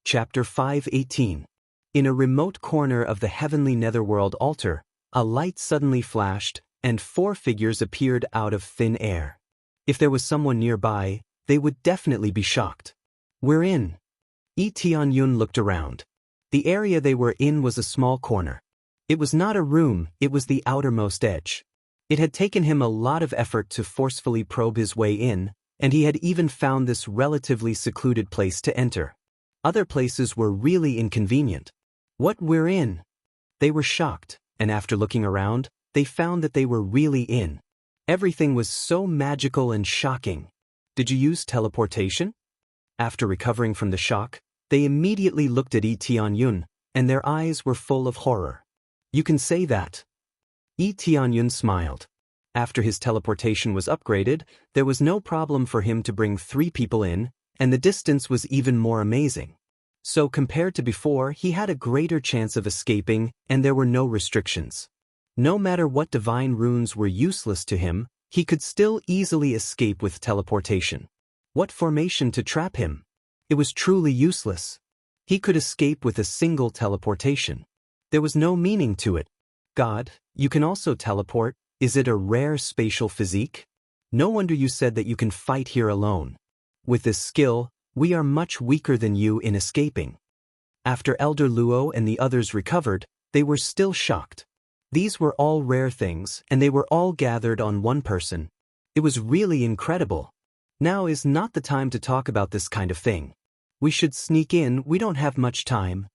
Chapter 5:18. In a remote corner of the heavenly netherworld altar, a light suddenly flashed, and 4 figures appeared out of thin air. If there was someone nearby, they would definitely be shocked. "We're in." Tianyun looked around. The area they were in was a small corner. It was not a room, it was the outermost edge. It had taken him a lot of effort to forcefully probe his way in, and he had even found this relatively secluded place to enter. Other places were really inconvenient. "What, we're in?" They were shocked, and after looking around, they found that they were really in. Everything was so magical and shocking. "Did you use teleportation?" After recovering from the shock, they immediately looked at Tianyun, and their eyes were full of horror. "You can say that." Tianyun smiled. After his teleportation was upgraded, there was no problem for him to bring 3 people in, and the distance was even more amazing. So compared to before, he had a greater chance of escaping, and there were no restrictions. No matter what divine runes were useless to him, he could still easily escape with teleportation. What formation to trap him? It was truly useless. He could escape with a single teleportation. There was no meaning to it. "God, you can also teleport. Is it a rare spatial physique? No wonder you said that you can fight here alone. With this skill, we are much weaker than you in escaping." After Elder Luo and the others recovered, they were still shocked. These were all rare things, and they were all gathered on one person. It was really incredible. Now is not the time to talk about this kind of thing. We should sneak in, we don't have much time.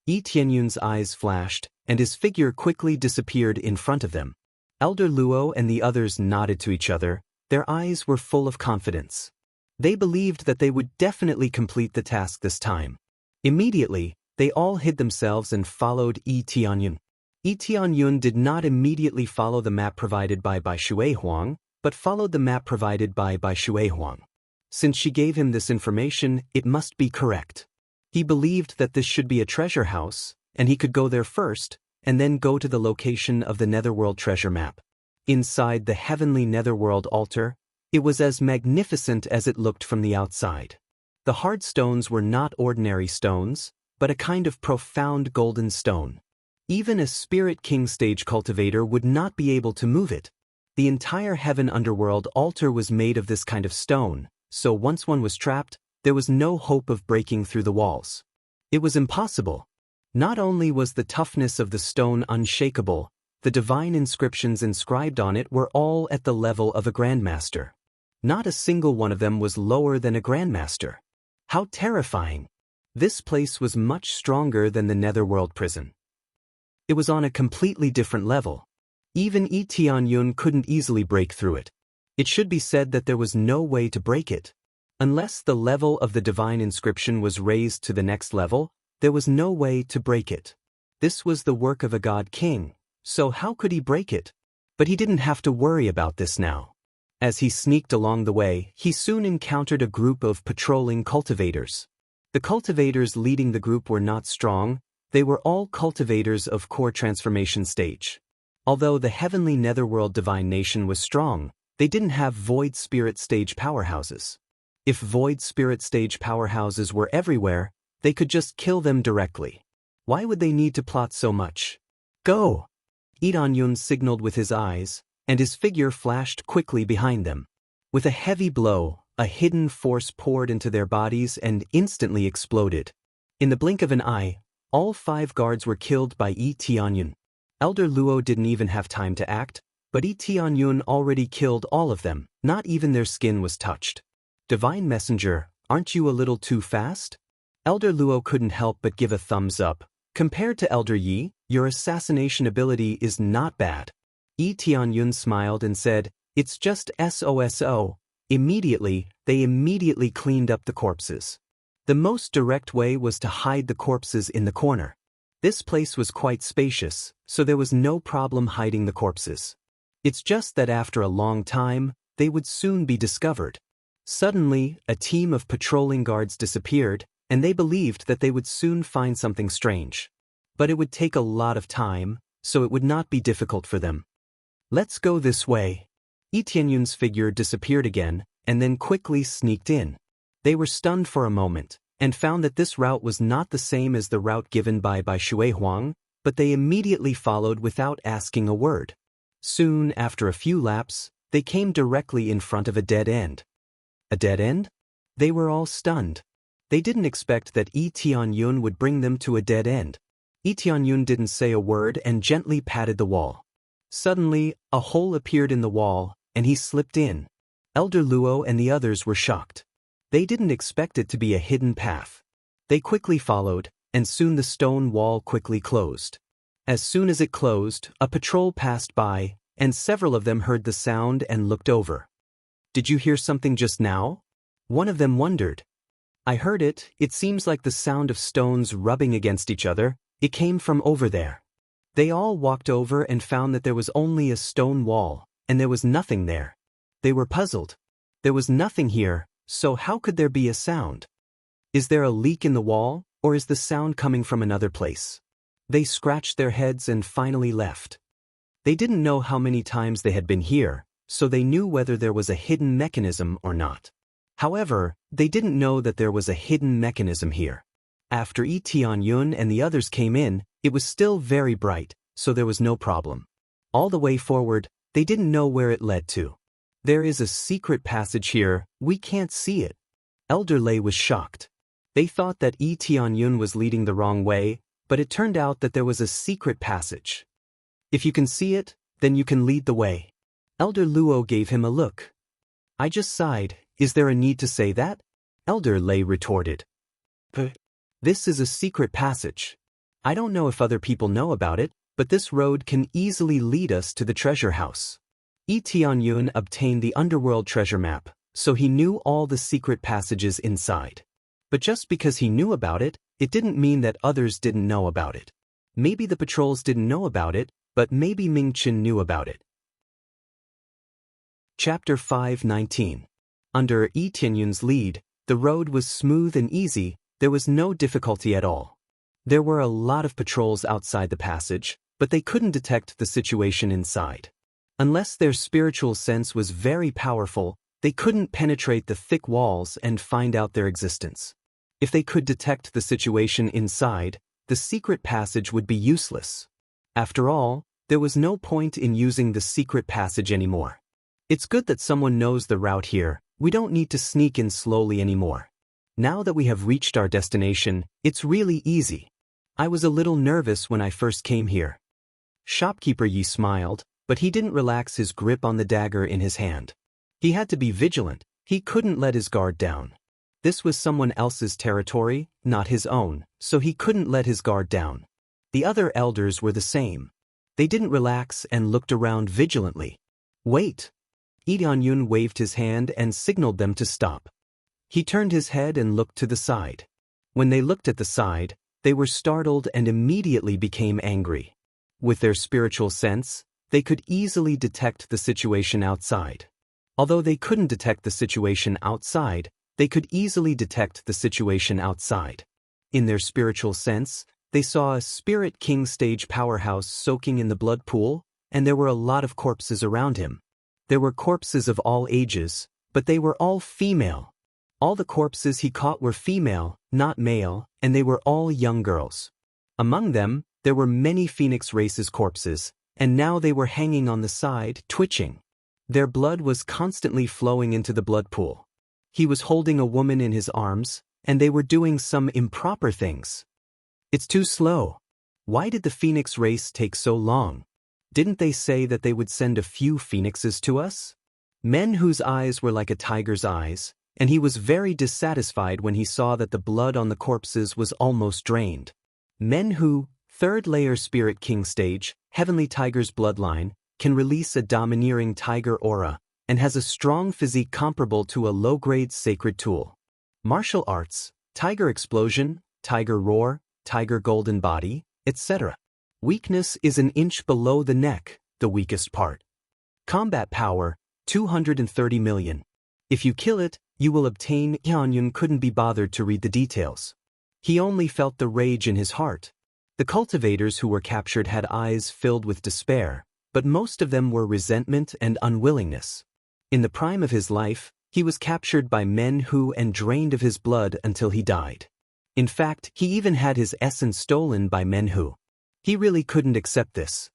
Tianyun's eyes flashed, and his figure quickly disappeared in front of them. Elder Luo and the others nodded to each other. Their eyes were full of confidence. They believed that they would definitely complete the task this time. Immediately, they all hid themselves and followed Tianyun. Tianyun did not immediately follow the map provided by Shuihuang, but followed the map provided by Shuihuang. Since she gave him this information, it must be correct. He believed that this should be a treasure house, and he could go there first, and then go to the location of the Netherworld treasure map. Inside the heavenly Netherworld altar, it was as magnificent as it looked from the outside. The hard stones were not ordinary stones, but a kind of profound golden stone. Even a Spirit King stage cultivator would not be able to move it. The entire heaven underworld altar was made of this kind of stone, so once one was trapped, there was no hope of breaking through the walls. It was impossible. Not only was the toughness of the stone unshakable, the divine inscriptions inscribed on it were all at the level of a grandmaster. Not a single one of them was lower than a grandmaster. How terrifying! This place was much stronger than the Netherworld prison. It was on a completely different level. Even Tianyun couldn't easily break through it. It should be said that there was no way to break it. Unless the level of the divine inscription was raised to the next level, there was no way to break it. This was the work of a god king, so how could he break it? But he didn't have to worry about this now. As he sneaked along the way, he soon encountered a group of patrolling cultivators. The cultivators leading the group were not strong. They were all cultivators of core transformation stage. Although the heavenly netherworld divine nation was strong, they didn't have void spirit stage powerhouses. If void spirit stage powerhouses were everywhere, they could just kill them directly. Why would they need to plot so much? "Go!" Tianyun signaled with his eyes, and his figure flashed quickly behind them. With a heavy blow, a hidden force poured into their bodies and instantly exploded. In the blink of an eye, all 5 guards were killed by Tianyun. Elder Luo didn't even have time to act, but Tianyun already killed all of them, not even their skin was touched. "Divine Messenger, aren't you a little too fast?" Elder Luo couldn't help but give a thumbs up. "Compared to Elder Yi, your assassination ability is not bad." Tianyun smiled and said, "It's just SOSO. Immediately, they immediately cleaned up the corpses. The most direct way was to hide the corpses in the corner. This place was quite spacious, so there was no problem hiding the corpses. It's just that after a long time, they would soon be discovered." Suddenly, a team of patrolling guards disappeared, and they believed that they would soon find something strange. But it would take a lot of time, so it would not be difficult for them. "Let's go this way." Tianyun's figure disappeared again, and then quickly sneaked in. They were stunned for a moment, and found that this route was not the same as the route given by Shui Huang, but they immediately followed without asking a word. Soon, after a few laps, they came directly in front of a dead end. A dead end? They were all stunned. They didn't expect that Yi Tianyun would bring them to a dead end. Yi Tianyun didn't say a word and gently patted the wall. Suddenly, a hole appeared in the wall, and he slipped in. Elder Luo and the others were shocked. They didn't expect it to be a hidden path. They quickly followed, and soon the stone wall quickly closed. As soon as it closed, a patrol passed by, and several of them heard the sound and looked over. "Did you hear something just now?" One of them wondered. "I heard it. It seems like the sound of stones rubbing against each other. It came from over there." They all walked over and found that there was only a stone wall, and there was nothing there. They were puzzled. There was nothing here, so how could there be a sound? Is there a leak in the wall, or is the sound coming from another place? They scratched their heads and finally left. They didn't know how many times they had been here, so they knew whether there was a hidden mechanism or not. However, they didn't know that there was a hidden mechanism here. After Yi Tianyun and the others came in, it was still very bright, so there was no problem. All the way forward, they didn't know where it led to. "There is a secret passage here, we can't see it." Elder Lei was shocked. They thought that Yi Tianyun was leading the wrong way, but it turned out that there was a secret passage. "If you can see it, then you can lead the way." Elder Luo gave him a look. I just sighed. "Is there a need to say that?" Elder Lei retorted. "This is a secret passage. I don't know if other people know about it, but this road can easily lead us to the treasure house." Yi Tianyun obtained the underworld treasure map, so he knew all the secret passages inside. But just because he knew about it, it didn't mean that others didn't know about it. Maybe the patrols didn't know about it, but maybe Ming Chen knew about it. Chapter 5:19. Under Yi Tianyun's lead, the road was smooth and easy. There was no difficulty at all. There were a lot of patrols outside the passage, but they couldn't detect the situation inside. Unless their spiritual sense was very powerful, they couldn't penetrate the thick walls and find out their existence. If they could detect the situation inside, the secret passage would be useless. After all, there was no point in using the secret passage anymore. It's good that someone knows the route here. We don't need to sneak in slowly anymore. Now that we have reached our destination, it's really easy. I was a little nervous when I first came here. Shopkeeper Yi smiled, but he didn't relax his grip on the dagger in his hand. He had to be vigilant. He couldn't let his guard down. This was someone else's territory, not his own, so he couldn't let his guard down. The other elders were the same. They didn't relax and looked around vigilantly. "Wait!" Yi Tianyun waved his hand and signaled them to stop. He turned his head and looked to the side. When they looked at the side, they were startled and immediately became angry. With their spiritual sense, they could easily detect the situation outside. Although they couldn't detect the situation outside, they could easily detect the situation outside. In their spiritual sense, they saw a spirit king stage powerhouse soaking in the blood pool, and there were a lot of corpses around him. There were corpses of all ages, but they were all female. All the corpses he caught were female, not male, and they were all young girls. Among them, there were many Phoenix race's corpses, and now they were hanging on the side, twitching. Their blood was constantly flowing into the blood pool. He was holding a woman in his arms, and they were doing some improper things. "It's too slow. Why did the Phoenix race take so long? Didn't they say that they would send a few phoenixes to us?" Men whose eyes were like a tiger's eyes, and he was very dissatisfied when he saw that the blood on the corpses was almost drained. Men who, third-layer Spirit King stage, Heavenly Tiger's bloodline, can release a domineering tiger aura, and has a strong physique comparable to a low-grade sacred tool. Martial arts, tiger explosion, tiger roar, tiger golden body, etc. Weakness is an inch below the neck, the weakest part. Combat power, 230 million. If you kill it, you will obtain. Tianyun couldn't be bothered to read the details. He only felt the rage in his heart. The cultivators who were captured had eyes filled with despair, but most of them were resentment and unwillingness. In the prime of his life, He was captured by men who and drained of his blood until he died. In fact, he even had his essence stolen by men who. He really couldn't accept this.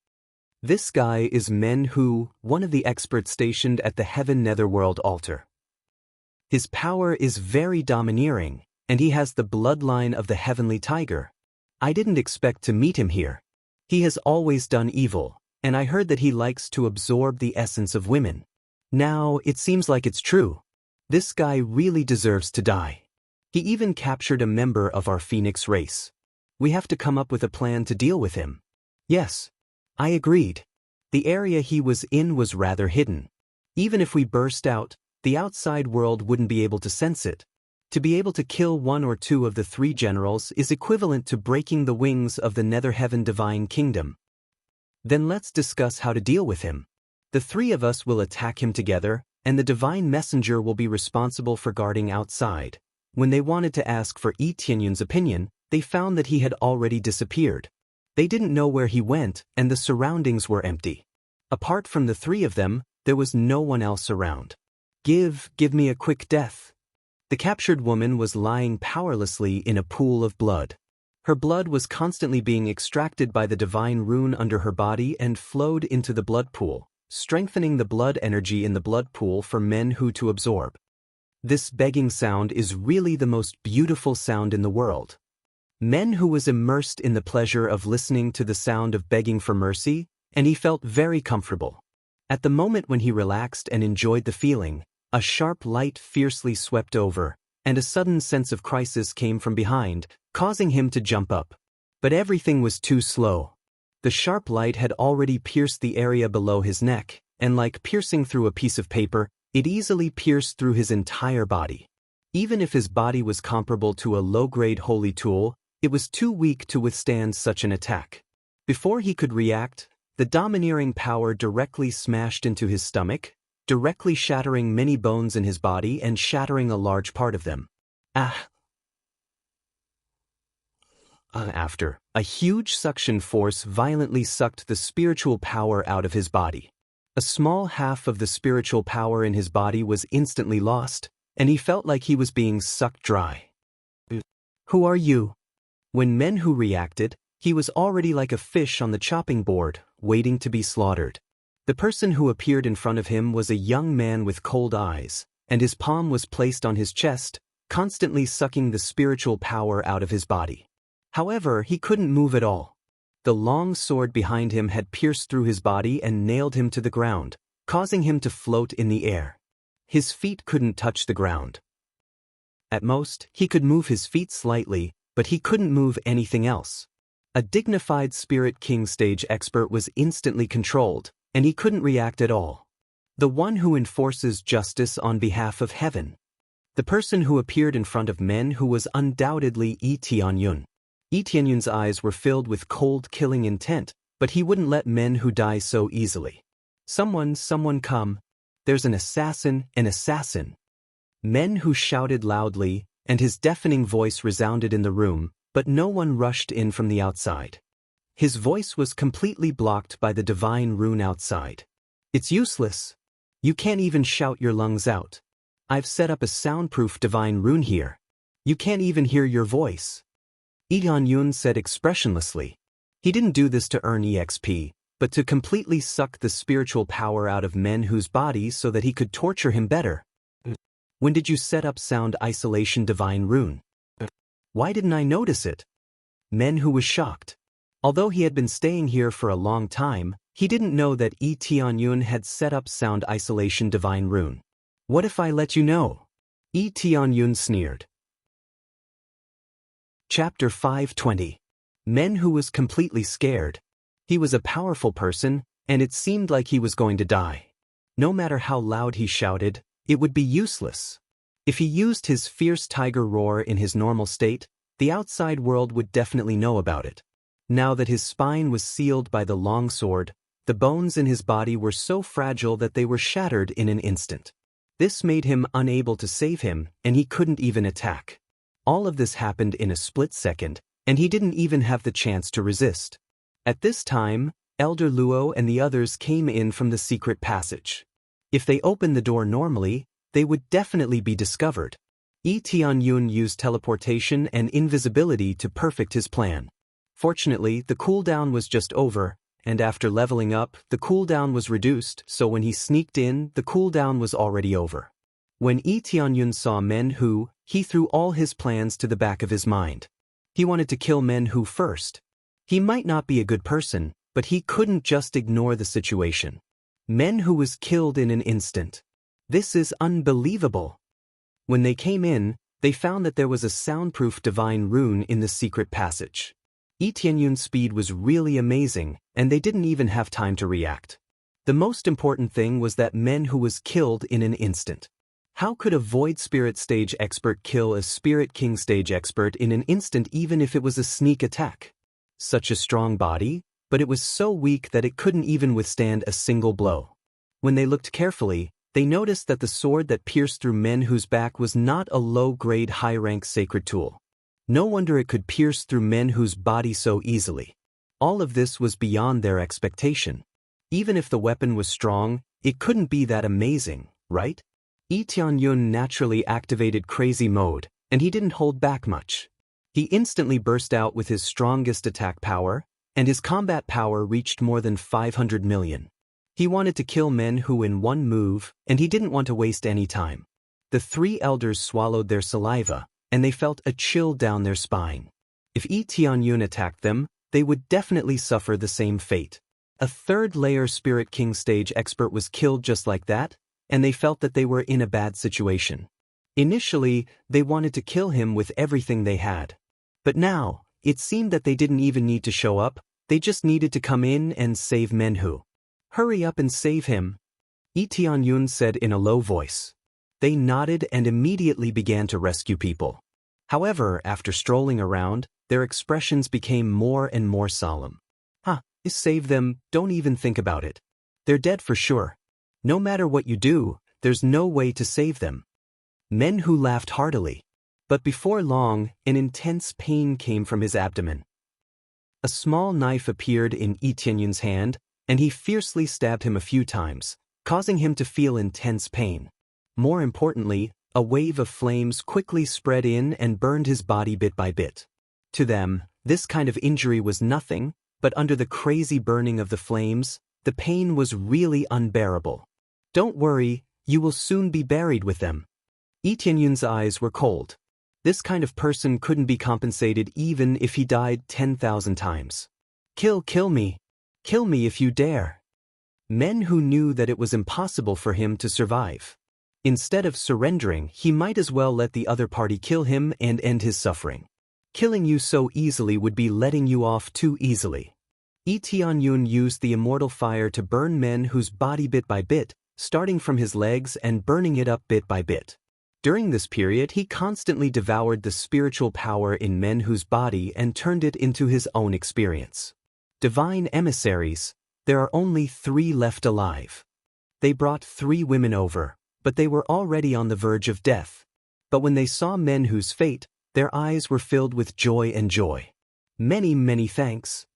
This guy is Men Hu, one of the experts stationed at the Heaven Netherworld altar. His power is very domineering, and he has the bloodline of the Heavenly Tiger. I didn't expect to meet him here. He has always done evil, and I heard that he likes to absorb the essence of women. Now, it seems like it's true. This guy really deserves to die. He even captured a member of our Phoenix race. We have to come up with a plan to deal with him. Yes. I agreed. The area he was in was rather hidden. Even if we burst out, the outside world wouldn't be able to sense it. To be able to kill one or two of the three generals is equivalent to breaking the wings of the Nether Heaven Divine Kingdom. Then let's discuss how to deal with him. The three of us will attack him together, and the Divine Messenger will be responsible for guarding outside. When they wanted to ask for Yi Tianyun's opinion, they found that he had already disappeared. They didn't know where he went, and the surroundings were empty. Apart from the three of them, there was no one else around. Give me a quick death. The captured woman was lying powerlessly in a pool of blood. Her blood was constantly being extracted by the divine rune under her body and flowed into the blood pool, strengthening the blood energy in the blood pool for Men Hu to absorb. This begging sound is really the most beautiful sound in the world. Men Hu was immersed in the pleasure of listening to the sound of begging for mercy, and he felt very comfortable. At the moment when he relaxed and enjoyed the feeling, a sharp light fiercely swept over, and a sudden sense of crisis came from behind, causing him to jump up. But everything was too slow. The sharp light had already pierced the area below his neck, and like piercing through a piece of paper, it easily pierced through his entire body. Even if his body was comparable to a low-grade holy tool, it was too weak to withstand such an attack. Before he could react, the domineering power directly smashed into his stomach, directly shattering many bones in his body and shattering a large part of them. After, a huge suction force violently sucked the spiritual power out of his body. A small half of the spiritual power in his body was instantly lost, and he felt like he was being sucked dry. Who are you? When Men Hu reacted, he was already like a fish on the chopping board, waiting to be slaughtered. The person who appeared in front of him was a young man with cold eyes, and his palm was placed on his chest, constantly sucking the spiritual power out of his body. However, he couldn't move at all. The long sword behind him had pierced through his body and nailed him to the ground, causing him to float in the air. His feet couldn't touch the ground. At most, he could move his feet slightly, but he couldn't move anything else. A dignified Spirit King stage expert was instantly controlled, and he couldn't react at all. The one who enforces justice on behalf of heaven. The person who appeared in front of Men Hu was undoubtedly Yi Tianyun. Yi Tianyun's eyes were filled with cold killing intent, but he wouldn't let Men Hu die so easily. Someone come. There's an assassin. Men Hu shouted loudly, and his deafening voice resounded in the room, but no one rushed in from the outside. His voice was completely blocked by the divine rune outside. It's useless. You can't even shout your lungs out. I've set up a soundproof divine rune here. You can't even hear your voice. Yi Tianyun said expressionlessly. He didn't do this to earn EXP, but to completely suck the spiritual power out of Men Hu's body so that he could torture him better. When did you set up sound isolation divine rune? Why didn't I notice it? Men Hu was shocked. Although he had been staying here for a long time, he didn't know that Yi Tianyun had set up sound isolation divine rune. What if I let you know? Yi Tianyun sneered. Chapter 520. Men Hu was completely scared. He was a powerful person, and it seemed like he was going to die. No matter how loud he shouted, it would be useless. If he used his fierce tiger roar in his normal state, the outside world would definitely know about it. Now that his spine was sealed by the long sword, the bones in his body were so fragile that they were shattered in an instant. This made him unable to save him, and he couldn't even attack. All of this happened in a split second, and he didn't even have the chance to resist. At this time, Elder Luo and the others came in from the secret passage. If they opened the door normally, they would definitely be discovered. Lee Tianyun used teleportation and invisibility to perfect his plan. Fortunately, the cooldown was just over, and after leveling up, the cooldown was reduced, so when he sneaked in, the cooldown was already over. When Lee Tianyun saw Men Hu, he threw all his plans to the back of his mind. He wanted to kill Men Hu first. He might not be a good person, but he couldn't just ignore the situation. Men Hu was killed in an instant. This is unbelievable. When they came in, they found that there was a soundproof divine rune in the secret passage. Lee Tianyun's speed was really amazing, and they didn't even have time to react. The most important thing was that Men Hu was killed in an instant. How could a Void Spirit Stage expert kill a Spirit King Stage expert in an instant even if it was a sneak attack? Such a strong body, but it was so weak that it couldn't even withstand a single blow. When they looked carefully, they noticed that the sword that pierced through Men Hu's back was not a low-grade high-rank sacred tool. No wonder it could pierce through Men Hu's body so easily. All of this was beyond their expectation. Even if the weapon was strong, it couldn't be that amazing, right? Lee Tianyun naturally activated crazy mode, and he didn't hold back much. He instantly burst out with his strongest attack power, and his combat power reached more than 500 million. He wanted to kill Men Hu in one move, and he didn't want to waste any time. The three elders swallowed their saliva, and they felt a chill down their spine. If Lee Tianyun attacked them, they would definitely suffer the same fate. A third-layer Spirit King Stage expert was killed just like that, and they felt that they were in a bad situation. Initially, they wanted to kill him with everything they had. But now, it seemed that they didn't even need to show up, they just needed to come in and save Men Hu. "Hurry up and save him," Lee Tianyun said in a low voice. They nodded and immediately began to rescue people. However, after strolling around, their expressions became more and more solemn. Save them, don't even think about it. They're dead for sure. No matter what you do, there's no way to save them. Men Hu laughed heartily. But before long, an intense pain came from his abdomen. A small knife appeared in Lee Tianyun's hand, and he fiercely stabbed him a few times, causing him to feel intense pain. More importantly, a wave of flames quickly spread in and burned his body bit by bit. To them, this kind of injury was nothing, but under the crazy burning of the flames, the pain was really unbearable. "Don't worry, you will soon be buried with them." Lee Tianyun's eyes were cold. This kind of person couldn't be compensated even if he died 10,000 times. Kill me. Kill me if you dare." Men Hu knew that it was impossible for him to survive. Instead of surrendering, he might as well let the other party kill him and end his suffering. Killing you so easily would be letting you off too easily. Lee Tianyun used the immortal fire to burn Men Hu's body bit by bit, starting from his legs and burning it up bit by bit. During this period, he constantly devoured the spiritual power in Men Hu's body and turned it into his own experience. Divine emissaries, there are only 3 left alive. They brought 3 women over, but they were already on the verge of death. But when they saw Men Hu's fate, their eyes were filled with joy and joy. Many thanks.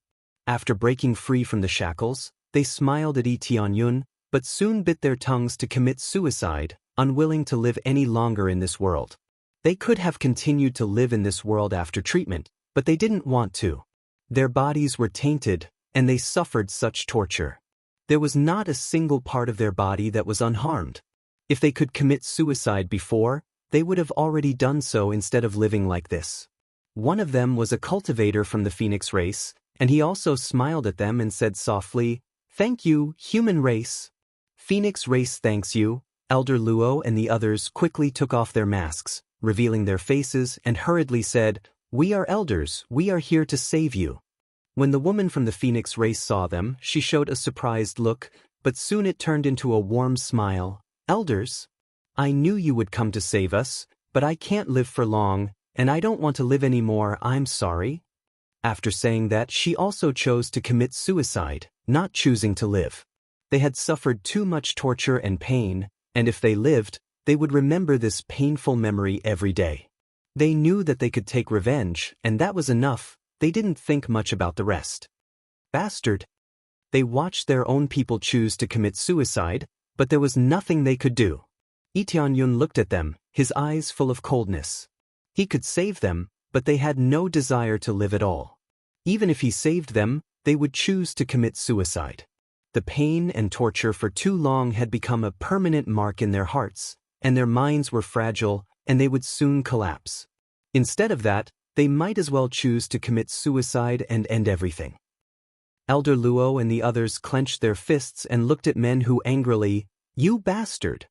After breaking free from the shackles, they smiled at Lee Tianyun, but soon bit their tongues to commit suicide, unwilling to live any longer in this world. They could have continued to live in this world after treatment, but they didn't want to. Their bodies were tainted, and they suffered such torture. There was not a single part of their body that was unharmed. If they could commit suicide before, they would have already done so instead of living like this. One of them was a cultivator from the Phoenix race, and he also smiled at them and said softly, "Thank you, human race." "Phoenix race thanks you." Elder Luo and the others quickly took off their masks, revealing their faces, and hurriedly said, "We are elders, we are here to save you." When the woman from the Phoenix race saw them, she showed a surprised look, but soon it turned into a warm smile. "Elders? I knew you would come to save us, but I can't live for long, and I don't want to live anymore, I'm sorry." After saying that, she also chose to commit suicide, not choosing to live. They had suffered too much torture and pain, and if they lived, they would remember this painful memory every day. They knew that they could take revenge, and that was enough. They didn't think much about the rest. Bastard. They watched their own people choose to commit suicide, but there was nothing they could do. Lee Tianyun looked at them, his eyes full of coldness. He could save them, but they had no desire to live at all. Even if he saved them, they would choose to commit suicide. The pain and torture for too long had become a permanent mark in their hearts, and their minds were fragile, and they would soon collapse. Instead of that, they might as well choose to commit suicide and end everything. Elder Luo and the others clenched their fists and looked at Menhu angrily. "You bastard!"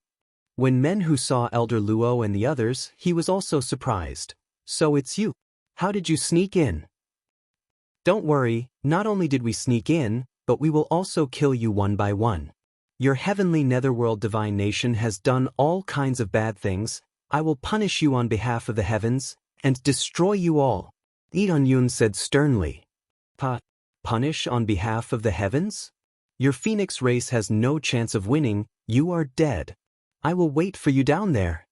When Menhu saw Elder Luo and the others, he was also surprised. "So it's you. How did you sneak in?" "Don't worry, not only did we sneak in, but we will also kill you one by one. Your heavenly netherworld divine nation has done all kinds of bad things. I will punish you on behalf of the heavens, and destroy you all," Lee Tianyun said sternly. Punish on behalf of the heavens? Your phoenix race has no chance of winning, you are dead. I will wait for you down there.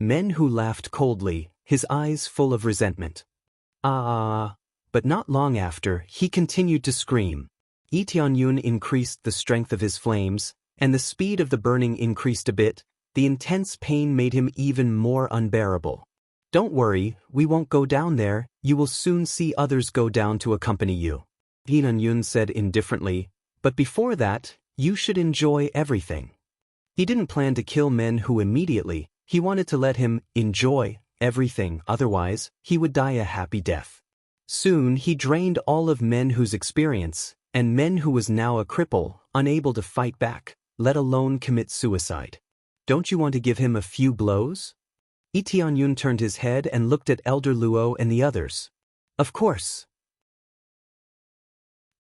Menhu laughed coldly, his eyes full of resentment. But not long after, he continued to scream. Lee Tianyun increased the strength of his flames, and the speed of the burning increased a bit. The intense pain made him even more unbearable. "Don't worry, we won't go down there, you will soon see others go down to accompany you," Lee Tianyun said indifferently, "but before that, you should enjoy everything." He didn't plan to kill Menhu immediately, he wanted to let him enjoy everything, otherwise, he would die a happy death. Soon he drained all of Menhu's experience, and Menhu was now a cripple, unable to fight back, let alone commit suicide. "Don't you want to give him a few blows?" Lee Tianyun turned his head and looked at Elder Luo and the others. "Of course."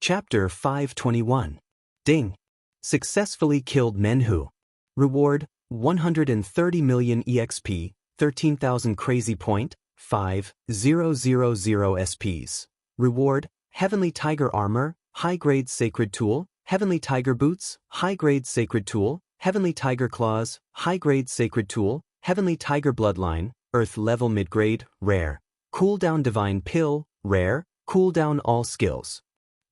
Chapter 521. Ding. Successfully killed Menhu. Reward, 130 million EXP, 13,000 crazy point, 5000 SPs. Reward, Heavenly Tiger Armor, High-Grade Sacred Tool, Heavenly Tiger Boots, High-Grade Sacred Tool, Heavenly Tiger Claws, High-Grade Sacred Tool, Heavenly Tiger Bloodline, Earth Level Mid-Grade, Rare. Cooldown Divine Pill, Rare, Cooldown All Skills.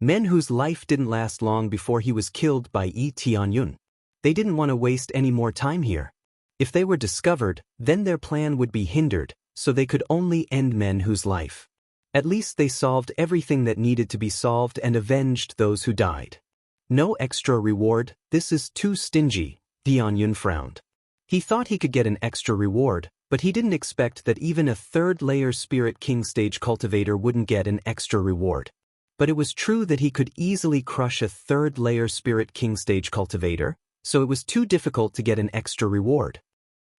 Menhu's life didn't last long before he was killed by Lee Tianyun. They didn't want to waste any more time here. If they were discovered, then their plan would be hindered, so they could only end Menhu's life. At least they solved everything that needed to be solved and avenged those who died. No extra reward, this is too stingy, Tianyun frowned. He thought he could get an extra reward, but he didn't expect that even a third-layer Spirit King stage cultivator wouldn't get an extra reward. But it was true that he could easily crush a third-layer Spirit King stage cultivator, so it was too difficult to get an extra reward.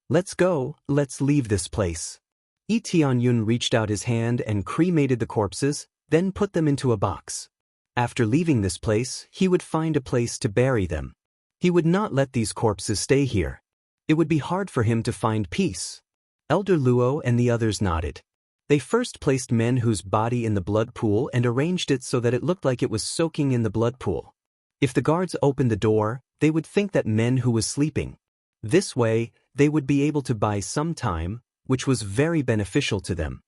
"Let's go, let's leave this place." Lee Tianyun reached out his hand and cremated the corpses, then put them into a box. After leaving this place, he would find a place to bury them. He would not let these corpses stay here. It would be hard for him to find peace. Elder Luo and the others nodded. They first placed Menhu's body in the blood pool and arranged it so that it looked like it was soaking in the blood pool. If the guards opened the door, they would think that Menhu was sleeping. This way, they would be able to buy some time, which was very beneficial to them.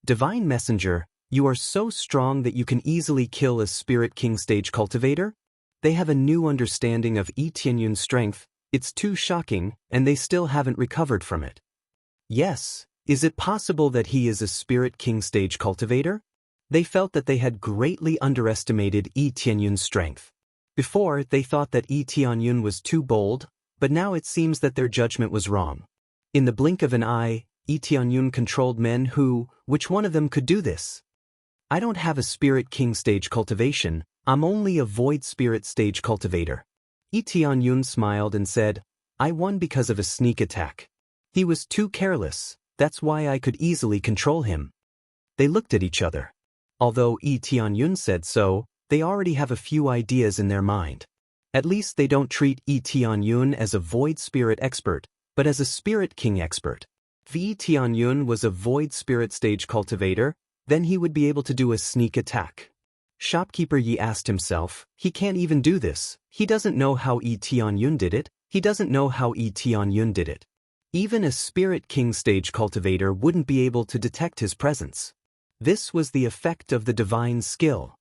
"Divine Messenger, you are so strong that you can easily kill a Spirit King stage cultivator?" They have a new understanding of Lee Tianyun's strength, it's too shocking, and they still haven't recovered from it. "Yes. Is it possible that he is a Spirit King stage cultivator?" They felt that they had greatly underestimated Lee Tianyun's strength. Before, they thought that Lee Tianyun was too bold, but now it seems that their judgment was wrong. In the blink of an eye, Lee Tianyun controlled Menhu. Which one of them could do this? "I don't have a Spirit King stage cultivation, I'm only a Void Spirit stage cultivator." Lee Tianyun smiled and said, "I won because of a sneak attack. He was too careless. That's why I could easily control him." They looked at each other. Although Lee Tianyun said so, they already have a few ideas in their mind. At least they don't treat Lee Tianyun as a Void Spirit expert, but as a Spirit King expert. If Lee Tianyun was a Void Spirit stage cultivator, then he would be able to do a sneak attack. Shopkeeper Yi asked himself, he can't even do this. He doesn't know how Lee Tianyun did it. He doesn't know how Lee Tianyun did it. Even a Spirit King stage cultivator wouldn't be able to detect his presence. This was the effect of the divine skill.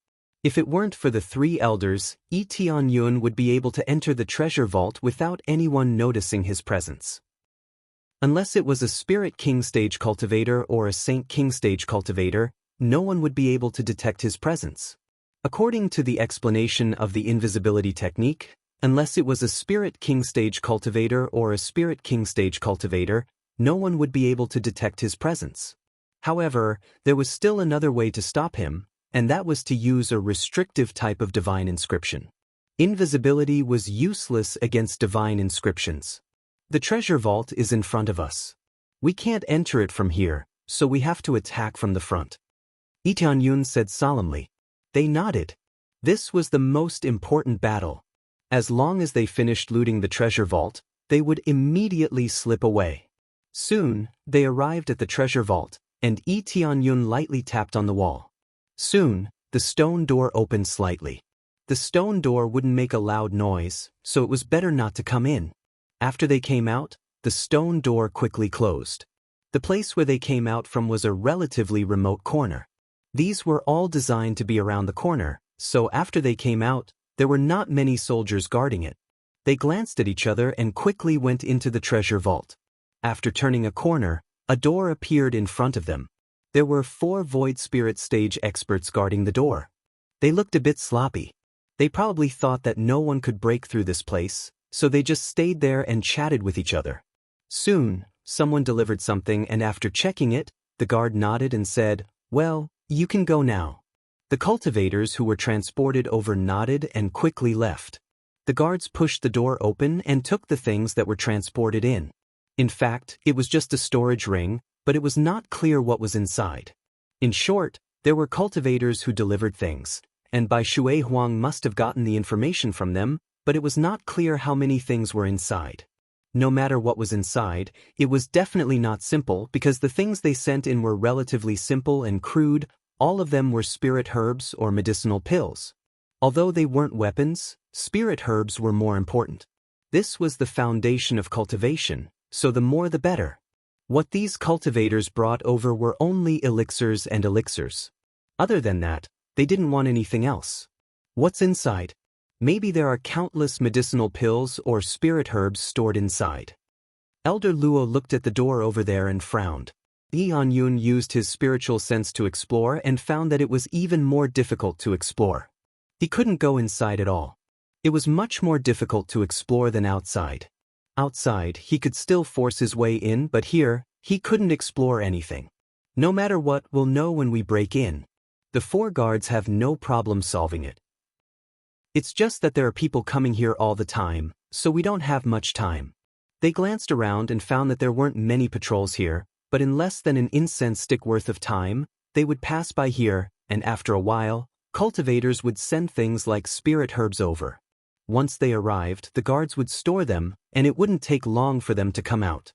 If it weren't for the three elders, Lee Tianyun would be able to enter the treasure vault without anyone noticing his presence. Unless it was a Spirit King stage cultivator or a Saint King stage cultivator, no one would be able to detect his presence. According to the explanation of the invisibility technique, unless it was a Spirit King stage cultivator or a Spirit King stage cultivator, no one would be able to detect his presence. However, there was still another way to stop him, and that was to use a restrictive type of divine inscription. Invisibility was useless against divine inscriptions. The treasure vault is in front of us. We can't enter it from here, so we have to attack from the front. Lee Tianyun said solemnly. They nodded. This was the most important battle. As long as they finished looting the treasure vault, they would immediately slip away. Soon, they arrived at the treasure vault, and Lee Tianyun lightly tapped on the wall. Soon, the stone door opened slightly. The stone door wouldn't make a loud noise, so it was better not to come in. After they came out, the stone door quickly closed. The place where they came out from was a relatively remote corner. These were all designed to be around the corner, so after they came out, there were not many soldiers guarding it. They glanced at each other and quickly went into the treasure vault. After turning a corner, a door appeared in front of them. There were 4 Void Spirit stage experts guarding the door. They looked a bit sloppy. They probably thought that no one could break through this place, so they just stayed there and chatted with each other. Soon, someone delivered something, and after checking it, the guard nodded and said, "Well, you can go now." The cultivators who were transported over nodded and quickly left. The guards pushed the door open and took the things that were transported in. In fact, it was just a storage ring, but it was not clear what was inside. In short, there were cultivators who delivered things, and Bai Shui Huang must have gotten the information from them, but it was not clear how many things were inside. No matter what was inside, it was definitely not simple because the things they sent in were relatively simple and crude. All of them were spirit herbs or medicinal pills. Although they weren't weapons, spirit herbs were more important. This was the foundation of cultivation, so the more the better. What these cultivators brought over were only elixirs and elixirs. Other than that, they didn't want anything else. What's inside? Maybe there are countless medicinal pills or spirit herbs stored inside. Elder Luo looked at the door over there and frowned. Lee Tianyun used his spiritual sense to explore and found that it was even more difficult to explore. He couldn't go inside at all. It was much more difficult to explore than outside. Outside, he could still force his way in, but here, he couldn't explore anything. No matter what, we'll know when we break in. The 4 guards have no problem solving it. It's just that there are people coming here all the time, so we don't have much time. They glanced around and found that there weren't many patrols here, but in less than an incense stick worth of time, they would pass by here, and after a while, cultivators would send things like spirit herbs over. Once they arrived, the guards would store them, and it wouldn't take long for them to come out.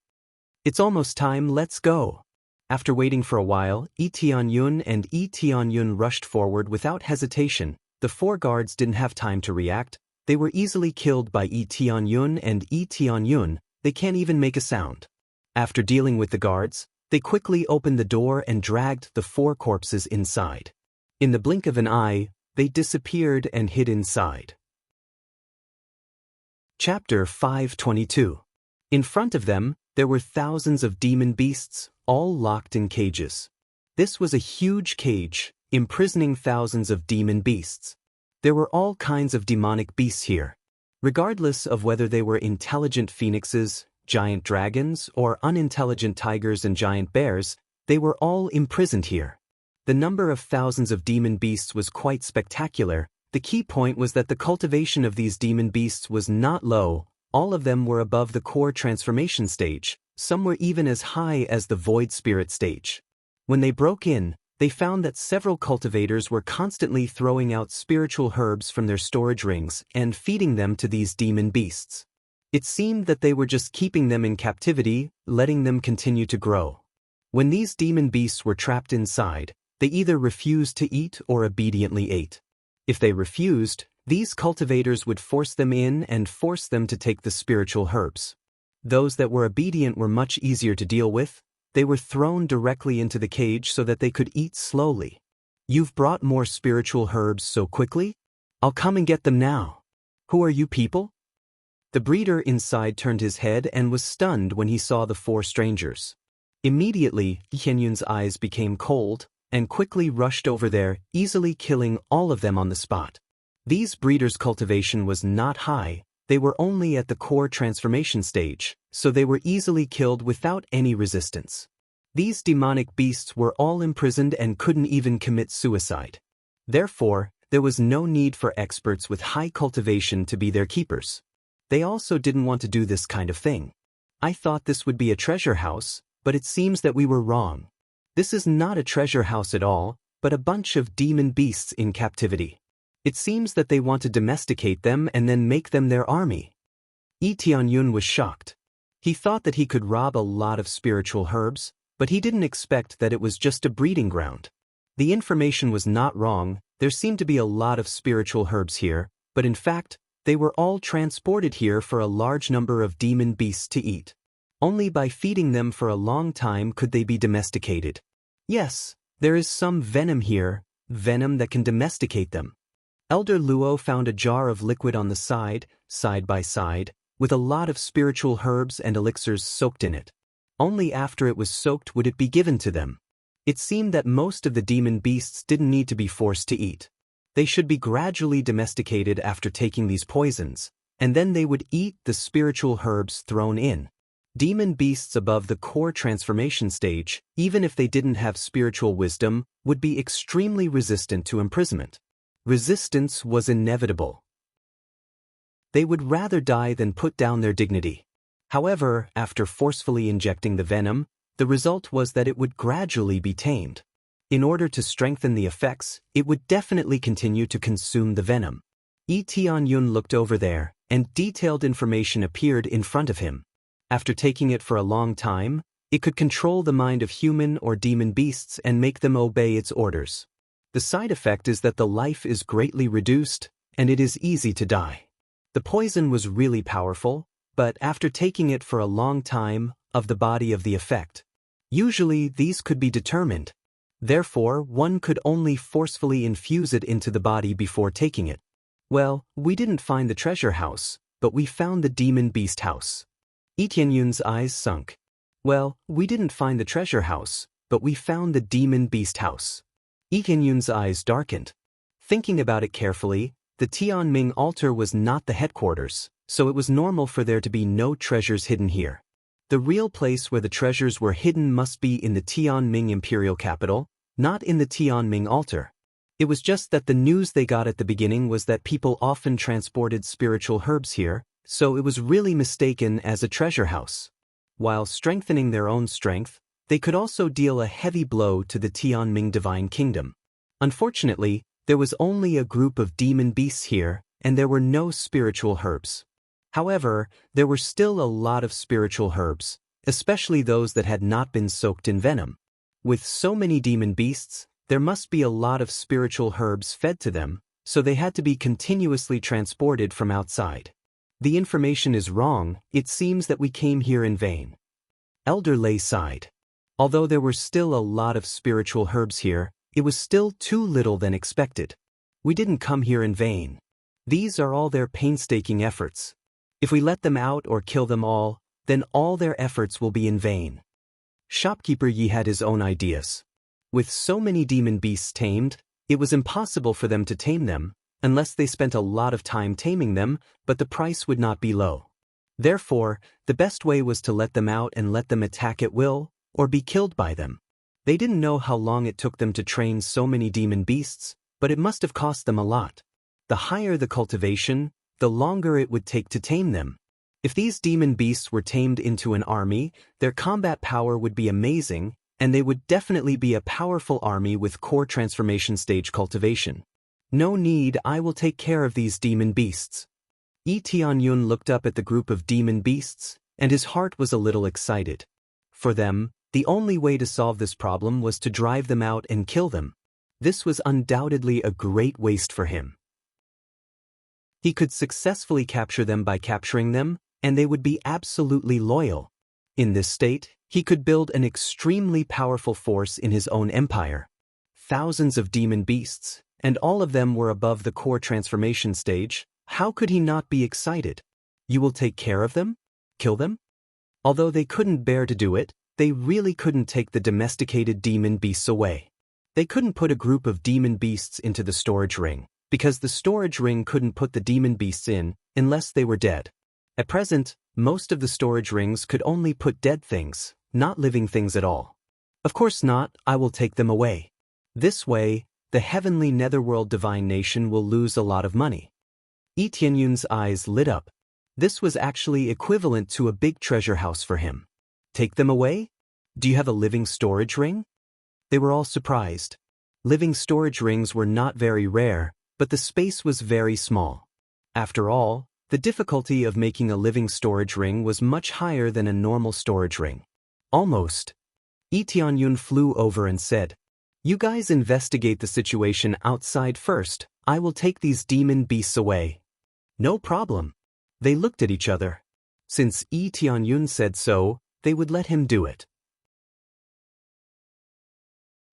It's almost time, let's go. After waiting for a while, Lee Tianyun and Lee Tianyun rushed forward without hesitation. The 4 guards didn't have time to react. They were easily killed by Lee Tianyun and Lee Tianyun. They can't even make a sound. After dealing with the guards, they quickly opened the door and dragged the 4 corpses inside. In the blink of an eye, they disappeared and hid inside. Chapter 522. In front of them, there were thousands of demon beasts, all locked in cages. This was a huge cage, imprisoning thousands of demon beasts. There were all kinds of demonic beasts here. Regardless of whether they were intelligent phoenixes, giant dragons, or unintelligent tigers and giant bears, they were all imprisoned here. The number of thousands of demon beasts was quite spectacular. The key point was that the cultivation of these demon beasts was not low. All of them were above the core transformation stage. Some were even as high as the void spirit stage. When they broke in, they found that several cultivators were constantly throwing out spiritual herbs from their storage rings and feeding them to these demon beasts. It seemed that they were just keeping them in captivity, letting them continue to grow. When these demon beasts were trapped inside, they either refused to eat or obediently ate. If they refused, these cultivators would force them in and force them to take the spiritual herbs. Those that were obedient were much easier to deal with. They were thrown directly into the cage so that they could eat slowly. "You've brought more spiritual herbs so quickly? I'll come and get them now. Who are you people?" The breeder inside turned his head and was stunned when he saw the 4 strangers. Immediately, Qianyun's eyes became cold and quickly rushed over there, easily killing all of them on the spot. These breeders' cultivation was not high, they were only at the core transformation stage, so they were easily killed without any resistance. These demonic beasts were all imprisoned and couldn't even commit suicide. Therefore, there was no need for experts with high cultivation to be their keepers. They also didn't want to do this kind of thing. I thought this would be a treasure house, but it seems that we were wrong. This is not a treasure house at all, but a bunch of demon beasts in captivity. It seems that they want to domesticate them and then make them their army. Tianyun was shocked. He thought that he could rob a lot of spiritual herbs, but he didn't expect that it was just a breeding ground. The information was not wrong, there seemed to be a lot of spiritual herbs here, but in fact, they were all transported here for a large number of demon beasts to eat. Only by feeding them for a long time could they be domesticated. Yes, there is some venom here, venom that can domesticate them. Elder Luo found a jar of liquid on the side by side, with a lot of spiritual herbs and elixirs soaked in it. Only after it was soaked would it be given to them. It seemed that most of the demon beasts didn't need to be forced to eat. They should be gradually domesticated after taking these poisons, and then they would eat the spiritual herbs thrown in. Demon beasts above the core transformation stage, even if they didn't have spiritual wisdom, would be extremely resistant to imprisonment. Resistance was inevitable. They would rather die than put down their dignity. However, after forcefully injecting the venom, the result was that it would gradually be tamed. In order to strengthen the effects, it would definitely continue to consume the venom. Tianyun looked over there, and detailed information appeared in front of him. After taking it for a long time, it could control the mind of human or demon beasts and make them obey its orders. The side effect is that the life is greatly reduced, and it is easy to die. The poison was really powerful, but after taking it for a long time, of the body of the effect. Usually these could be determined. Therefore, one could only forcefully infuse it into the body before taking it. Well, we didn't find the treasure house, but we found the demon beast house. Tianyun's eyes sunk. Well, we didn't find the treasure house, but we found the demon beast house. Tianyun's eyes darkened. Thinking about it carefully, the Tianming altar was not the headquarters, so it was normal for there to be no treasures hidden here. The real place where the treasures were hidden must be in the Tianming imperial capital, not in the Tianming altar. It was just that the news they got at the beginning was that people often transported spiritual herbs here, so it was really mistaken as a treasure house. While strengthening their own strength, they could also deal a heavy blow to the Tianming divine kingdom. Unfortunately, there was only a group of demon beasts here, and there were no spiritual herbs. However, there were still a lot of spiritual herbs, especially those that had not been soaked in venom. With so many demon beasts, there must be a lot of spiritual herbs fed to them, so they had to be continuously transported from outside. The information is wrong, it seems that we came here in vain. Elder Lei sighed. Although there were still a lot of spiritual herbs here, it was still too little than expected. We didn't come here in vain. These are all their painstaking efforts. If we let them out or kill them all, then all their efforts will be in vain. Shopkeeper Yi had his own ideas. With so many demon beasts tamed, it was impossible for them to tame them, unless they spent a lot of time taming them, but the price would not be low. Therefore, the best way was to let them out and let them attack at will, or be killed by them. They didn't know how long it took them to train so many demon beasts, but it must have cost them a lot. The higher the cultivation, the longer it would take to tame them. If these demon beasts were tamed into an army, their combat power would be amazing, and they would definitely be a powerful army with core transformation stage cultivation. No need, I will take care of these demon beasts. Tianyun looked up at the group of demon beasts, and his heart was a little excited. For them, the only way to solve this problem was to drive them out and kill them. This was undoubtedly a great waste for him. He could successfully capture them by capturing them, and they would be absolutely loyal. In this state, he could build an extremely powerful force in his own empire. Thousands of demon beasts, and all of them were above the core transformation stage. How could he not be excited? You will take care of them? Kill them? Although they couldn't bear to do it, they really couldn't take the domesticated demon beasts away. They couldn't put a group of demon beasts into the storage ring, because the storage ring couldn't put the demon beasts in unless they were dead. At present, most of the storage rings could only put dead things, not living things at all. Of course not, I will take them away. This way, the heavenly netherworld divine nation will lose a lot of money. Yi Tianyun's eyes lit up. This was actually equivalent to a big treasure house for him. Take them away? Do you have a living storage ring? They were all surprised. Living storage rings were not very rare, but the space was very small. After all, the difficulty of making a living storage ring was much higher than a normal storage ring. Almost. Yi Tianyun flew over and said, "You guys investigate the situation outside first. I will take these demon beasts away." No problem. They looked at each other. Since Yi Tianyun said so, they would let him do it.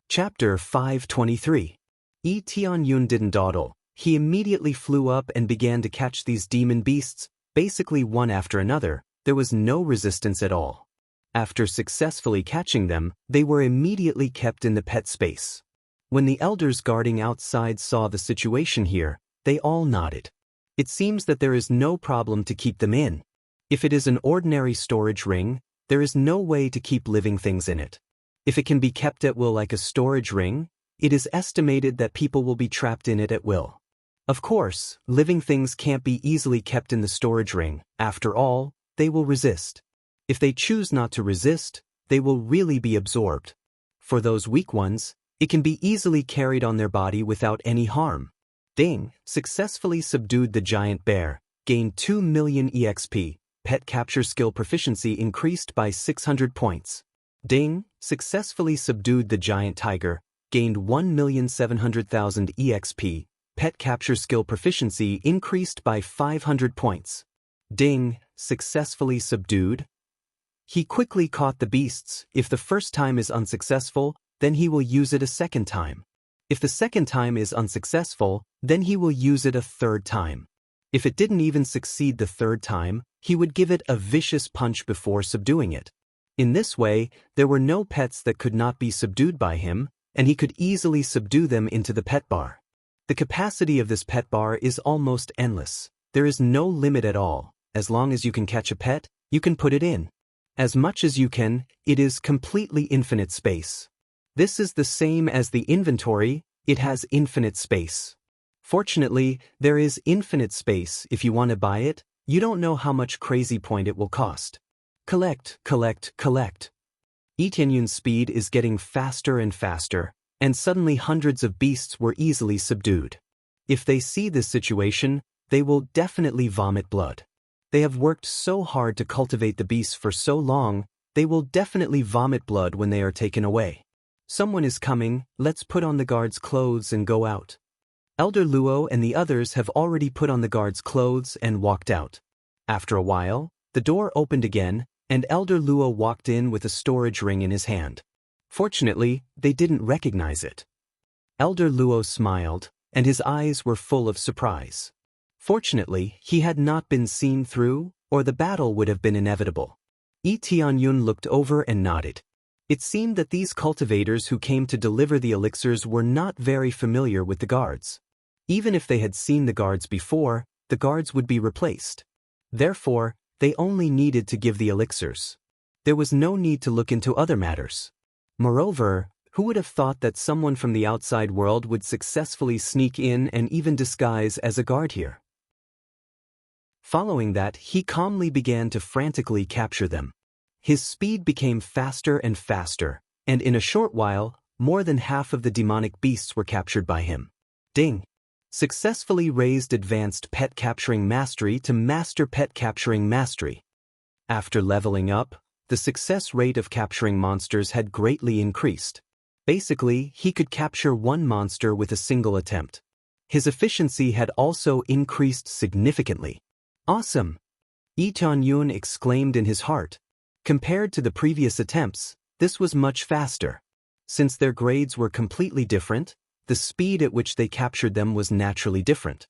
Chapter 523. Yi Tianyun didn't dawdle. He immediately flew up and began to catch these demon beasts, basically one after another. There was no resistance at all. After successfully catching them, they were immediately kept in the pet space. When the elders guarding outside saw the situation here, they all nodded. It seems that there is no problem to keep them in. If it is an ordinary storage ring, there is no way to keep living things in it. If it can be kept at will like a storage ring, it is estimated that people will be trapped in it at will. Of course, living things can't be easily kept in the storage ring. After all, they will resist. If they choose not to resist, they will really be absorbed. For those weak ones, it can be easily carried on their body without any harm. Ding successfully subdued the giant bear, gained 2 million EXP, pet capture skill proficiency increased by 600 points. Ding successfully subdued the giant tiger, gained 1,700,000 EXP, pet capture skill proficiency increased by 500 points. Ding successfully subdued. He quickly caught the beasts. If the first time is unsuccessful, then he will use it a second time. If the second time is unsuccessful, then he will use it a third time. If it didn't even succeed the third time, he would give it a vicious punch before subduing it. In this way, there were no pets that could not be subdued by him, and he could easily subdue them into the pet bar. The capacity of this pet bar is almost endless. There is no limit at all. As long as you can catch a pet, you can put it in. As much as you can, it is completely infinite space. This is the same as the inventory, it has infinite space. Fortunately, there is infinite space. If you want to buy it, you don't know how much crazy point it will cost. Collect, collect, collect. Yi Tianyun's speed is getting faster and faster, and suddenly hundreds of beasts were easily subdued. If they see this situation, they will definitely vomit blood. They have worked so hard to cultivate the beasts for so long, they will definitely vomit blood when they are taken away. Someone is coming, let's put on the guard's clothes and go out. Elder Luo and the others have already put on the guard's clothes and walked out. After a while, the door opened again, and Elder Luo walked in with a storage ring in his hand. Fortunately, they didn't recognize it. Elder Luo smiled, and his eyes were full of surprise. Fortunately, he had not been seen through, or the battle would have been inevitable. Yi Tianyun looked over and nodded. It seemed that these cultivators who came to deliver the elixirs were not very familiar with the guards. Even if they had seen the guards before, the guards would be replaced. Therefore, they only needed to give the elixirs. There was no need to look into other matters. Moreover, who would have thought that someone from the outside world would successfully sneak in and even disguise as a guard here? Following that, he calmly began to frantically capture them. His speed became faster and faster, and in a short while, more than half of the demonic beasts were captured by him. Ding! Successfully raised advanced pet capturing mastery to master pet capturing mastery. After leveling up, the success rate of capturing monsters had greatly increased. Basically, he could capture one monster with a single attempt. His efficiency had also increased significantly. Awesome! Yi Tianyun exclaimed in his heart. Compared to the previous attempts, this was much faster. Since their grades were completely different, the speed at which they captured them was naturally different.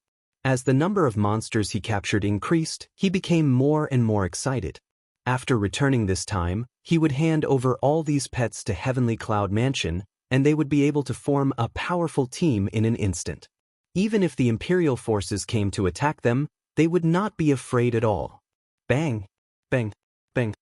As the number of monsters he captured increased, he became more and more excited. After returning this time, he would hand over all these pets to Heavenly Cloud Mansion, and they would be able to form a powerful team in an instant. Even if the Imperial forces came to attack them, they would not be afraid at all. Bang! Bang! Bang!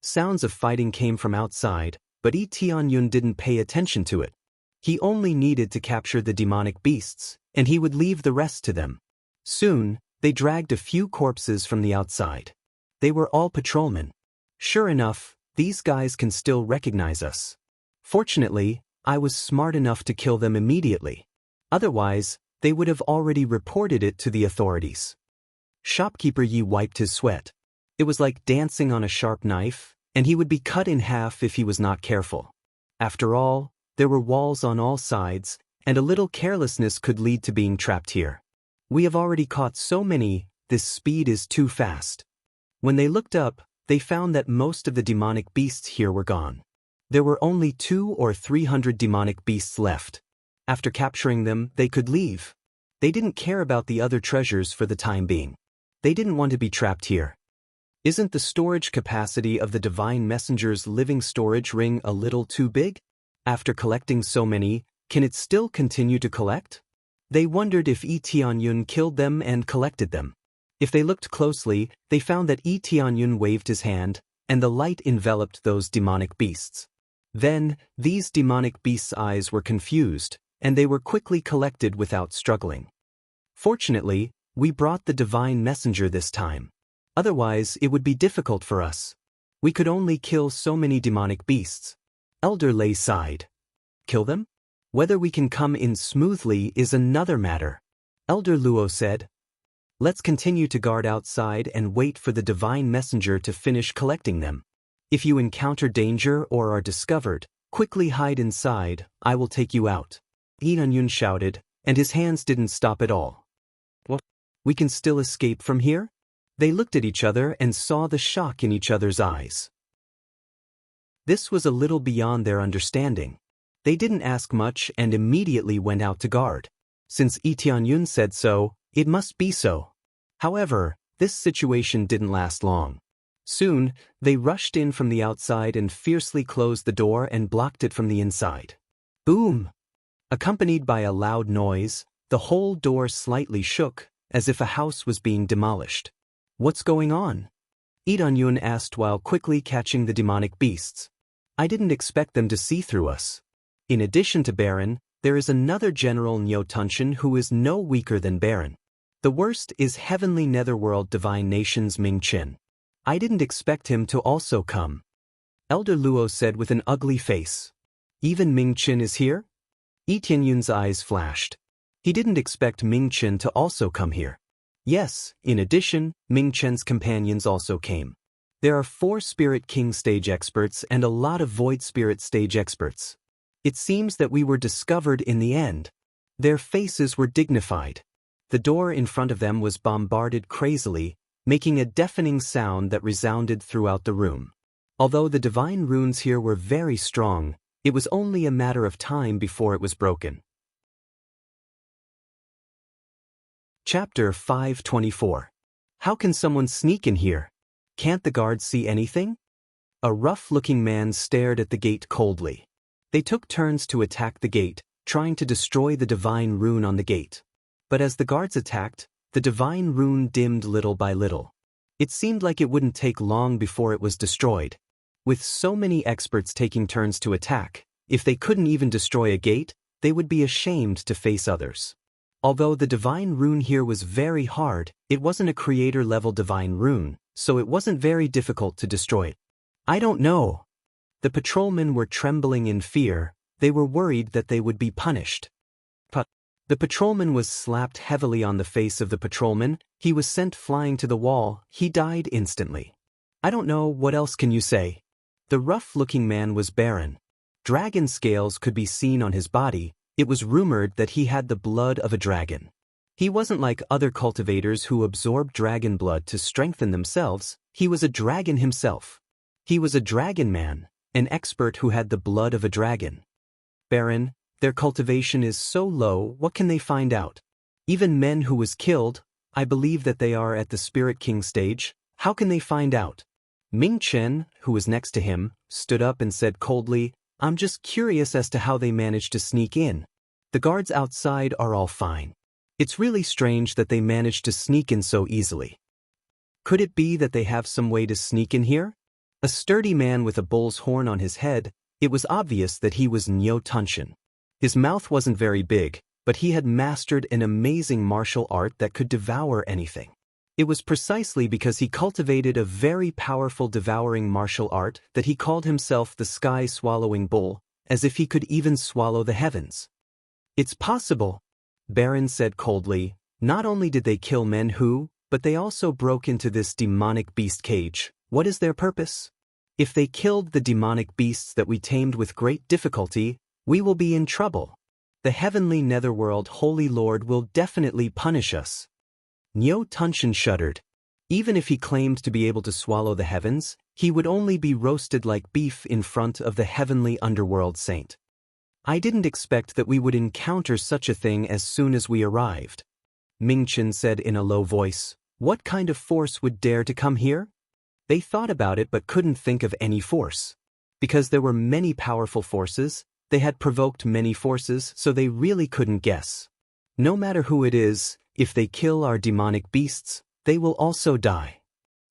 Sounds of fighting came from outside, but Yi Tianyun didn't pay attention to it. He only needed to capture the demonic beasts, and he would leave the rest to them. Soon, they dragged a few corpses from the outside. They were all patrolmen. Sure enough, these guys can still recognize us. Fortunately, I was smart enough to kill them immediately. Otherwise, they would have already reported it to the authorities. Shopkeeper Yi wiped his sweat. It was like dancing on a sharp knife, and he would be cut in half if he was not careful. After all, there were walls on all sides, and a little carelessness could lead to being trapped here. We have already caught so many, this speed is too fast. When they looked up, they found that most of the demonic beasts here were gone. There were only 200 or 300 demonic beasts left. After capturing them, they could leave. They didn't care about the other treasures for the time being. They didn't want to be trapped here. Isn't the storage capacity of the Divine Messenger's living storage ring a little too big? After collecting so many, can it still continue to collect? They wondered if Yi Tianyun killed them and collected them. If they looked closely, they found that Yi Tianyun waved his hand, and the light enveloped those demonic beasts. Then, these demonic beasts' eyes were confused, and they were quickly collected without struggling. Fortunately, we brought the Divine Messenger this time. Otherwise, it would be difficult for us. We could only kill so many demonic beasts. Elder Lei sighed. Kill them? Whether we can come in smoothly is another matter. Elder Luo said. Let's continue to guard outside and wait for the Divine Messenger to finish collecting them. If you encounter danger or are discovered, quickly hide inside, I will take you out. Yi Tianyun shouted, and his hands didn't stop at all. What? We can still escape from here? They looked at each other and saw the shock in each other's eyes. This was a little beyond their understanding. They didn't ask much and immediately went out to guard. Since Yi Tianyun said so, it must be so. However, this situation didn't last long. Soon, they rushed in from the outside and fiercely closed the door and blocked it from the inside. Boom! Accompanied by a loud noise, the whole door slightly shook, as if a house was being demolished. What's going on? Yi Tianyun asked while quickly catching the demonic beasts. I didn't expect them to see through us. In addition to Baron, there is another General Nyo Tunshin who is no weaker than Baron. The worst is Heavenly Netherworld Divine Nation's Ming Qin. I didn't expect him to also come. Elder Luo said with an ugly face. Even Ming Qin is here? Yi Tianyun's eyes flashed. He didn't expect Ming Qin to also come here. Yes, in addition, Ming Qin's companions also came. There are 4 Spirit King stage experts and a lot of Void Spirit stage experts. It seems that we were discovered in the end. Their faces were dignified. The door in front of them was bombarded crazily, making a deafening sound that resounded throughout the room. Although the divine runes here were very strong, it was only a matter of time before it was broken. Chapter 524. How can someone sneak in here? Can't the guards see anything? A rough-looking man stared at the gate coldly. They took turns to attack the gate, trying to destroy the divine rune on the gate. But as the guards attacked, the divine rune dimmed little by little. It seemed like it wouldn't take long before it was destroyed. With so many experts taking turns to attack, if they couldn't even destroy a gate, they would be ashamed to face others. Although the divine rune here was very hard, it wasn't a creator-level divine rune, so it wasn't very difficult to destroy it. I don't know. The patrolmen were trembling in fear. They were worried that they would be punished. The patrolman was slapped heavily on the face of the patrolman. He was sent flying to the wall. He died instantly. I don't know, what else can you say? The rough-looking man was Baron. Dragon scales could be seen on his body. It was rumored that he had the blood of a dragon. He wasn't like other cultivators who absorbed dragon blood to strengthen themselves. He was a dragon himself. He was a dragon man, an expert who had the blood of a dragon. Baron, their cultivation is so low, what can they find out? Even men who was killed, I believe that they are at the Spirit King stage. How can they find out? Ming Chen, who was next to him, stood up and said coldly, I'm just curious as to how they managed to sneak in. The guards outside are all fine. It's really strange that they managed to sneak in so easily. Could it be that they have some way to sneak in here? A sturdy man with a bull's horn on his head, it was obvious that he was Niu Tunshin. His mouth wasn't very big, but he had mastered an amazing martial art that could devour anything. It was precisely because he cultivated a very powerful devouring martial art that he called himself the sky-swallowing bull, as if he could even swallow the heavens. It's possible, Baron said coldly. Not only did they kill men who, but they also broke into this demonic beast cage. What is their purpose? If they killed the demonic beasts that we tamed with great difficulty, we will be in trouble. The heavenly netherworld Holy Lord will definitely punish us. Niu Tunshin shuddered. Even if he claimed to be able to swallow the heavens, he would only be roasted like beef in front of the heavenly underworld saint. I didn't expect that we would encounter such a thing as soon as we arrived. Ming Chen said in a low voice, What kind of force would dare to come here? They thought about it but couldn't think of any force. Because there were many powerful forces, they had provoked many forces, so they really couldn't guess. No matter who it is, if they kill our demonic beasts, they will also die.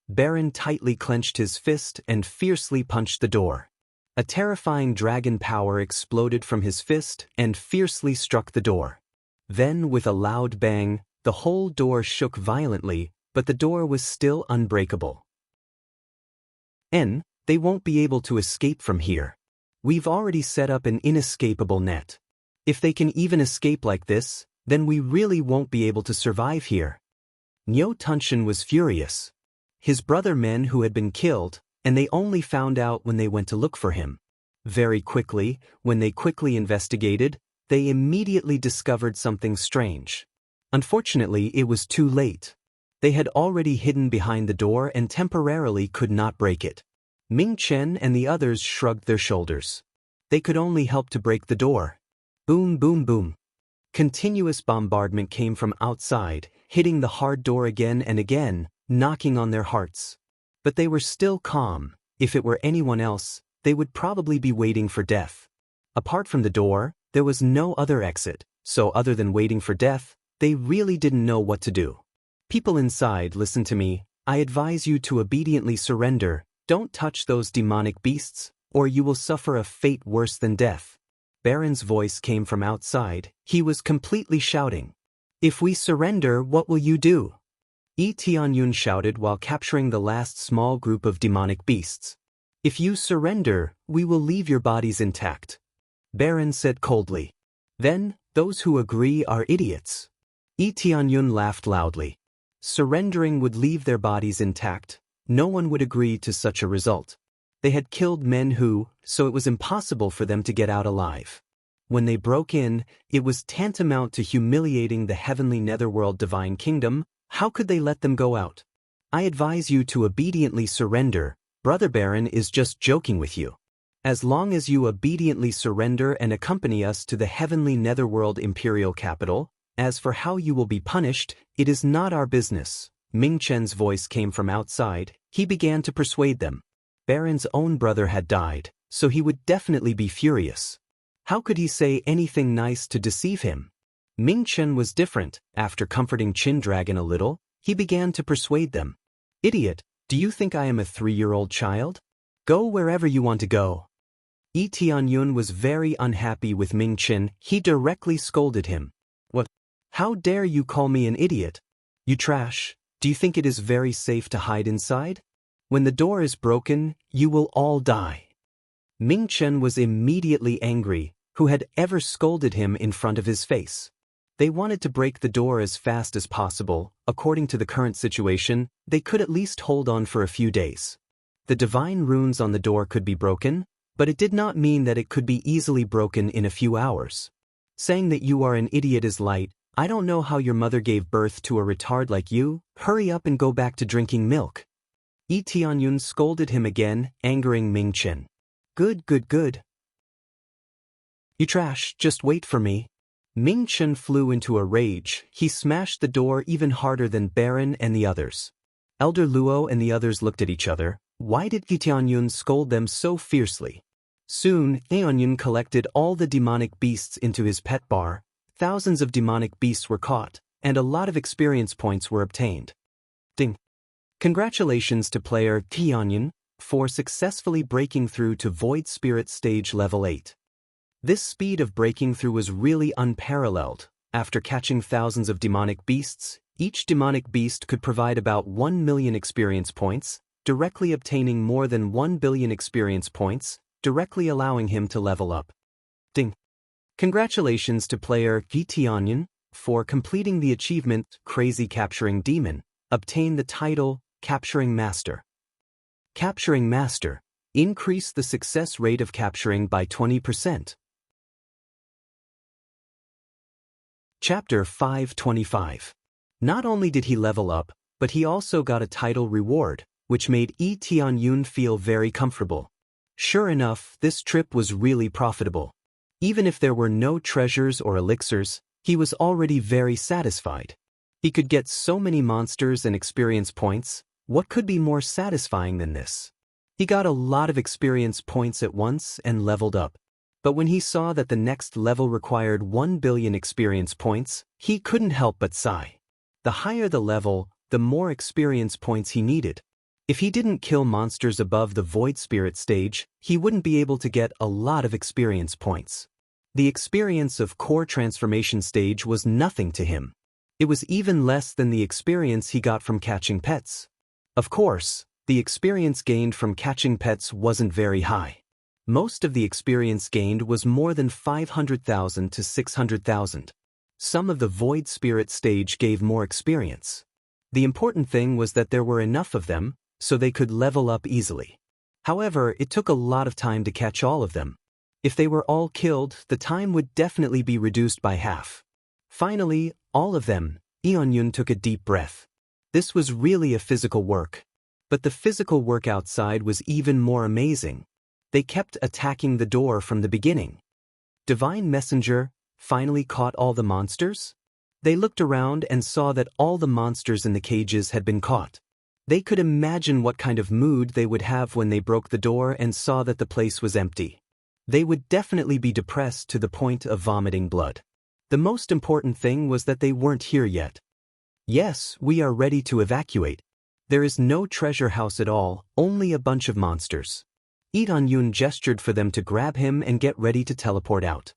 Baron tightly clenched his fist and fiercely punched the door. A terrifying dragon power exploded from his fist and fiercely struck the door. Then, with a loud bang, the whole door shook violently, but the door was still unbreakable. They won't be able to escape from here. We've already set up an inescapable net. If they can even escape like this, then we really won't be able to survive here. Niu Tunshin was furious. His brother men who had been killed, and they only found out when they went to look for him. Very quickly, when they quickly investigated, they immediately discovered something strange. Unfortunately, it was too late. They had already hidden behind the door and temporarily could not break it. Ming Chen and the others shrugged their shoulders. They could only help to break the door. Boom, boom, boom. Continuous bombardment came from outside, hitting the hard door again and again, knocking on their hearts. But they were still calm. If it were anyone else, they would probably be waiting for death. Apart from the door, there was no other exit, so other than waiting for death, they really didn't know what to do. People inside, listen to me. I advise you to obediently surrender. Don't touch those demonic beasts, or you will suffer a fate worse than death. Baron's voice came from outside. He was completely shouting. If we surrender, what will you do? Tianyun shouted while capturing the last small group of demonic beasts. If you surrender, we will leave your bodies intact. Baron said coldly. Then, those who agree are idiots. Tianyun laughed loudly. Surrendering would leave their bodies intact. No one would agree to such a result. They had killed men who, so it was impossible for them to get out alive. When they broke in, it was tantamount to humiliating the heavenly netherworld divine kingdom. How could they let them go out? I advise you to obediently surrender. Brother Baron is just joking with you. As long as you obediently surrender and accompany us to the heavenly netherworld imperial capital, as for how you will be punished, it is not our business. Ming Chen's voice came from outside. He began to persuade them. Baron's own brother had died, so he would definitely be furious. How could he say anything nice to deceive him? Ming Chen was different. After comforting Chin Dragon a little, he began to persuade them. Idiot, do you think I am a 3-year-old child? Go wherever you want to go. Tianyun was very unhappy with Ming Chen. He directly scolded him. What? How dare you call me an idiot? You trash. Do you think it is very safe to hide inside? When the door is broken, you will all die. Ming Chen was immediately angry. Who had ever scolded him in front of his face? They wanted to break the door as fast as possible. According to the current situation, they could at least hold on for a few days. The divine runes on the door could be broken, but it did not mean that it could be easily broken in a few hours. Saying that you are an idiot is light. I don't know how your mother gave birth to a retard like you. Hurry up and go back to drinking milk. Tianyun scolded him again, angering Ming Chen. Good. You trash, just wait for me. Ming Chen flew into a rage. He smashed the door even harder than Baron and the others. Elder Luo and the others looked at each other. Why did Tianyun scold them so fiercely? Soon, Tianyun collected all the demonic beasts into his pet bar. Thousands of demonic beasts were caught, and a lot of experience points were obtained. Ding! Congratulations to player Tianyun for successfully breaking through to Void Spirit Stage Level 8. This speed of breaking through was really unparalleled. After catching thousands of demonic beasts, each demonic beast could provide about 1 million experience points, directly obtaining more than 1 billion experience points, directly allowing him to level up. Ding! Congratulations to player Tianyun for completing the achievement Crazy Capturing Demon. Obtain the title Capturing Master. Capturing Master. Increase the success rate of capturing by 20%. Chapter 525. Not only did he level up, but he also got a title reward, which made Tianyun feel very comfortable. Sure enough, this trip was really profitable. Even if there were no treasures or elixirs, he was already very satisfied. He could get so many monsters and experience points. What could be more satisfying than this? He got a lot of experience points at once and leveled up. But when he saw that the next level required 1 billion experience points, he couldn't help but sigh. The higher the level, the more experience points he needed. If he didn't kill monsters above the Void Spirit stage, he wouldn't be able to get a lot of experience points. The experience of Core Transformation stage was nothing to him. It was even less than the experience he got from catching pets. Of course, the experience gained from catching pets wasn't very high. Most of the experience gained was more than 500,000 to 600,000. Some of the Void Spirit stage gave more experience. The important thing was that there were enough of them, so they could level up easily. However, it took a lot of time to catch all of them. If they were all killed, the time would definitely be reduced by half. Finally, all of them, Tianyun took a deep breath. This was really a physical work. But the physical work outside was even more amazing. They kept attacking the door from the beginning. Divine Messenger finally caught all the monsters? They looked around and saw that all the monsters in the cages had been caught. They could imagine what kind of mood they would have when they broke the door and saw that the place was empty. They would definitely be depressed to the point of vomiting blood. The most important thing was that they weren't here yet. Yes, we are ready to evacuate. There is no treasure house at all, only a bunch of monsters. Tianyun gestured for them to grab him and get ready to teleport out.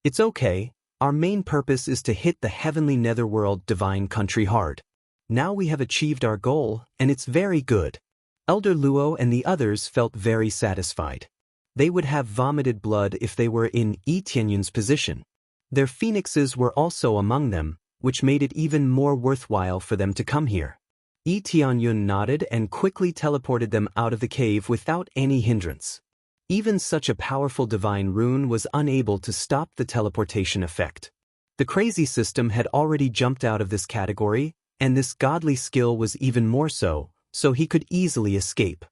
It's okay, our main purpose is to hit the heavenly netherworld divine country hard. Now we have achieved our goal, and it's very good. Elder Luo and the others felt very satisfied. They would have vomited blood if they were in Tianyun's position. Their phoenixes were also among them, which made it even more worthwhile for them to come here. Tianyun nodded and quickly teleported them out of the cave without any hindrance. Even such a powerful divine rune was unable to stop the teleportation effect. The crazy system had already jumped out of this category, and this godly skill was even more so he could easily escape.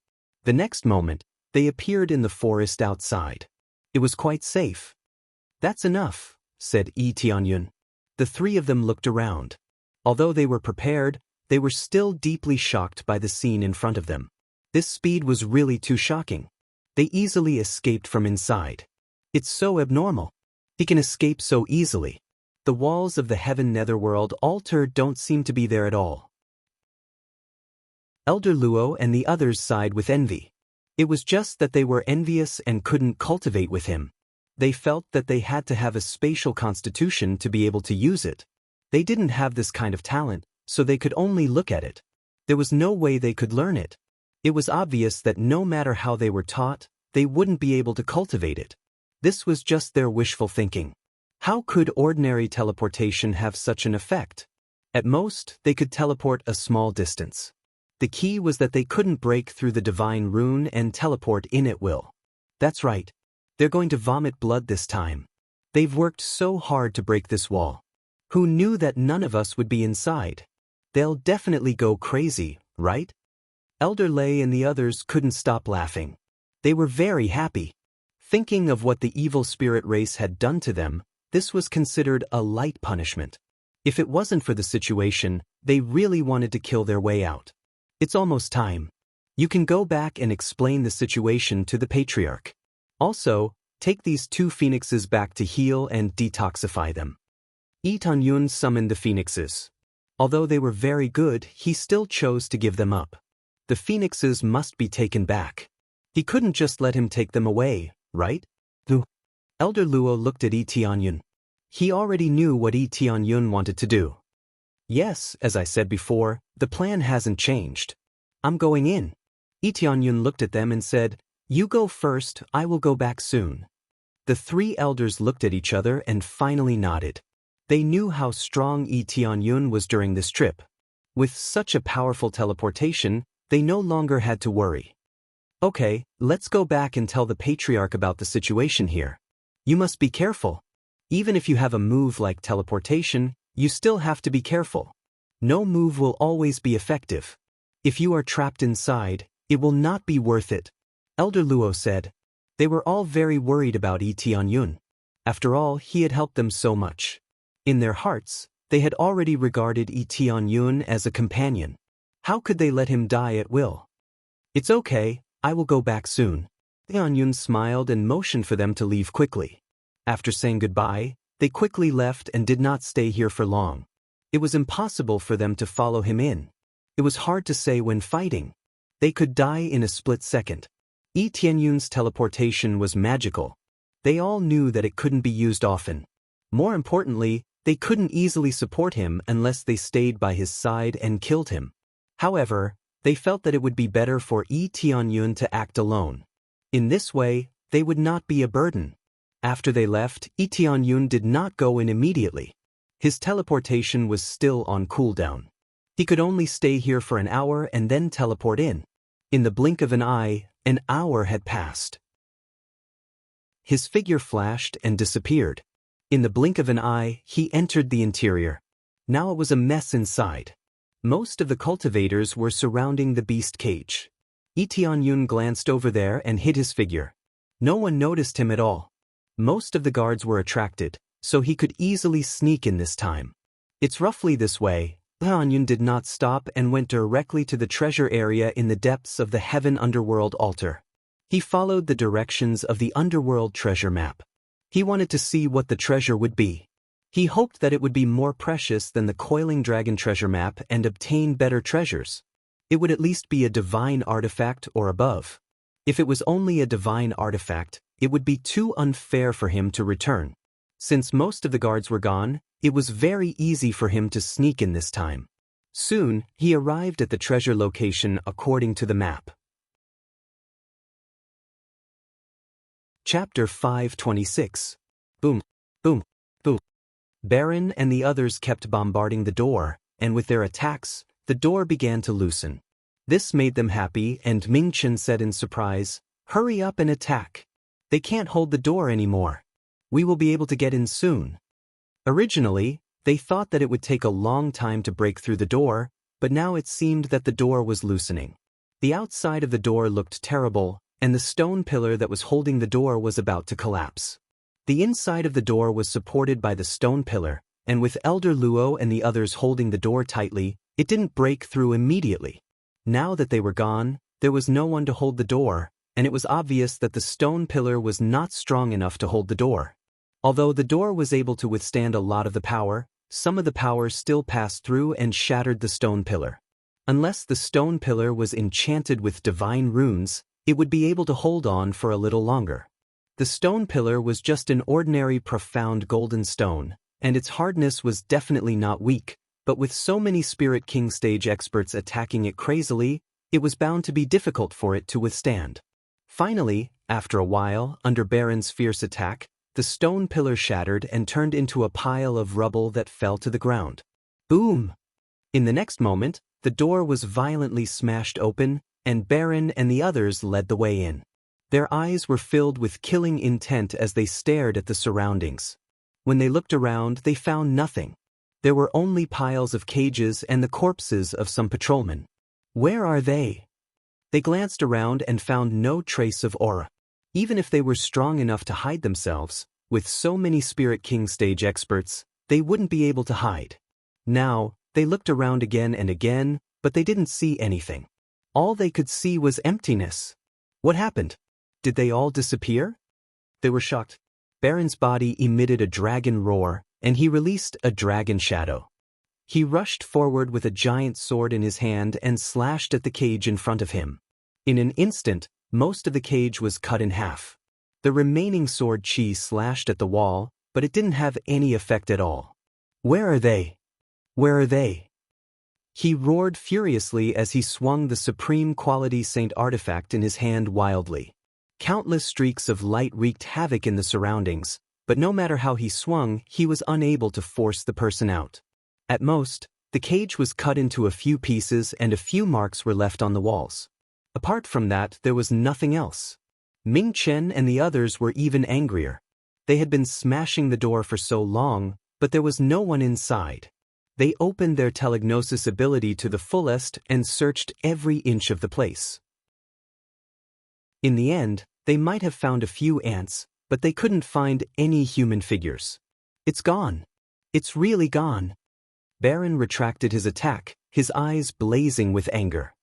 The next moment, they appeared in the forest outside. It was quite safe. That's enough, said Tianyun. The three of them looked around. Although they were prepared, they were still deeply shocked by the scene in front of them. This speed was really too shocking. They easily escaped from inside. It's so abnormal. He can escape so easily. The walls of the heaven netherworld altar don't seem to be there at all. Elder Luo and the others sighed with envy. It was just that they were envious and couldn't cultivate with him. They felt that they had to have a spatial constitution to be able to use it. They didn't have this kind of talent, so they could only look at it. There was no way they could learn it. It was obvious that no matter how they were taught, they wouldn't be able to cultivate it. This was just their wishful thinking. How could ordinary teleportation have such an effect? At most, they could teleport a small distance. The key was that they couldn't break through the divine rune and teleport in at will. That's right. They're going to vomit blood this time. They've worked so hard to break this wall. Who knew that none of us would be inside? They'll definitely go crazy, right? Elder Lei and the others couldn't stop laughing. They were very happy. Thinking of what the evil spirit race had done to them, this was considered a light punishment. If it wasn't for the situation, they really wanted to kill their way out. It's almost time. You can go back and explain the situation to the patriarch. Also, take these 2 phoenixes back to heal and detoxify them. Lee Tan-yun summoned the phoenixes. Although they were very good, he still chose to give them up. The phoenixes must be taken back. He couldn't just let him take them away, right? Elder Luo looked at Lee Tianyun. He already knew what Lee Tianyun wanted to do. Yes, as I said before, the plan hasn't changed. I'm going in. Lee Tianyun looked at them and said, "You go first, I will go back soon." The 3 elders looked at each other and finally nodded. They knew how strong Lee Tianyun was during this trip. With such a powerful teleportation, they no longer had to worry. Okay, let's go back and tell the patriarch about the situation here. You must be careful. Even if you have a move like teleportation, you still have to be careful. No move will always be effective. If you are trapped inside, it will not be worth it. Elder Luo said. They were all very worried about Lee Tianyun. After all, he had helped them so much. In their hearts, they had already regarded Lee Tianyun as a companion. How could they let him die at will? It's okay, I will go back soon. Tianyun smiled and motioned for them to leave quickly. After saying goodbye, they quickly left and did not stay here for long. It was impossible for them to follow him in. It was hard to say when fighting. They could die in a split second. Lee Tianyun's teleportation was magical. They all knew that it couldn't be used often. More importantly, they couldn't easily support him unless they stayed by his side and killed him. However, they felt that it would be better for Lee Tianyun to act alone. In this way, they would not be a burden. After they left, Lee Tianyun did not go in immediately. His teleportation was still on cooldown. He could only stay here for an hour and then teleport in. In the blink of an eye, an hour had passed. His figure flashed and disappeared. In the blink of an eye, he entered the interior. Now it was a mess inside. Most of the cultivators were surrounding the beast cage. Lee Tianyun glanced over there and hid his figure. No one noticed him at all. Most of the guards were attracted, so he could easily sneak in this time. It's roughly this way. Lee Tianyun did not stop and went directly to the treasure area in the depths of the Heaven Underworld altar. He followed the directions of the Underworld treasure map. He wanted to see what the treasure would be. He hoped that it would be more precious than the Coiling Dragon treasure map and obtain better treasures. It would at least be a divine artifact or above. If it was only a divine artifact, it would be too unfair for him to return. Since most of the guards were gone, it was very easy for him to sneak in this time. Soon, he arrived at the treasure location according to the map. Chapter 526. Boom, boom, boom. Baron and the others kept bombarding the door, and with their attacks, the door began to loosen. This made them happy, and Ming Chen said in surprise, "Hurry up and attack. They can't hold the door anymore. We will be able to get in soon." Originally, they thought that it would take a long time to break through the door, but now it seemed that the door was loosening. The outside of the door looked terrible, and the stone pillar that was holding the door was about to collapse. The inside of the door was supported by the stone pillar, and with Elder Luo and the others holding the door tightly, it didn't break through immediately. Now that they were gone, there was no one to hold the door, and it was obvious that the stone pillar was not strong enough to hold the door. Although the door was able to withstand a lot of the power, some of the power still passed through and shattered the stone pillar. Unless the stone pillar was enchanted with divine runes, it would be able to hold on for a little longer. The stone pillar was just an ordinary profound golden stone, and its hardness was definitely not weak, but with so many Spirit King stage experts attacking it crazily, it was bound to be difficult for it to withstand. Finally, after a while, under Baron's fierce attack, the stone pillar shattered and turned into a pile of rubble that fell to the ground. Boom! In the next moment, the door was violently smashed open, and Baron and the others led the way in. Their eyes were filled with killing intent as they stared at the surroundings. When they looked around, they found nothing. There were only piles of cages and the corpses of some patrolmen. Where are they? They glanced around and found no trace of aura. Even if they were strong enough to hide themselves, With so many Spirit King stage experts, they wouldn't be able to hide. Now, they looked around again and again, but they didn't see anything. All they could see was emptiness. What happened? Did they all disappear? They were shocked. Baron's body emitted a dragon roar, and he released a dragon shadow. He rushed forward with a giant sword in his hand and slashed at the cage in front of him. In an instant, most of the cage was cut in half. The remaining sword chi slashed at the wall, but it didn't have any effect at all. Where are they? Where are they? He roared furiously as he swung the supreme quality saint artifact in his hand wildly. Countless streaks of light wreaked havoc in the surroundings, but no matter how he swung, he was unable to force the person out. At most, the cage was cut into a few pieces and a few marks were left on the walls. Apart from that, there was nothing else. Ming Chen and the others were even angrier. They had been smashing the door for so long, but there was no one inside. They opened their telegnosis ability to the fullest and searched every inch of the place. In the end, they might have found a few ants, but they couldn't find any human figures. It's gone. It's really gone. Baron retracted his attack, his eyes blazing with anger.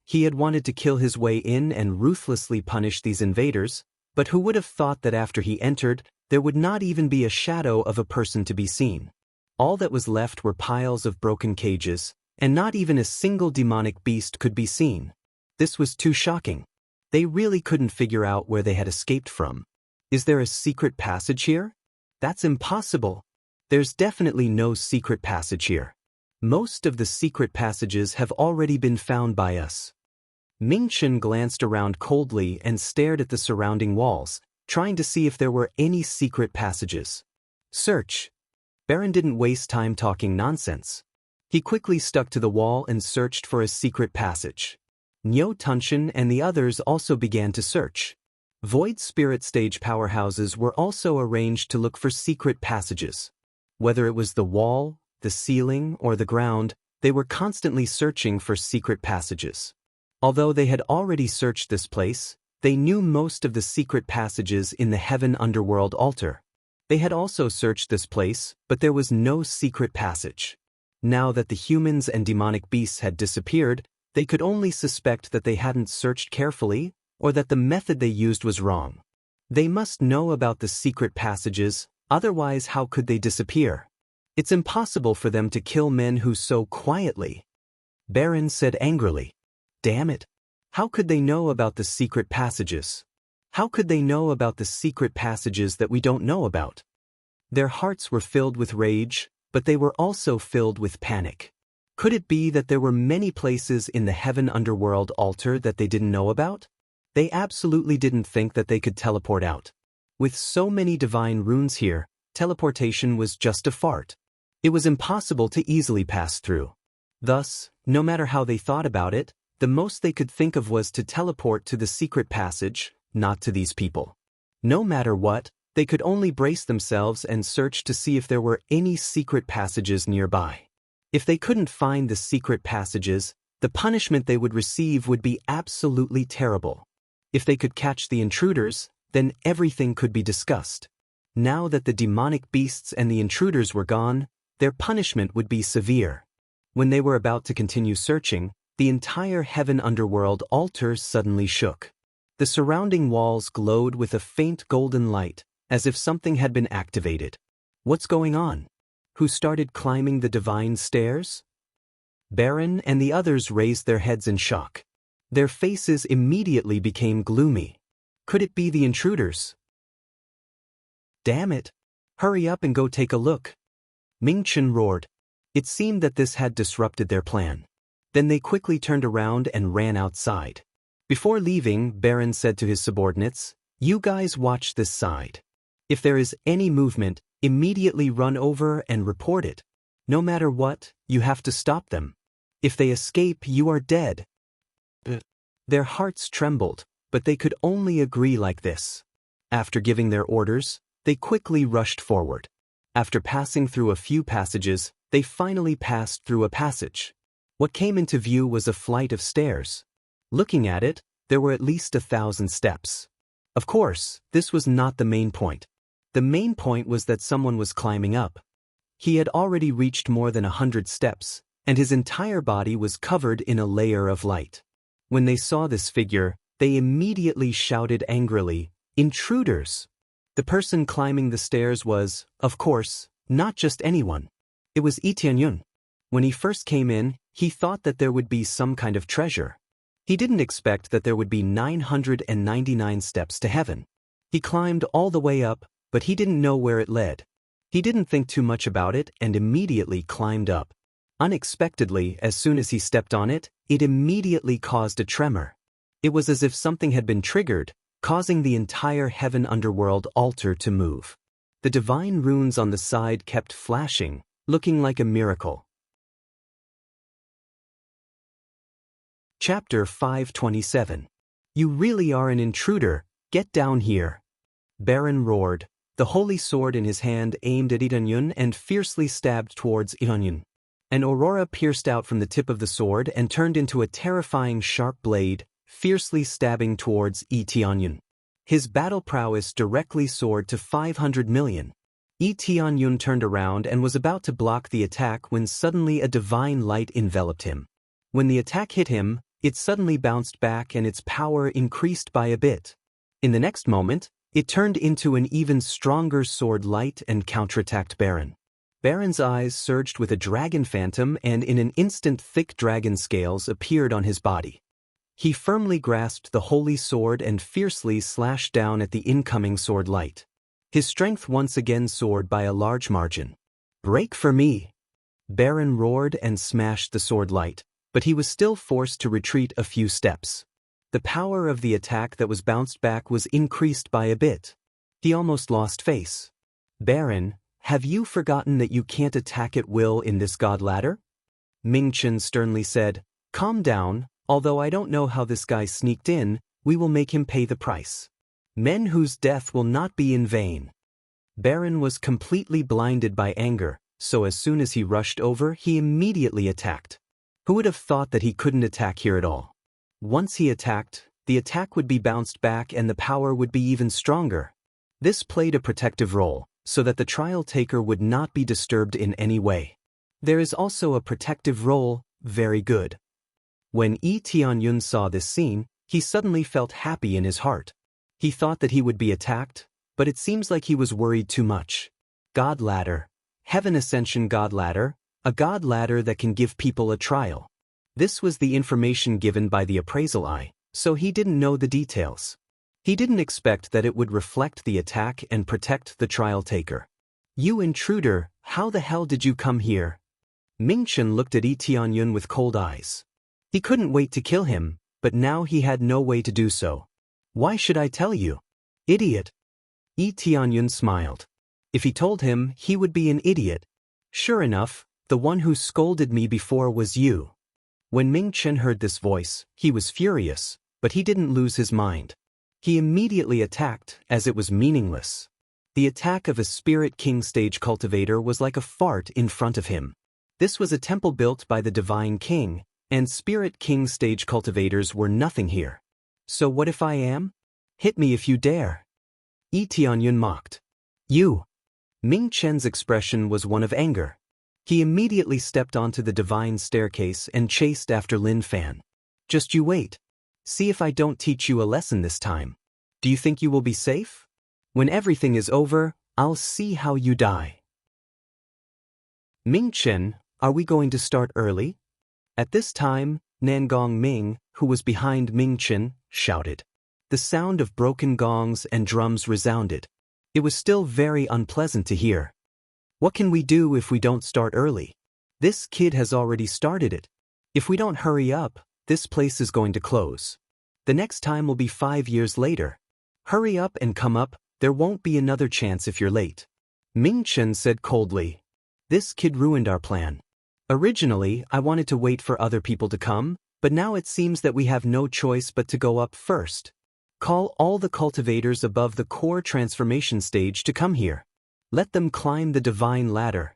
He had wanted to kill his way in and ruthlessly punish these invaders, but who would have thought that after he entered, there would not even be a shadow of a person to be seen. All that was left were piles of broken cages, and not even a single demonic beast could be seen. This was too shocking. They really couldn't figure out where they had escaped from. Is there a secret passage here? That's impossible. There's definitely no secret passage here. Most of the secret passages have already been found by us. Ming Chen glanced around coldly and stared at the surrounding walls, trying to see if there were any secret passages. Search. Baron didn't waste time talking nonsense. He quickly stuck to the wall and searched for a secret passage. Niu Tunshin and the others also began to search. Void Spirit stage powerhouses were also arranged to look for secret passages. Whether it was the wall, the ceiling, or the ground, they were constantly searching for secret passages. Although they had already searched this place, they knew most of the secret passages in the Heaven Underworld altar. They had also searched this place, but there was no secret passage. Now that the humans and demonic beasts had disappeared, they could only suspect that they hadn't searched carefully, or that the method they used was wrong. They must know about the secret passages, otherwise how could they disappear? It's impossible for them to kill men who so quietly. Baron said angrily. Damn it! How could they know about the secret passages? How could they know about the secret passages that we don't know about? Their hearts were filled with rage, but they were also filled with panic. Could it be that there were many places in the Heaven Underworld altar that they didn't know about? They absolutely didn't think that they could teleport out. With so many divine runes here, teleportation was just a fart. It was impossible to easily pass through. Thus, no matter how they thought about it, the most they could think of was to teleport to the secret passage, not to these people. No matter what, they could only brace themselves and search to see if there were any secret passages nearby. If they couldn't find the secret passages, the punishment they would receive would be absolutely terrible. If they could catch the intruders, then everything could be discussed. Now that the demonic beasts and the intruders were gone, their punishment would be severe. When they were about to continue searching, the entire Heaven Underworld altar suddenly shook. The surrounding walls glowed with a faint golden light, as if something had been activated. What's going on? Who started climbing the divine stairs? Baron and the others raised their heads in shock. Their faces immediately became gloomy. Could it be the intruders? Damn it! Hurry up and go take a look. Ming Chen roared. It seemed that this had disrupted their plan. Then they quickly turned around and ran outside. Before leaving, Baron said to his subordinates, "You guys watch this side. If there is any movement, immediately run over and report it. No matter what, you have to stop them. If they escape, you are dead." Their hearts trembled, but they could only agree like this. After giving their orders, they quickly rushed forward. After passing through a few passages, they finally passed through a passage. What came into view was a flight of stairs. Looking at it, there were at least 1,000 steps. Of course, this was not the main point. The main point was that someone was climbing up. He had already reached more than 100 steps, and his entire body was covered in a layer of light. When they saw this figure, they immediately shouted angrily, "Intruders!" The person climbing the stairs was, of course, not just anyone. It was Lee Tianyun. When he first came in, he thought that there would be some kind of treasure. He didn't expect that there would be 999 steps to heaven. He climbed all the way up, but he didn't know where it led. He didn't think too much about it and immediately climbed up. Unexpectedly, as soon as he stepped on it, it immediately caused a tremor. It was as if something had been triggered, causing the entire heaven underworld altar to move. The divine runes on the side kept flashing, looking like a miracle. Chapter 527. You really are an intruder, get down here. Baron roared, the holy sword in his hand aimed at Lee Tianyun and fiercely stabbed towards Lee Tianyun. An aurora pierced out from the tip of the sword and turned into a terrifying sharp blade, fiercely stabbing towards Lee Tianyun. His battle prowess directly soared to 500 million. Lee Tianyun turned around and was about to block the attack when suddenly a divine light enveloped him. When the attack hit him, it suddenly bounced back and its power increased by a bit. In the next moment, it turned into an even stronger sword light and counterattacked Baron. Baron's eyes surged with a dragon phantom and in an instant thick dragon scales appeared on his body. He firmly grasped the holy sword and fiercely slashed down at the incoming sword light. His strength once again soared by a large margin. "Break for me!" Baron roared and smashed the sword light, but he was still forced to retreat a few steps. The power of the attack that was bounced back was increased by a bit. He almost lost face. "Baron, have you forgotten that you can't attack at will in this god ladder?" Ming Chen sternly said, "Calm down, although I don't know how this guy sneaked in, we will make him pay the price. Men whose death will not be in vain." Baron was completely blinded by anger, so as soon as he rushed over, he immediately attacked. Who would have thought that he couldn't attack here at all? Once he attacked, the attack would be bounced back and the power would be even stronger. This played a protective role, so that the trial taker would not be disturbed in any way. There is also a protective role, very good. When Lee Tianyun saw this scene, he suddenly felt happy in his heart. He thought that he would be attacked, but it seems like he was worried too much. God ladder. Heaven Ascension God ladder, a god ladder that can give people a trial. This was the information given by the appraisal eye, so he didn't know the details. He didn't expect that it would reflect the attack and protect the trial taker. "You intruder, how the hell did you come here?" Ming Chen looked at Lee Tianyun with cold eyes. He couldn't wait to kill him, but now he had no way to do so. "Why should I tell you? Idiot." Lee Tianyun smiled. If he told him, he would be an idiot. Sure enough, the one who scolded me before was you. When Ming Chen heard this voice, he was furious, but he didn't lose his mind. He immediately attacked, as it was meaningless. The attack of a Spirit King stage cultivator was like a fart in front of him. This was a temple built by the Divine King, and Spirit King stage cultivators were nothing here. "So what if I am? Hit me if you dare." Lee Tianyun mocked. "You." Ming Chen's expression was one of anger. He immediately stepped onto the divine staircase and chased after Lin Fan. "Just you wait. See if I don't teach you a lesson this time. Do you think you will be safe? When everything is over, I'll see how you die." "Ming Chen, are we going to start early?" At this time, Nangong Ming, who was behind Ming Chen, shouted. The sound of broken gongs and drums resounded. It was still very unpleasant to hear. "What can we do if we don't start early? This kid has already started it. If we don't hurry up, this place is going to close. The next time will be 5 years later. Hurry up and come up, there won't be another chance if you're late." Ming Chen said coldly. "This kid ruined our plan. Originally, I wanted to wait for other people to come, but now it seems that we have no choice but to go up first. Call all the cultivators above the core transformation stage to come here. Let them climb the divine ladder."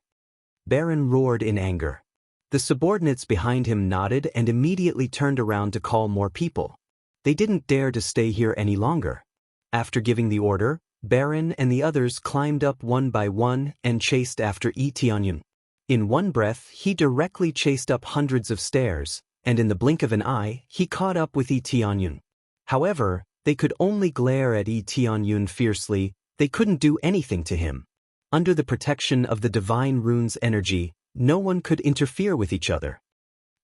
Baron roared in anger. The subordinates behind him nodded and immediately turned around to call more people. They didn't dare to stay here any longer. After giving the order, Baron and the others climbed up one by one and chased after Yi Tianyun. In one breath, he directly chased up hundreds of stairs, and in the blink of an eye, he caught up with Yi Tianyun. However, they could only glare at Yi Tianyun fiercely. They couldn't do anything to him. Under the protection of the divine rune's energy, no one could interfere with each other.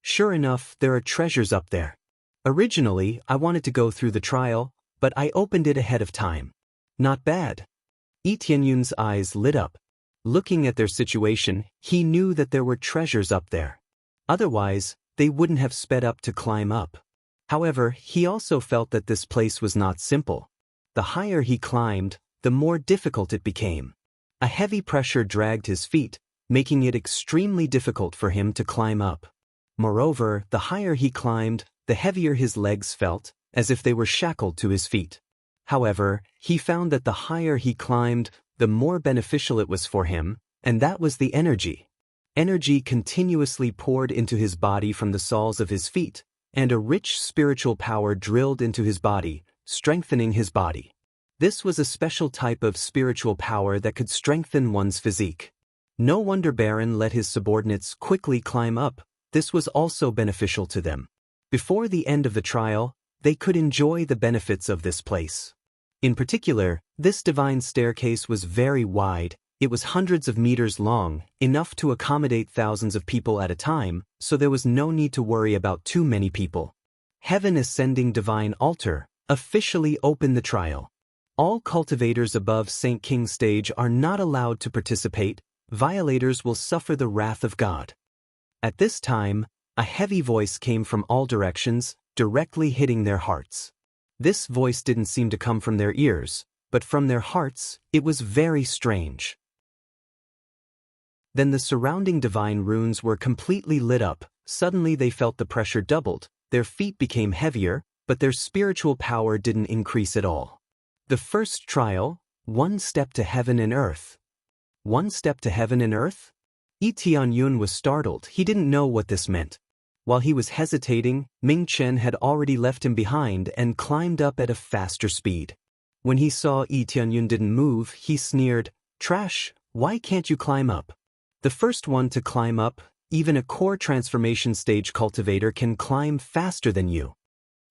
Sure enough, there are treasures up there. Originally, I wanted to go through the trial, but I opened it ahead of time. Not bad. Yi Tianyun's eyes lit up. Looking at their situation, he knew that there were treasures up there. Otherwise, they wouldn't have sped up to climb up. However, he also felt that this place was not simple. The higher he climbed, the more difficult it became. A heavy pressure dragged his feet, making it extremely difficult for him to climb up. Moreover, the higher he climbed, the heavier his legs felt, as if they were shackled to his feet. However, he found that the higher he climbed, the more beneficial it was for him, and that was the energy. Energy continuously poured into his body from the soles of his feet, and a rich spiritual power drilled into his body, strengthening his body. This was a special type of spiritual power that could strengthen one's physique. No wonder Baron let his subordinates quickly climb up. This was also beneficial to them. Before the end of the trial, they could enjoy the benefits of this place. In particular, this divine staircase was very wide. It was hundreds of meters long, enough to accommodate thousands of people at a time, so there was no need to worry about too many people. Heaven Ascending Divine Altar officially opened the trial. All cultivators above Saint King's stage are not allowed to participate. Violators will suffer the wrath of God. At this time, a heavy voice came from all directions, directly hitting their hearts. This voice didn't seem to come from their ears, but from their hearts. It was very strange. Then the surrounding divine runes were completely lit up. Suddenly they felt the pressure doubled, their feet became heavier, but their spiritual power didn't increase at all. The first trial, one step to heaven and earth. One step to heaven and earth? Yi Tianyun was startled. He didn't know what this meant. While he was hesitating, Ming Chen had already left him behind and climbed up at a faster speed. When he saw Yi Tianyun didn't move, he sneered, "Trash, why can't you climb up? The first one to climb up, even a core transformation stage cultivator can climb faster than you."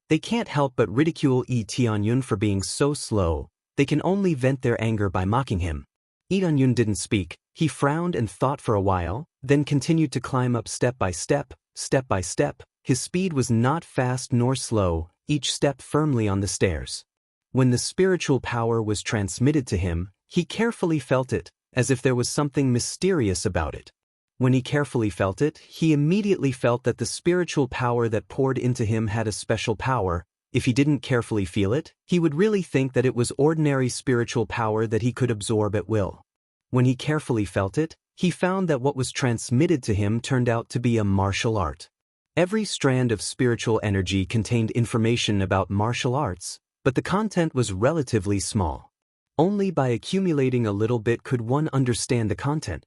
They can't help but ridicule Yi Tianyun for being so slow. They can only vent their anger by mocking him. Yi Tianyun didn't speak. He frowned and thought for a while, then continued to climb up step by step. Step by step, his speed was not fast nor slow, each step firmly on the stairs. When the spiritual power was transmitted to him, he carefully felt it, as if there was something mysterious about it. When he carefully felt it, he immediately felt that the spiritual power that poured into him had a special power. If he didn't carefully feel it, he would really think that it was ordinary spiritual power that he could absorb at will. When he carefully felt it, he found that what was transmitted to him turned out to be a martial art. Every strand of spiritual energy contained information about martial arts, but the content was relatively small. Only by accumulating a little bit could one understand the content.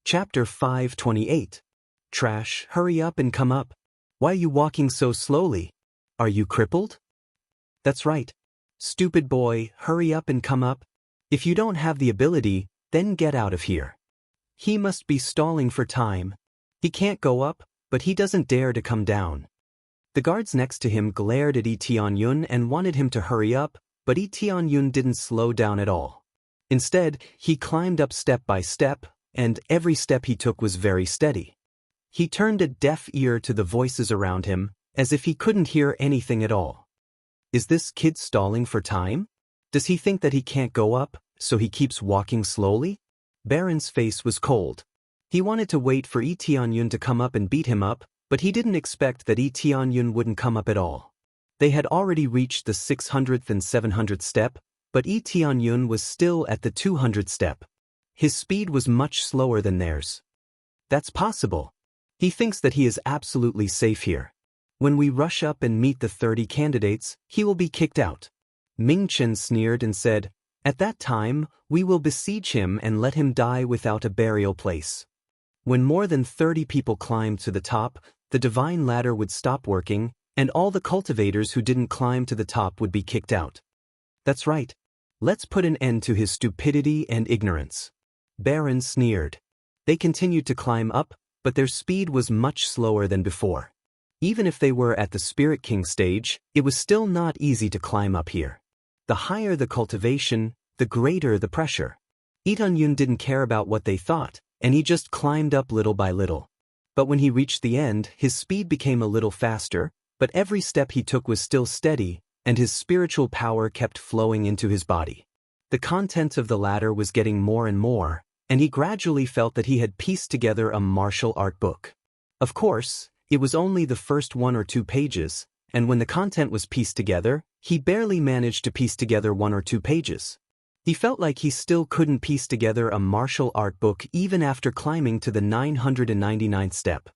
Chapter 528. Trash, hurry up and come up. Why are you walking so slowly? Are you crippled? That's right. Stupid boy, hurry up and come up. If you don't have the ability, then get out of here. He must be stalling for time. He can't go up, but he doesn't dare to come down. The guards next to him glared at Yi Tianyun and wanted him to hurry up, but Yi Tianyun didn't slow down at all. Instead, he climbed up step by step, and every step he took was very steady. He turned a deaf ear to the voices around him, as if he couldn't hear anything at all. Is this kid stalling for time? Does he think that he can't go up, so he keeps walking slowly? Baron's face was cold. He wanted to wait for Yi Tianyun to come up and beat him up, but he didn't expect that Yi Tianyun wouldn't come up at all. They had already reached the 600th and 700th step, but Yi Tianyun was still at the 200th step. His speed was much slower than theirs. That's possible. He thinks that he is absolutely safe here. When we rush up and meet the 30 candidates, he will be kicked out. Ming Chen sneered and said, "At that time, we will besiege him and let him die without a burial place." When more than 30 people climbed to the top, the divine ladder would stop working, and all the cultivators who didn't climb to the top would be kicked out. That's right. Let's put an end to his stupidity and ignorance. Baron sneered. They continued to climb up, but their speed was much slower than before. Even if they were at the Spirit King stage, it was still not easy to climb up here. The higher the cultivation, the greater the pressure. Lee-Tun-Yun didn't care about what they thought, and he just climbed up little by little. But when he reached the end, his speed became a little faster, but every step he took was still steady, and his spiritual power kept flowing into his body. The content of the ladder was getting more and more, and he gradually felt that he had pieced together a martial art book. Of course, it was only the first 1 or 2 pages, and when the content was pieced together, he barely managed to piece together 1 or 2 pages. He felt like he still couldn't piece together a martial art book even after climbing to the 999th step.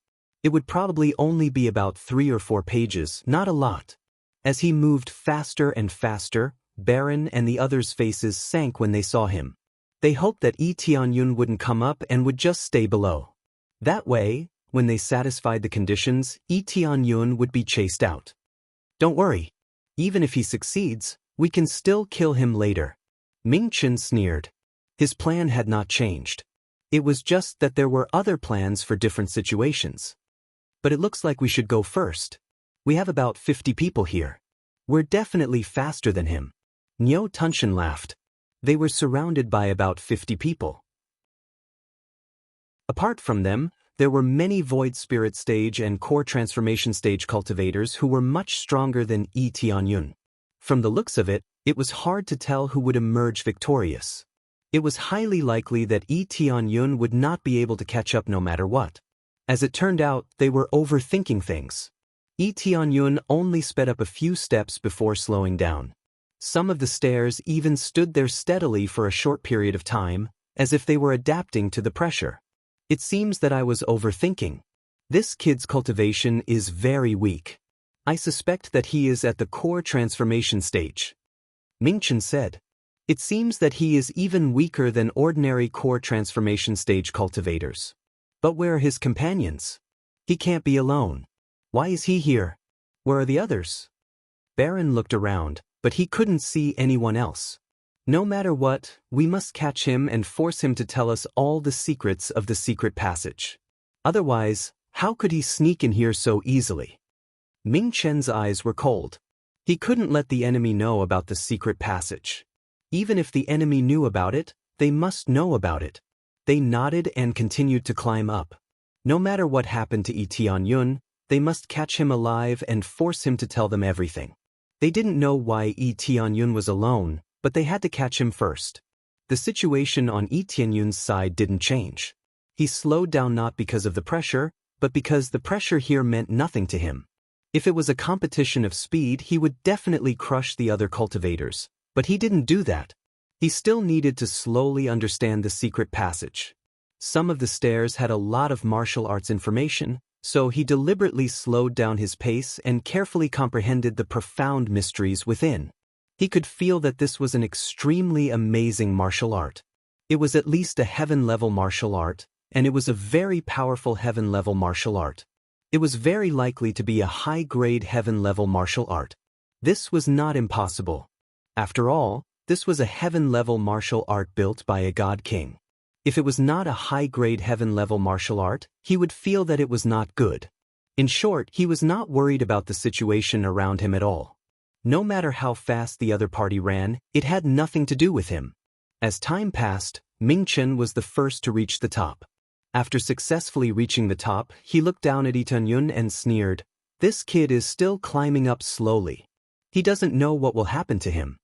It would probably only be about 3 or 4 pages, not a lot. As he moved faster and faster, Baron and the others' faces sank when they saw him. They hoped that Lee-Tun-Yun wouldn't come up and would just stay below. That way, when they satisfied the conditions, Lee-Tun-Yun would be chased out. Don't worry. Even if he succeeds, we can still kill him later. Ming-Chen sneered. His plan had not changed. It was just that there were other plans for different situations. But it looks like we should go first. We have about 50 people here. We're definitely faster than him. Niu Tunshin laughed. They were surrounded by about 50 people. Apart from them, there were many Void Spirit Stage and Core Transformation Stage cultivators who were much stronger than Lee-Tun-Yun. From the looks of it, it was hard to tell who would emerge victorious. It was highly likely that Lee-Tun-Yun would not be able to catch up no matter what. As it turned out, they were overthinking things. Lee-Tun-Yun only sped up a few steps before slowing down. Some of the stairs even stood there steadily for a short period of time, as if they were adapting to the pressure. It seems that I was overthinking. This kid's cultivation is very weak. I suspect that he is at the core transformation stage. Ming-Chen said. It seems that he is even weaker than ordinary core transformation stage cultivators. But where are his companions? He can't be alone. Why is he here? Where are the others? Baron looked around, but he couldn't see anyone else. No matter what, we must catch him and force him to tell us all the secrets of the secret passage. Otherwise, how could he sneak in here so easily? Ming Chen's eyes were cold. He couldn't let the enemy know about the secret passage. Even if the enemy knew about it, they must know about it. They nodded and continued to climb up. No matter what happened to Lee-Tun-Yun, they must catch him alive and force him to tell them everything. They didn't know why Lee-Tun-Yun was alone, but they had to catch him first. The situation on Lee-Tun-Yun's side didn't change. He slowed down not because of the pressure, but because the pressure here meant nothing to him. If it was a competition of speed, he would definitely crush the other cultivators, but he didn't do that. He still needed to slowly understand the secret passage. Some of the stairs had a lot of martial arts information, so he deliberately slowed down his pace and carefully comprehended the profound mysteries within. He could feel that this was an extremely amazing martial art. It was at least a heaven-level martial art, and it was a very powerful heaven-level martial art. It was very likely to be a high-grade heaven-level martial art. This was not impossible. After all, this was a heaven-level martial art built by a god king. If it was not a high-grade heaven-level martial art, he would feel that it was not good. In short, he was not worried about the situation around him at all. No matter how fast the other party ran, it had nothing to do with him. As time passed, Ming-Chen was the first to reach the top. After successfully reaching the top, he looked down at Lee-Tun-Yun and sneered, "This kid is still climbing up slowly. He doesn't know what will happen to him."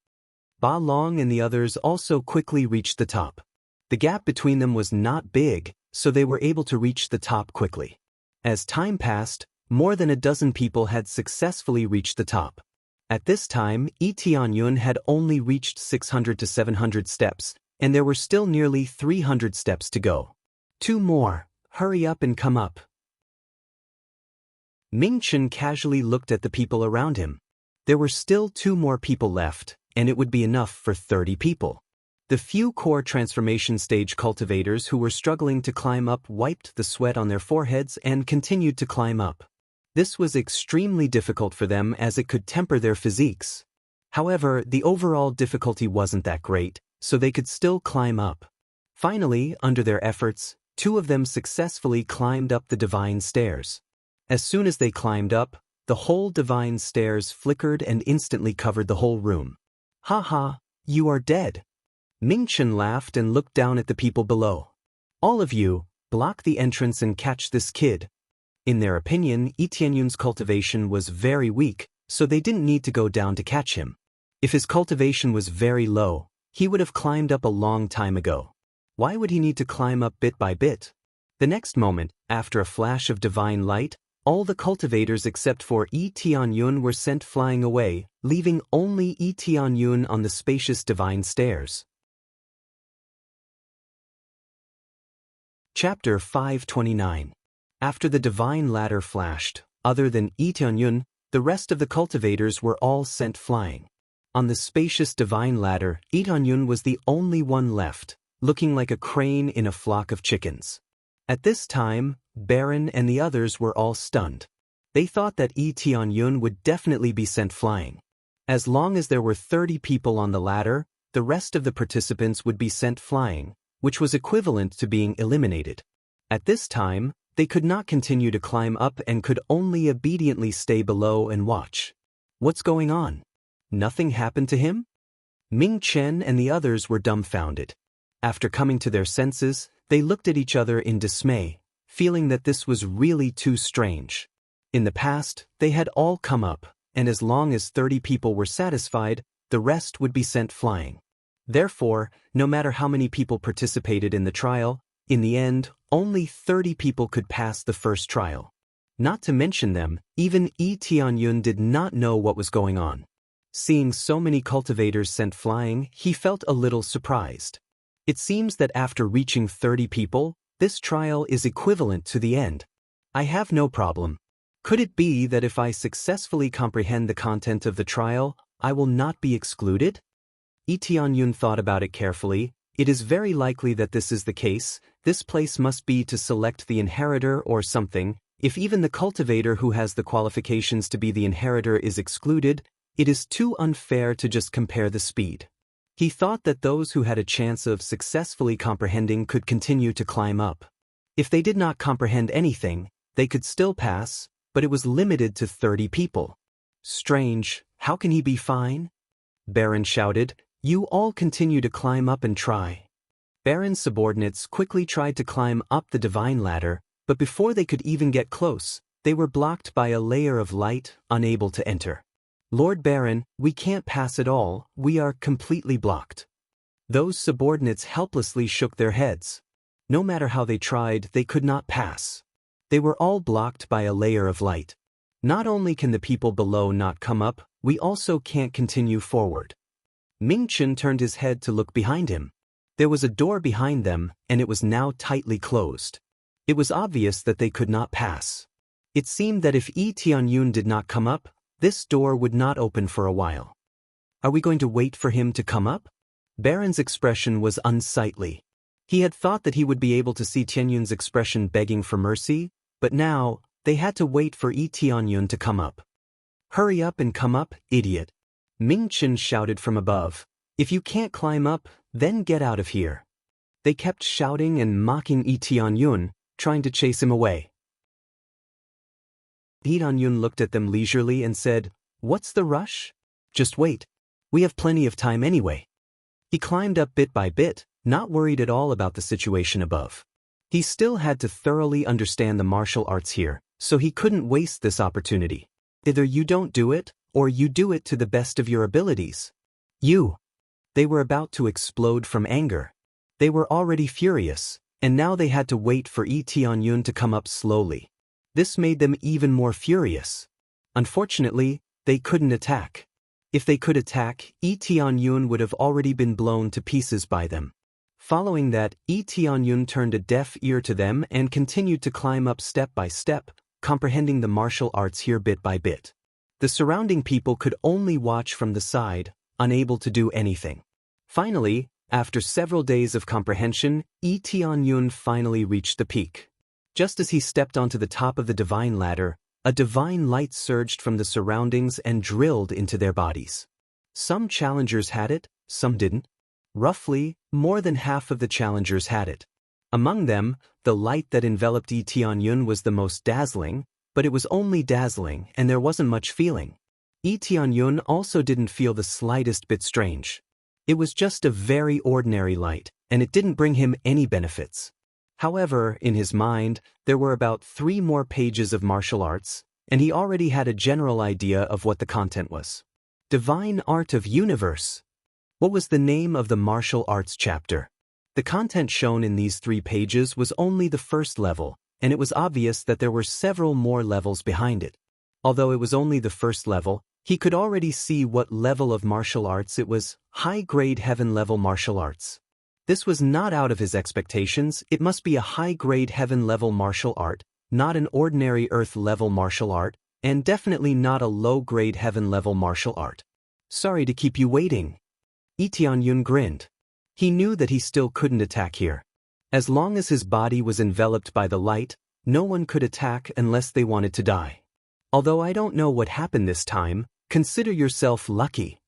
Ba Long and the others also quickly reached the top. The gap between them was not big, so they were able to reach the top quickly. As time passed, more than a dozen people had successfully reached the top. At this time, Lee-Tun-Yun had only reached 600 to 700 steps, and there were still nearly 300 steps to go. 2 more, hurry up and come up. Ming-Chen casually looked at the people around him. There were still 2 more people left, and it would be enough for 30 people. The few core transformation stage cultivators who were struggling to climb up wiped the sweat on their foreheads and continued to climb up. This was extremely difficult for them as it could temper their physiques. However, the overall difficulty wasn't that great, so they could still climb up. Finally, under their efforts, 2 of them successfully climbed up the divine stairs. As soon as they climbed up, the whole divine stairs flickered and instantly covered the whole room. "Ha ha, you are dead." Ming-Chen laughed and looked down at the people below. "All of you, block the entrance and catch this kid." In their opinion, Yi Tianyun's cultivation was very weak, so they didn't need to go down to catch him. If his cultivation was very low, he would have climbed up a long time ago. Why would he need to climb up bit by bit? The next moment, after a flash of divine light, all the cultivators except for Yi Tianyun were sent flying away, leaving only Yi Tianyun on the spacious divine stairs. Chapter 529. After the divine ladder flashed, other than Yi Tianyun, the rest of the cultivators were all sent flying. On the spacious divine ladder, Yi Tianyun was the only one left, looking like a crane in a flock of chickens. At this time, Baron and the others were all stunned. They thought that Yi Tianyun would definitely be sent flying. As long as there were 30 people on the ladder, the rest of the participants would be sent flying, which was equivalent to being eliminated. At this time, they could not continue to climb up and could only obediently stay below and watch. What's going on? Nothing happened to him? Ming-Chen and the others were dumbfounded. After coming to their senses, they looked at each other in dismay, feeling that this was really too strange. In the past, they had all come up, and as long as 30 people were satisfied, the rest would be sent flying. Therefore, no matter how many people participated in the trial, in the end, only 30 people could pass the first trial. Not to mention them, even Yi Tianyun did not know what was going on. Seeing so many cultivators sent flying, he felt a little surprised. It seems that after reaching 30 people, this trial is equivalent to the end. I have no problem. Could it be that if I successfully comprehend the content of the trial, I will not be excluded? Yi Tianyun thought about it carefully. It is very likely that this is the case. This place must be to select the inheritor or something. If even the cultivator who has the qualifications to be the inheritor is excluded, it is too unfair to just compare the speed. He thought that those who had a chance of successfully comprehending could continue to climb up. If they did not comprehend anything, they could still pass, but it was limited to 30 people. Strange, how can he be fine? Baron shouted, "You all continue to climb up and try." Baron's subordinates quickly tried to climb up the divine ladder, but before they could even get close, they were blocked by a layer of light, unable to enter. "Lord Baron, we can't pass at all, we are completely blocked." Those subordinates helplessly shook their heads. No matter how they tried, they could not pass. They were all blocked by a layer of light. Not only can the people below not come up, we also can't continue forward. Ming-Chen turned his head to look behind him. There was a door behind them, and it was now tightly closed. It was obvious that they could not pass. It seemed that if Yi Tianyun did not come up, this door would not open for a while. Are we going to wait for him to come up? Baron's expression was unsightly. He had thought that he would be able to see Tianyun's expression begging for mercy, but now, they had to wait for Yi Tianyun to come up. "Hurry up and come up, idiot!" Ming-Chen shouted from above. "If you can't climb up, then get out of here." They kept shouting and mocking Yi Tianyun, trying to chase him away. Yi Tianyun looked at them leisurely and said, "What's the rush? Just wait. We have plenty of time anyway." He climbed up bit by bit, not worried at all about the situation above. He still had to thoroughly understand the martial arts here, so he couldn't waste this opportunity. Either you don't do it, or you do it to the best of your abilities. You. They were about to explode from anger. They were already furious, and now they had to wait for Yi Tianyun to come up slowly. This made them even more furious. Unfortunately, they couldn't attack. If they could attack, Yi Tianyun would have already been blown to pieces by them. Following that, Yi Tianyun turned a deaf ear to them and continued to climb up step by step, comprehending the martial arts here bit by bit. The surrounding people could only watch from the side, unable to do anything. Finally, after several days of comprehension, Yi Tianyun finally reached the peak. Just as he stepped onto the top of the divine ladder, A divine light surged from the surroundings and drilled into their bodies. Some challengers had it, some didn't. Roughly, more than half of the challengers had it. Among them, the light that enveloped Yi Tianyun was the most dazzling, but it was only dazzling and there wasn't much feeling. Yi Tianyun also didn't feel the slightest bit strange. It was just a very ordinary light, and it didn't bring him any benefits. However, in his mind, there were about 3 more pages of martial arts, and he already had a general idea of what the content was. Divine Art of Universe. What was the name of the martial arts chapter? The content shown in these 3 pages was only the first level, and it was obvious that there were several more levels behind it. Although it was only the first level, he could already see what level of martial arts it was: high-grade heaven-level martial arts. This was not out of his expectations. It must be a high-grade heaven-level martial art, not an ordinary earth-level martial art, and definitely not a low-grade heaven-level martial art. Sorry to keep you waiting. Yi Tianyun grinned. He knew that he still couldn't attack here. As long as his body was enveloped by the light, no one could attack unless they wanted to die. Although I don't know what happened this time, consider yourself lucky.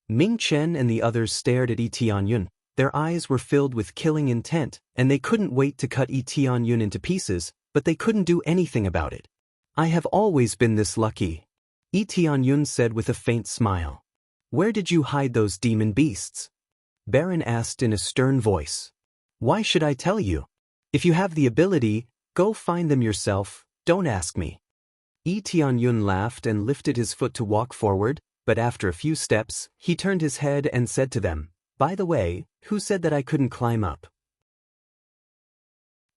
Ming Chen and the others stared at Yi Tianyun. Their eyes were filled with killing intent, and they couldn't wait to cut Yi Tianyun into pieces, but they couldn't do anything about it. I have always been this lucky, Yi Tianyun said with a faint smile. Where did you hide those demon beasts? Baron asked in a stern voice. Why should I tell you? If you have the ability, go find them yourself, don't ask me. Yi Tianyun laughed and lifted his foot to walk forward, but after a few steps, he turned his head and said to them, By the way, who said that I couldn't climb up?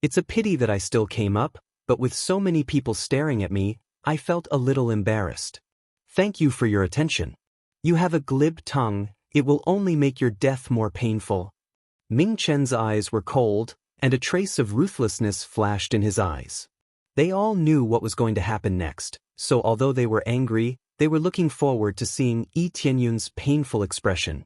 It's a pity that I still came up, but with so many people staring at me, I felt a little embarrassed. Thank you for your attention. You have a glib tongue, it will only make your death more painful. Ming Chen's eyes were cold, and a trace of ruthlessness flashed in his eyes. They all knew what was going to happen next, so although they were angry, they were looking forward to seeing Yi Tianyun's painful expression.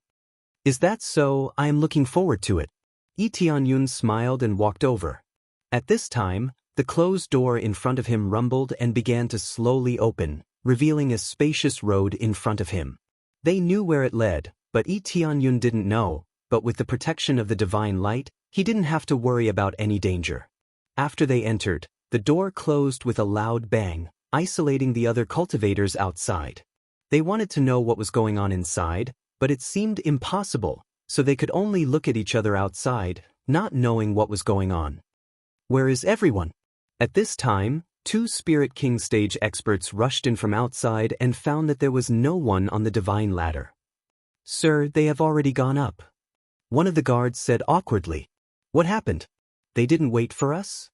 Is that so? I am looking forward to it. Yi Tianyun smiled and walked over. At this time, the closed door in front of him rumbled and began to slowly open, revealing a spacious road in front of him. They knew where it led, but Yi Tianyun didn't know, but with the protection of the divine light, he didn't have to worry about any danger. After they entered, the door closed with a loud bang, isolating the other cultivators outside. They wanted to know what was going on inside, but it seemed impossible, so they could only look at each other outside, not knowing what was going on. Where is everyone? At this time, 2 Spirit King stage experts rushed in from outside and found that there was no one on the divine ladder. Sir, they have already gone up. One of the guards said awkwardly. What happened? They didn't wait for us?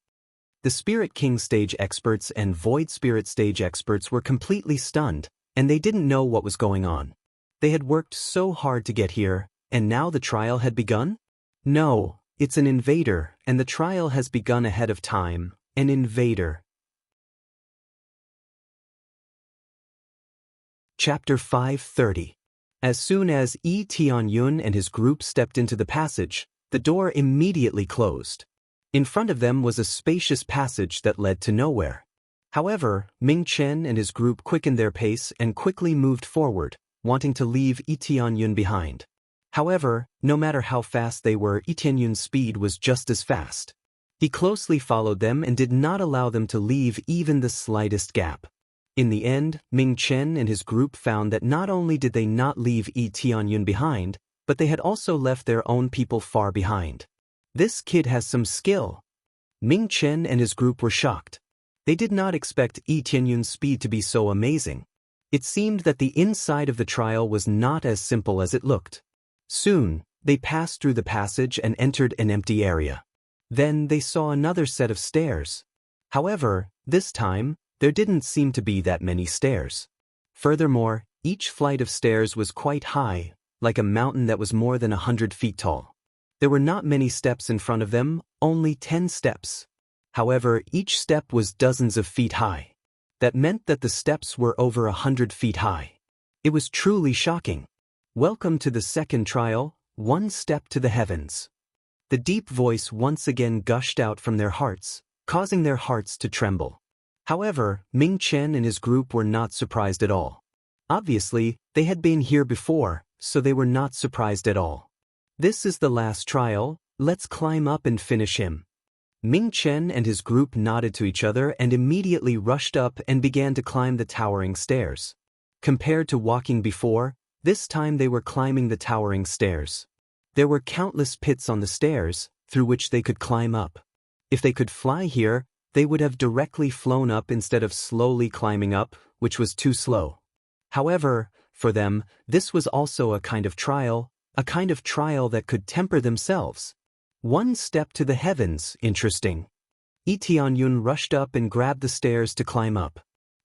The Spirit King stage experts and Void Spirit stage experts were completely stunned, and they didn't know what was going on. They had worked so hard to get here, and now the trial had begun? No, it's an invader, and the trial has begun ahead of time. An invader. Chapter 530. As soon as Yi Tianyun and his group stepped into the passage, the door immediately closed. In front of them was a spacious passage that led to nowhere. However, Ming Chen and his group quickened their pace and quickly moved forward, wanting to leave Yi Tianyun behind. However, no matter how fast they were, Yi Tianyun's speed was just as fast. He closely followed them and did not allow them to leave even the slightest gap. In the end, Ming Chen and his group found that not only did they not leave Yi Tianyun behind, but they had also left their own people far behind. This kid has some skill. Ming Chen and his group were shocked. They did not expect Yi Tianyun's speed to be so amazing. It seemed that the inside of the trial was not as simple as it looked. Soon, they passed through the passage and entered an empty area. Then they saw another set of stairs. However, this time, there didn't seem to be that many stairs. Furthermore, each flight of stairs was quite high, like a mountain that was more than 100 feet tall. There were not many steps in front of them, only 10 steps. However, each step was dozens of feet high. That meant that the steps were over 100 feet high. It was truly shocking. Welcome to the second trial, one step to the heavens. The deep voice once again gushed out from their hearts, causing their hearts to tremble. However, Ming Chen and his group were not surprised at all. Obviously, they had been here before, so they were not surprised at all. This is the last trial, let's climb up and finish him. Ming Chen and his group nodded to each other and immediately rushed up and began to climb the towering stairs. Compared to walking before, this time they were climbing the towering stairs. There were countless pits on the stairs, through which they could climb up. If they could fly here, they would have directly flown up instead of slowly climbing up, which was too slow. However, for them, this was also a kind of trial that could temper themselves. One step to the heavens, interesting. Yi Tianyun rushed up and grabbed the stairs to climb up.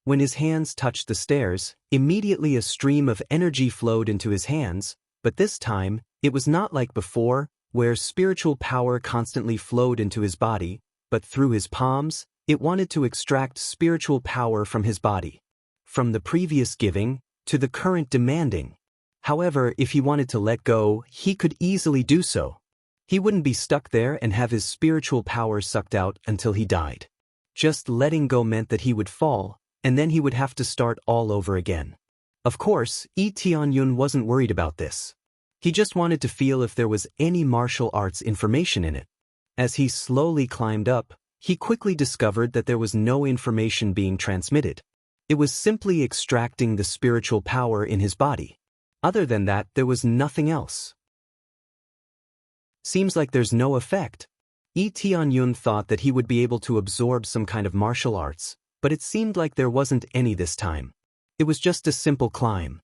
When his hands touched the stairs, immediately a stream of energy flowed into his hands, but this time, it was not like before, where spiritual power constantly flowed into his body, but through his palms, it wanted to extract spiritual power from his body. From the previous giving, to the current demanding. However, if he wanted to let go, he could easily do so. He wouldn't be stuck there and have his spiritual power sucked out until he died. Just letting go meant that he would fall, and then he would have to start all over again. Of course, Yi Tianyun wasn't worried about this. He just wanted to feel if there was any martial arts information in it. As he slowly climbed up, he quickly discovered that there was no information being transmitted. It was simply extracting the spiritual power in his body. Other than that, there was nothing else. Seems like there's no effect. Yi Tianyun thought that he would be able to absorb some kind of martial arts, but it seemed like there wasn't any this time. It was just a simple climb.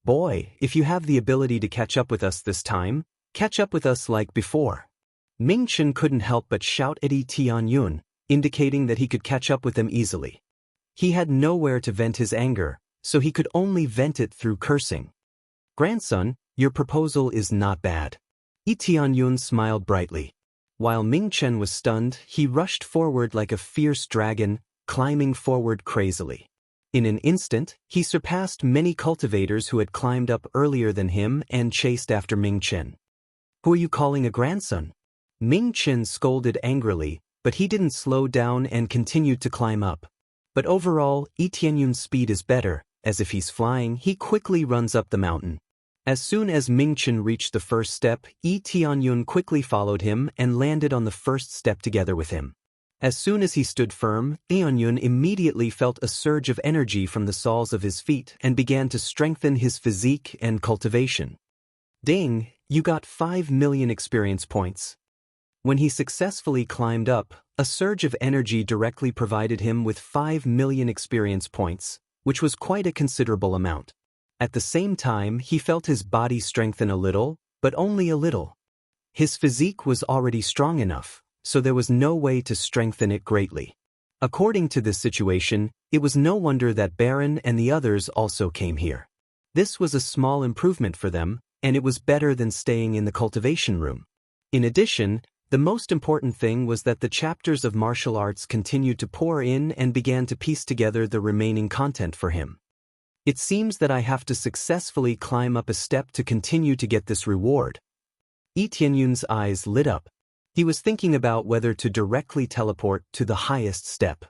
Boy, if you have the ability to catch up with us this time, catch up with us like before. Ming Chen couldn't help but shout at Yi Tianyun, indicating that he could catch up with them easily. He had nowhere to vent his anger, so he could only vent it through cursing. Grandson, your proposal is not bad. Yi Tianyun smiled brightly. While Ming Chen was stunned, he rushed forward like a fierce dragon, climbing forward crazily. In an instant, he surpassed many cultivators who had climbed up earlier than him and chased after Ming Chen. Who are you calling a grandson? Ming Chen scolded angrily, but he didn't slow down and continued to climb up. But overall, Yi Tianyun's speed is better, as if he's flying, he quickly runs up the mountain. As soon as Ming Chen reached the first step, Yi Tianyun quickly followed him and landed on the first step together with him. As soon as he stood firm, Tianyun immediately felt a surge of energy from the soles of his feet and began to strengthen his physique and cultivation. Ding, you got 5 million experience points. When he successfully climbed up, a surge of energy directly provided him with 5 million experience points, which was quite a considerable amount. At the same time, he felt his body strengthen a little, but only a little. His physique was already strong enough, so there was no way to strengthen it greatly. According to this situation, it was no wonder that Baron and the others also came here. This was a small improvement for them, and it was better than staying in the cultivation room. In addition, the most important thing was that the chapters of martial arts continued to pour in and began to piece together the remaining content for him. It seems that I have to successfully climb up a step to continue to get this reward. Yi Tianyun's eyes lit up. He was thinking about whether to directly teleport to the highest step.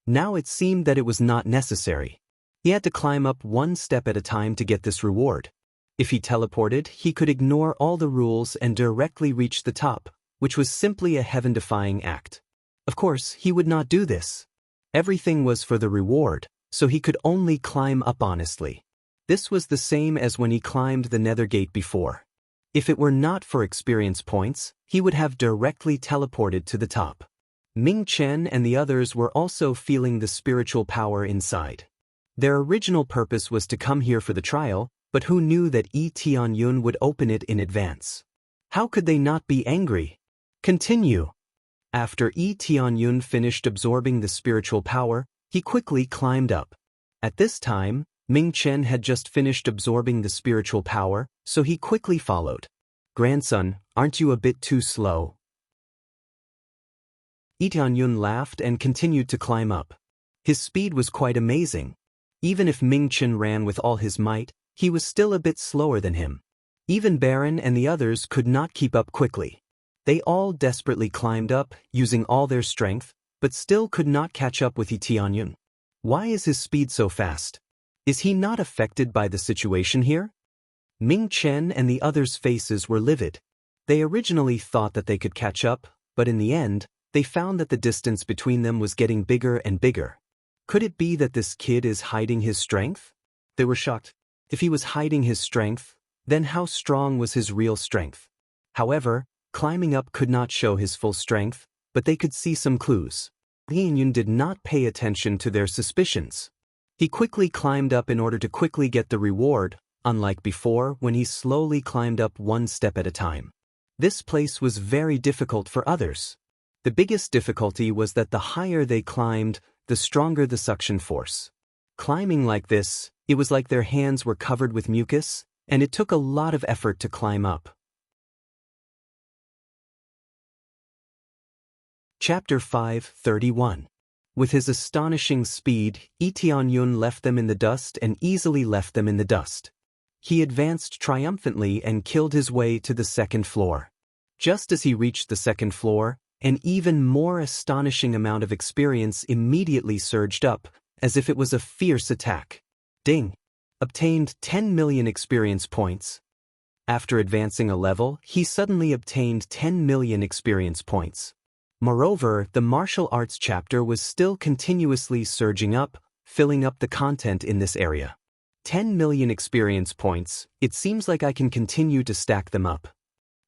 Now it seemed that it was not necessary. He had to climb up one step at a time to get this reward. If he teleported, he could ignore all the rules and directly reach the top, which was simply a heaven-defying act. Of course, he would not do this. Everything was for the reward, so he could only climb up honestly. This was the same as when he climbed the Nether Gate before. If it were not for experience points, he would have directly teleported to the top. Ming Chen and the others were also feeling the spiritual power inside. Their original purpose was to come here for the trial, but who knew that Yi Tianyun would open it in advance? How could they not be angry? Continue. After Yi Tianyun finished absorbing the spiritual power, he quickly climbed up. At this time, Ming Chen had just finished absorbing the spiritual power, so he quickly followed. Grandson, aren't you a bit too slow? Yi Tianyun laughed and continued to climb up. His speed was quite amazing. Even if Ming Chen ran with all his might, he was still a bit slower than him. Even Baron and the others could not keep up quickly. They all desperately climbed up, using all their strength, but still could not catch up with Lee Tianyun. Why is his speed so fast? Is he not affected by the situation here? Ming Chen and the others' faces were livid. They originally thought that they could catch up, but in the end, they found that the distance between them was getting bigger and bigger. Could it be that this kid is hiding his strength? They were shocked. If he was hiding his strength, then how strong was his real strength? However, climbing up could not show his full strength, but they could see some clues. Lee Tianyun did not pay attention to their suspicions. He quickly climbed up in order to quickly get the reward, unlike before when he slowly climbed up one step at a time. This place was very difficult for others. The biggest difficulty was that the higher they climbed, the stronger the suction force. Climbing like this, it was like their hands were covered with mucus, and it took a lot of effort to climb up. Chapter 5:31. With his astonishing speed, Lee Tianyun left them in the dust and easily left them in the dust. He advanced triumphantly and killed his way to the second floor. Just as he reached the second floor, an even more astonishing amount of experience immediately surged up, as if it was a fierce attack. Ding! Obtained 10 million experience points. After advancing a level, he suddenly obtained 10 million experience points. Moreover, the martial arts chapter was still continuously surging up, filling up the content in this area. 10 million experience points, it seems like I can continue to stack them up.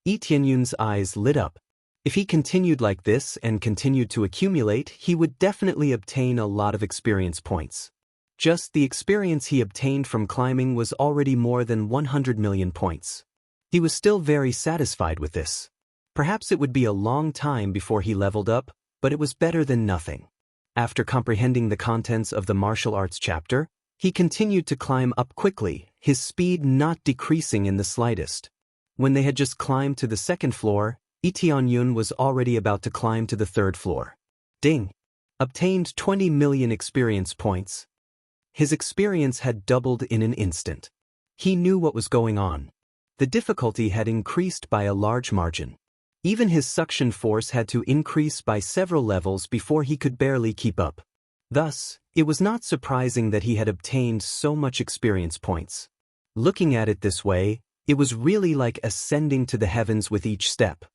Lee Tianyun's eyes lit up. If he continued like this and continued to accumulate, he would definitely obtain a lot of experience points. Just the experience he obtained from climbing was already more than 100 million points. He was still very satisfied with this. Perhaps it would be a long time before he leveled up, but it was better than nothing. After comprehending the contents of the martial arts chapter, he continued to climb up quickly, his speed not decreasing in the slightest. When they had just climbed to the second floor, Lee Tianyun was already about to climb to the third floor. Ding! Obtained 20 million experience points. His experience had doubled in an instant. He knew what was going on. The difficulty had increased by a large margin. Even his suction force had to increase by several levels before he could barely keep up. Thus, it was not surprising that he had obtained so much experience points. Looking at it this way, it was really like ascending to the heavens with each step.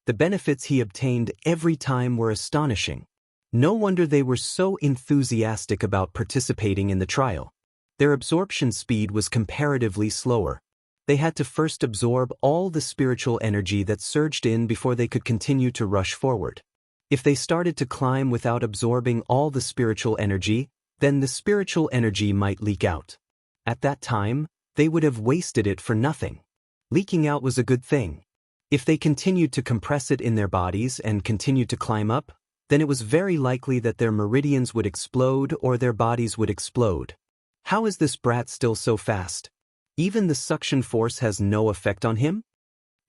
The benefits he obtained every time were astonishing. No wonder they were so enthusiastic about participating in the trial. Their absorption speed was comparatively slower. They had to first absorb all the spiritual energy that surged in before they could continue to rush forward. If they started to climb without absorbing all the spiritual energy, then the spiritual energy might leak out. At that time, they would have wasted it for nothing. Leaking out was a good thing. If they continued to compress it in their bodies and continued to climb up, then it was very likely that their meridians would explode or their bodies would explode. How is this brat still so fast? Even the suction force has no effect on him?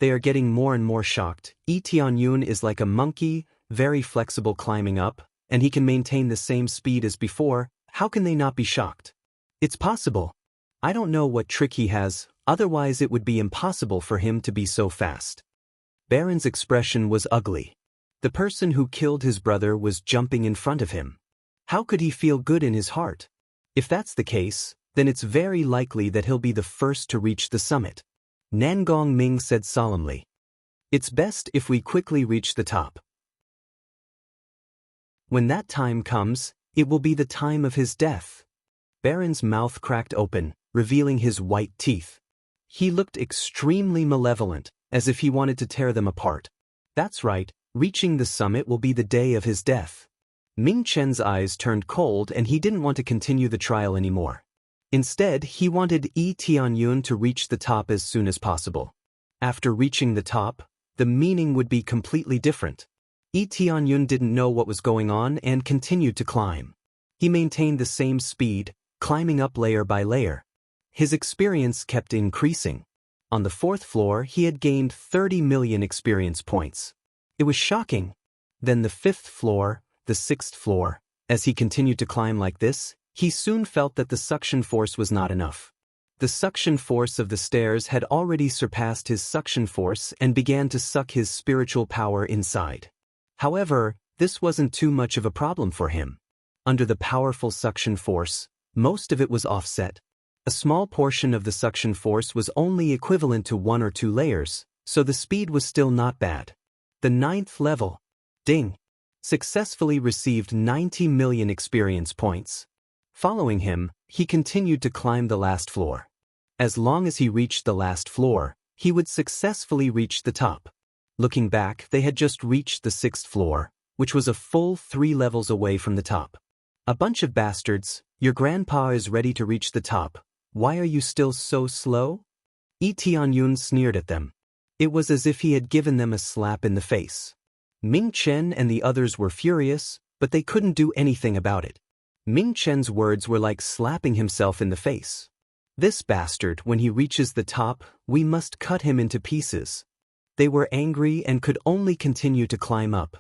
They are getting more and more shocked. Lee Tianyun is like a monkey, very flexible climbing up, and he can maintain the same speed as before. How can they not be shocked? It's possible. I don't know what trick he has, otherwise it would be impossible for him to be so fast. Baron's expression was ugly. The person who killed his brother was jumping in front of him. How could he feel good in his heart? If that's the case, then it's very likely that he'll be the first to reach the summit. Nangong Ming said solemnly. It's best if we quickly reach the top. When that time comes, it will be the time of his death. Baron's mouth cracked open, revealing his white teeth. He looked extremely malevolent, as if he wanted to tear them apart. That's right, reaching the summit will be the day of his death. Ming Chen's eyes turned cold and he didn't want to continue the trial anymore. Instead, he wanted Lee Tianyun to reach the top as soon as possible. After reaching the top, the meaning would be completely different. Lee Tianyun didn't know what was going on and continued to climb. He maintained the same speed, climbing up layer by layer. His experience kept increasing. On the fourth floor, he had gained 30 million experience points. It was shocking. Then the fifth floor, the sixth floor. As he continued to climb like this, he soon felt that the suction force was not enough. The suction force of the stairs had already surpassed his suction force and began to suck his spiritual power inside. However, this wasn't too much of a problem for him. Under the powerful suction force, most of it was offset. A small portion of the suction force was only equivalent to 1 or 2 layers, so the speed was still not bad. The 9th level, Ding, successfully received 90 million experience points. Following him, he continued to climb the last floor. As long as he reached the last floor, he would successfully reach the top. Looking back, they had just reached the 6th floor, which was a full 3 levels away from the top. A bunch of bastards, your grandpa is ready to reach the top. Why are you still so slow? Yi Tianyun sneered at them. It was as if he had given them a slap in the face. Ming Chen and the others were furious, but they couldn't do anything about it. Ming Chen's words were like slapping himself in the face. This bastard, when he reaches the top, we must cut him into pieces. They were angry and could only continue to climb up.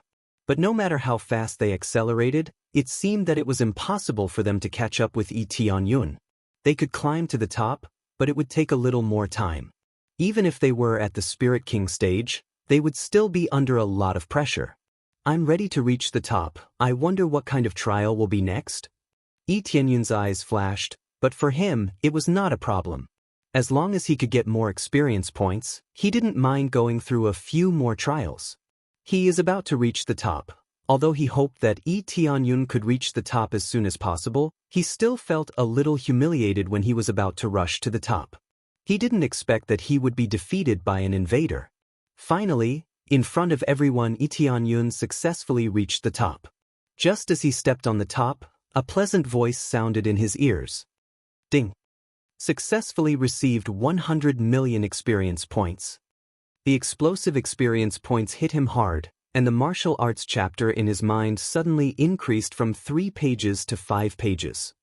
But no matter how fast they accelerated, it seemed that it was impossible for them to catch up with Yi Tianyun. They could climb to the top, but it would take a little more time. Even if they were at the Spirit King stage, they would still be under a lot of pressure. I'm ready to reach the top. I wonder what kind of trial will be next? Yi Tianyun's eyes flashed, but for him, it was not a problem. As long as he could get more experience points, he didn't mind going through a few more trials. He is about to reach the top. Although he hoped that Yi Tianyun could reach the top as soon as possible, he still felt a little humiliated when he was about to rush to the top. He didn't expect that he would be defeated by an invader. Finally, in front of everyone, Yi Tianyun successfully reached the top. Just as he stepped on the top, a pleasant voice sounded in his ears. Ding. Successfully received 100 million experience points. The explosive experience points hit him hard, and the martial arts chapter in his mind suddenly increased from 3 pages to 5 pages.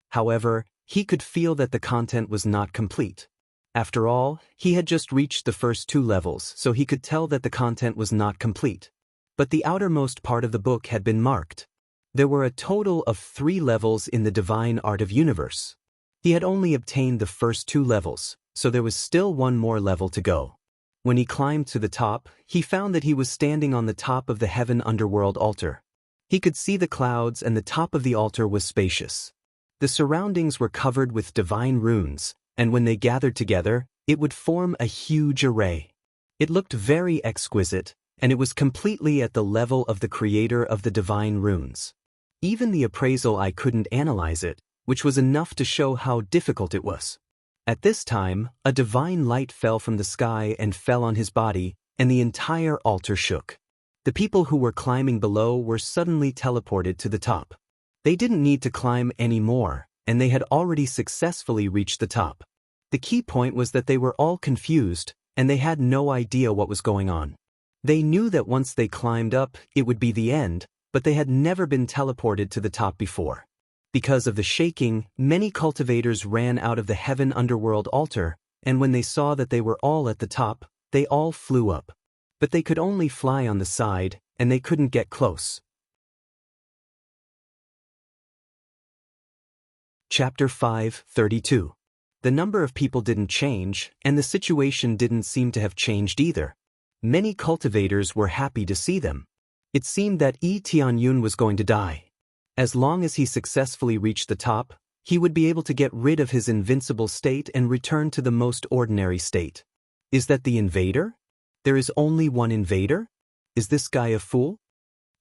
However, he could feel that the content was not complete. After all, he had just reached the first 2 levels, so he could tell that the content was not complete. But the outermost part of the book had been marked. There were a total of 3 levels in the divine art of universe. He had only obtained the first 2 levels, so there was still 1 more level to go. When he climbed to the top, he found that he was standing on the top of the heaven underworld altar. He could see the clouds and the top of the altar was spacious. The surroundings were covered with divine runes, and when they gathered together, it would form a huge array. It looked very exquisite, and it was completely at the level of the creator of the divine runes. Even the appraisal eye couldn't analyze it, which was enough to show how difficult it was. At this time, a divine light fell from the sky and fell on his body, and the entire altar shook. The people who were climbing below were suddenly teleported to the top. They didn't need to climb any more, and they had already successfully reached the top. The key point was that they were all confused, and they had no idea what was going on. They knew that once they climbed up, it would be the end, but they had never been teleported to the top before. Because of the shaking, many cultivators ran out of the heaven underworld altar, and when they saw that they were all at the top, they all flew up. But they could only fly on the side, and they couldn't get close. Chapter 5:32. The number of people didn't change, and the situation didn't seem to have changed either. Many cultivators were happy to see them. It seemed that Yi Tianyun was going to die. As long as he successfully reached the top, he would be able to get rid of his invincible state and return to the most ordinary state. Is that the invader? There is only one invader? Is this guy a fool?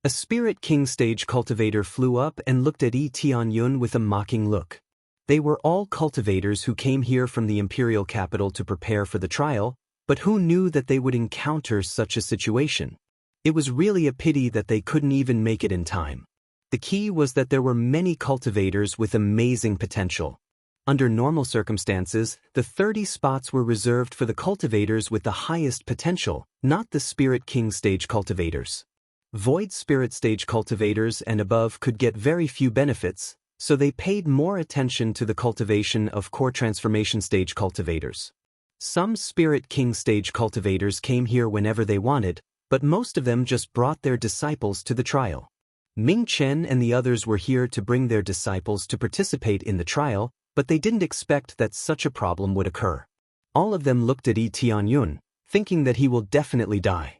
A Spirit King stage cultivator flew up and looked at Yi Tianyun with a mocking look. They were all cultivators who came here from the imperial capital to prepare for the trial, but who knew that they would encounter such a situation? It was really a pity that they couldn't even make it in time. The key was that there were many cultivators with amazing potential. Under normal circumstances, the 30 spots were reserved for the cultivators with the highest potential, not the Spirit King stage cultivators. Void Spirit stage cultivators and above could get very few benefits, so they paid more attention to the cultivation of core transformation stage cultivators. Some Spirit King stage cultivators came here whenever they wanted, but most of them just brought their disciples to the trial. Ming Chen and the others were here to bring their disciples to participate in the trial, but they didn't expect that such a problem would occur. All of them looked at Yi Tianyun, thinking that he will definitely die.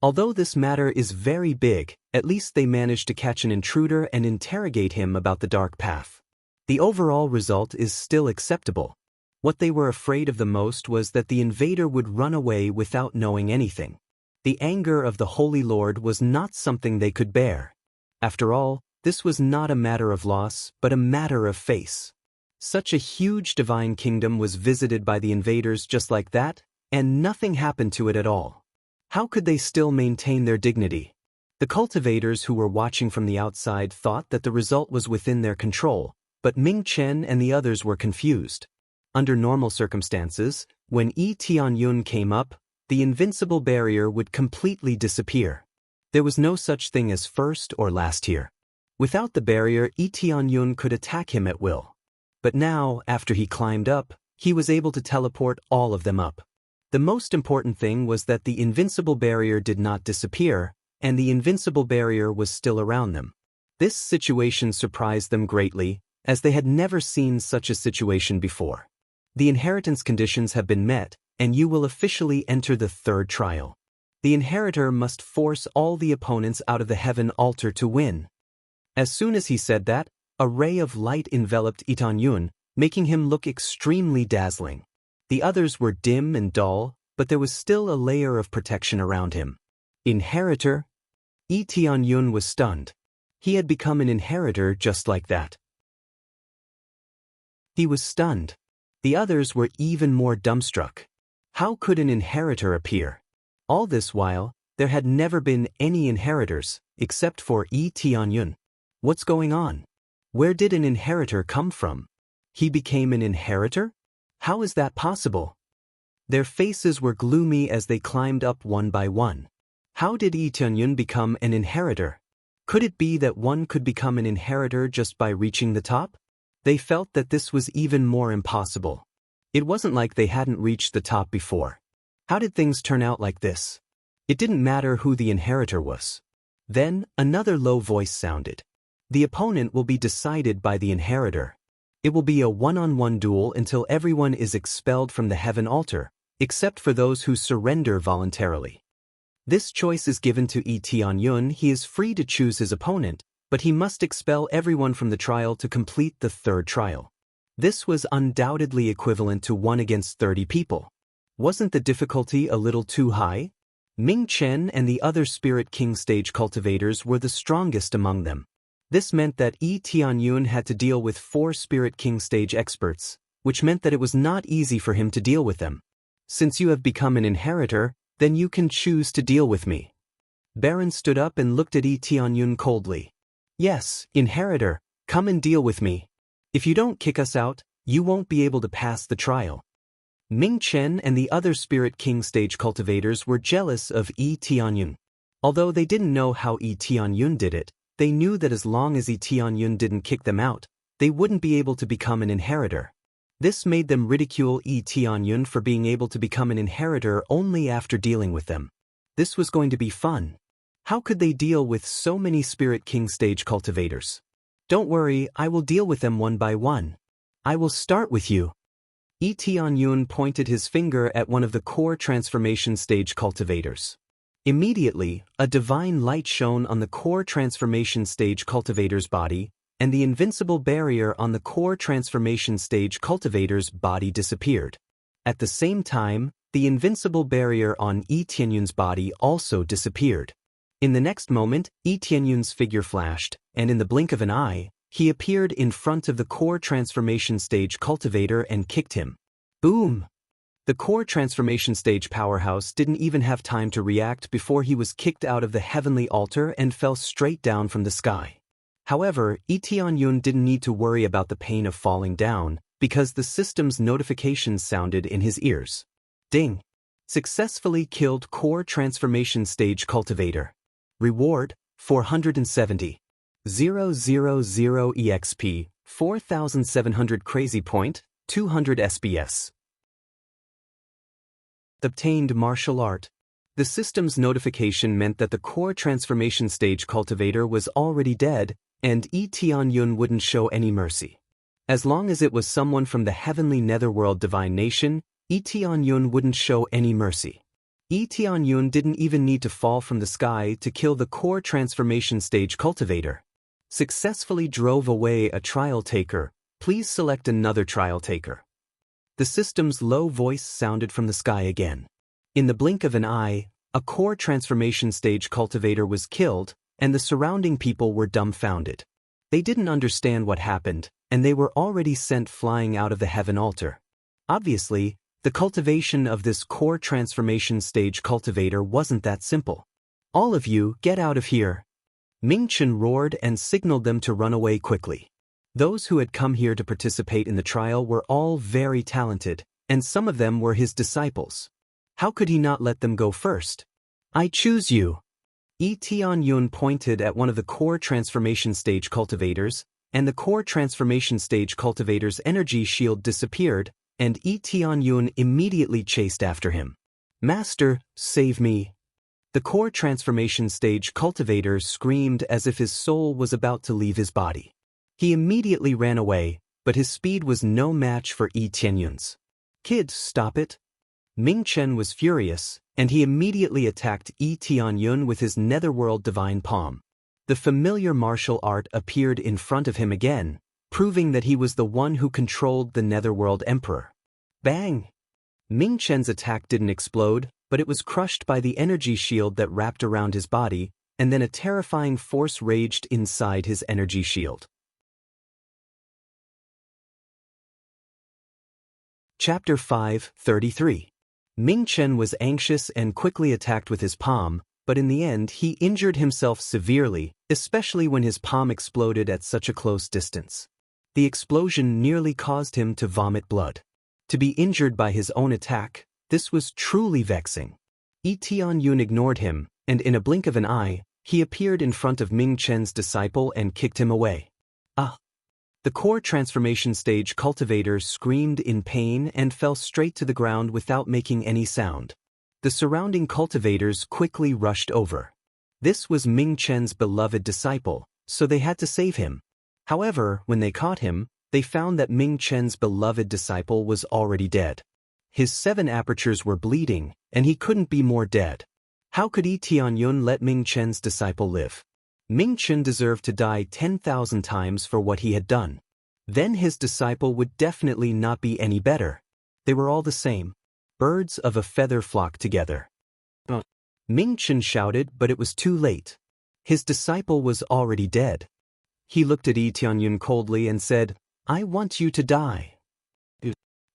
Although this matter is very big, at least they managed to catch an intruder and interrogate him about the dark path. The overall result is still acceptable. What they were afraid of the most was that the invader would run away without knowing anything. The anger of the Holy Lord was not something they could bear. After all, this was not a matter of loss, but a matter of face. Such a huge divine kingdom was visited by the invaders just like that, and nothing happened to it at all. How could they still maintain their dignity? The cultivators who were watching from the outside thought that the result was within their control, but Ming Chen and the others were confused. Under normal circumstances, when Yi Tianyun came up, the invincible barrier would completely disappear. There was no such thing as first or last here. Without the barrier, Yi Tianyun could attack him at will. But now, after he climbed up, he was able to teleport all of them up. The most important thing was that the invincible barrier did not disappear, and the invincible barrier was still around them. This situation surprised them greatly, as they had never seen such a situation before. The inheritance conditions have been met, and you will officially enter the third trial. The inheritor must force all the opponents out of the heaven altar to win. As soon as he said that, a ray of light enveloped Yi Tianyun, making him look extremely dazzling. The others were dim and dull, but there was still a layer of protection around him. Inheritor? Yi Tianyun was stunned. He had become an inheritor just like that. He was stunned. The others were even more dumbstruck. How could an inheritor appear? All this while, there had never been any inheritors, except for Yi Tianyun. What's going on? Where did an inheritor come from? He became an inheritor? How is that possible? Their faces were gloomy as they climbed up one by one. How did Yi Tianyun become an inheritor? Could it be that one could become an inheritor just by reaching the top? They felt that this was even more impossible. It wasn't like they hadn't reached the top before. How did things turn out like this? It didn't matter who the inheritor was. Then, another low voice sounded. The opponent will be decided by the inheritor. It will be a one-on-one duel until everyone is expelled from the heaven altar, except for those who surrender voluntarily. This choice is given to Yi Tianyun. He is free to choose his opponent, but he must expel everyone from the trial to complete the third trial. This was undoubtedly equivalent to 1 against 30 people. Wasn't the difficulty a little too high? Ming Chen and the other Spirit King stage cultivators were the strongest among them. This meant that Yi Tianyun had to deal with 4 Spirit King stage experts, which meant that it was not easy for him to deal with them. Since you have become an inheritor, then you can choose to deal with me. Baron stood up and looked at Yi Tianyun coldly. Yes, inheritor, come and deal with me. If you don't kick us out, you won't be able to pass the trial. Ming Chen and the other Spirit King stage cultivators were jealous of Yi Tianyun. Although they didn't know how Yi Tianyun did it, they knew that as long as Yi Tianyun didn't kick them out, they wouldn't be able to become an inheritor. This made them ridicule Yi Tianyun for being able to become an inheritor only after dealing with them. This was going to be fun. How could they deal with so many Spirit King stage cultivators? Don't worry, I will deal with them one by one. I will start with you. Yi Tianyun pointed his finger at one of the core transformation stage cultivators. Immediately, a divine light shone on the core transformation stage cultivator's body, and the invincible barrier on the core transformation stage cultivator's body disappeared. At the same time, the invincible barrier on Yi Tianyun's body also disappeared. In the next moment, Yi Tianyun's figure flashed, and in the blink of an eye, he appeared in front of the core transformation stage cultivator and kicked him. Boom! The core transformation stage powerhouse didn't even have time to react before he was kicked out of the heavenly altar and fell straight down from the sky. However, Yi Tianyun didn't need to worry about the pain of falling down, because the system's notifications sounded in his ears. Ding! Successfully killed core transformation stage cultivator. Reward, 470. 000 EXP, 4700 crazy point, 200 SBS. Obtained martial art. The system's notification meant that the core transformation stage cultivator was already dead, and Yi Tianyun wouldn't show any mercy. As long as it was someone from the heavenly netherworld divine nation, Yi Tianyun wouldn't show any mercy. Yi Tianyun didn't even need to fall from the sky to kill the core transformation stage cultivator. Successfully drove away a trial taker. Please select another trial taker. The system's low voice sounded from the sky again. In the blink of an eye, a core transformation stage cultivator was killed, and the surrounding people were dumbfounded. They didn't understand what happened, and they were already sent flying out of the heaven altar. Obviously, the cultivation of this core transformation stage cultivator wasn't that simple. All of you, get out of here! Ming Chen roared and signaled them to run away quickly. Those who had come here to participate in the trial were all very talented, and some of them were his disciples. How could he not let them go first? I choose you! Yi Tianyun pointed at one of the core transformation stage cultivators, and the core transformation stage cultivator's energy shield disappeared, and Yi Tianyun immediately chased after him. Master, save me! The core transformation stage cultivator screamed as if his soul was about to leave his body. He immediately ran away, but his speed was no match for Yi Tianyun's. Kid, stop it! Ming Chen was furious, and he immediately attacked Yi Tianyun with his netherworld divine palm. The familiar martial art appeared in front of him again, proving that he was the one who controlled the netherworld emperor. Bang! Ming Chen's attack didn't explode, but it was crushed by the energy shield that wrapped around his body, and then a terrifying force raged inside his energy shield. Chapter 5:33. Ming Chen was anxious and quickly attacked with his palm, but in the end he injured himself severely, especially when his palm exploded at such a close distance. The explosion nearly caused him to vomit blood. To be injured by his own attack, this was truly vexing. Yi Tianyun ignored him, and in a blink of an eye, he appeared in front of Ming Chen's disciple and kicked him away. Ah! The core transformation stage cultivator screamed in pain and fell straight to the ground without making any sound. The surrounding cultivators quickly rushed over. This was Ming Chen's beloved disciple, so they had to save him. However, when they caught him, they found that Ming Chen's beloved disciple was already dead. His 7 apertures were bleeding, and he couldn't be more dead. How could Yi Tianyun let Ming Chen's disciple live? Ming Chen deserved to die 10,000 times for what he had done. Then his disciple would definitely not be any better. They were all the same. Birds of a feather flock together. Ming Chen shouted, but it was too late. His disciple was already dead. He looked at Yi Tianyun coldly and said, I want you to die.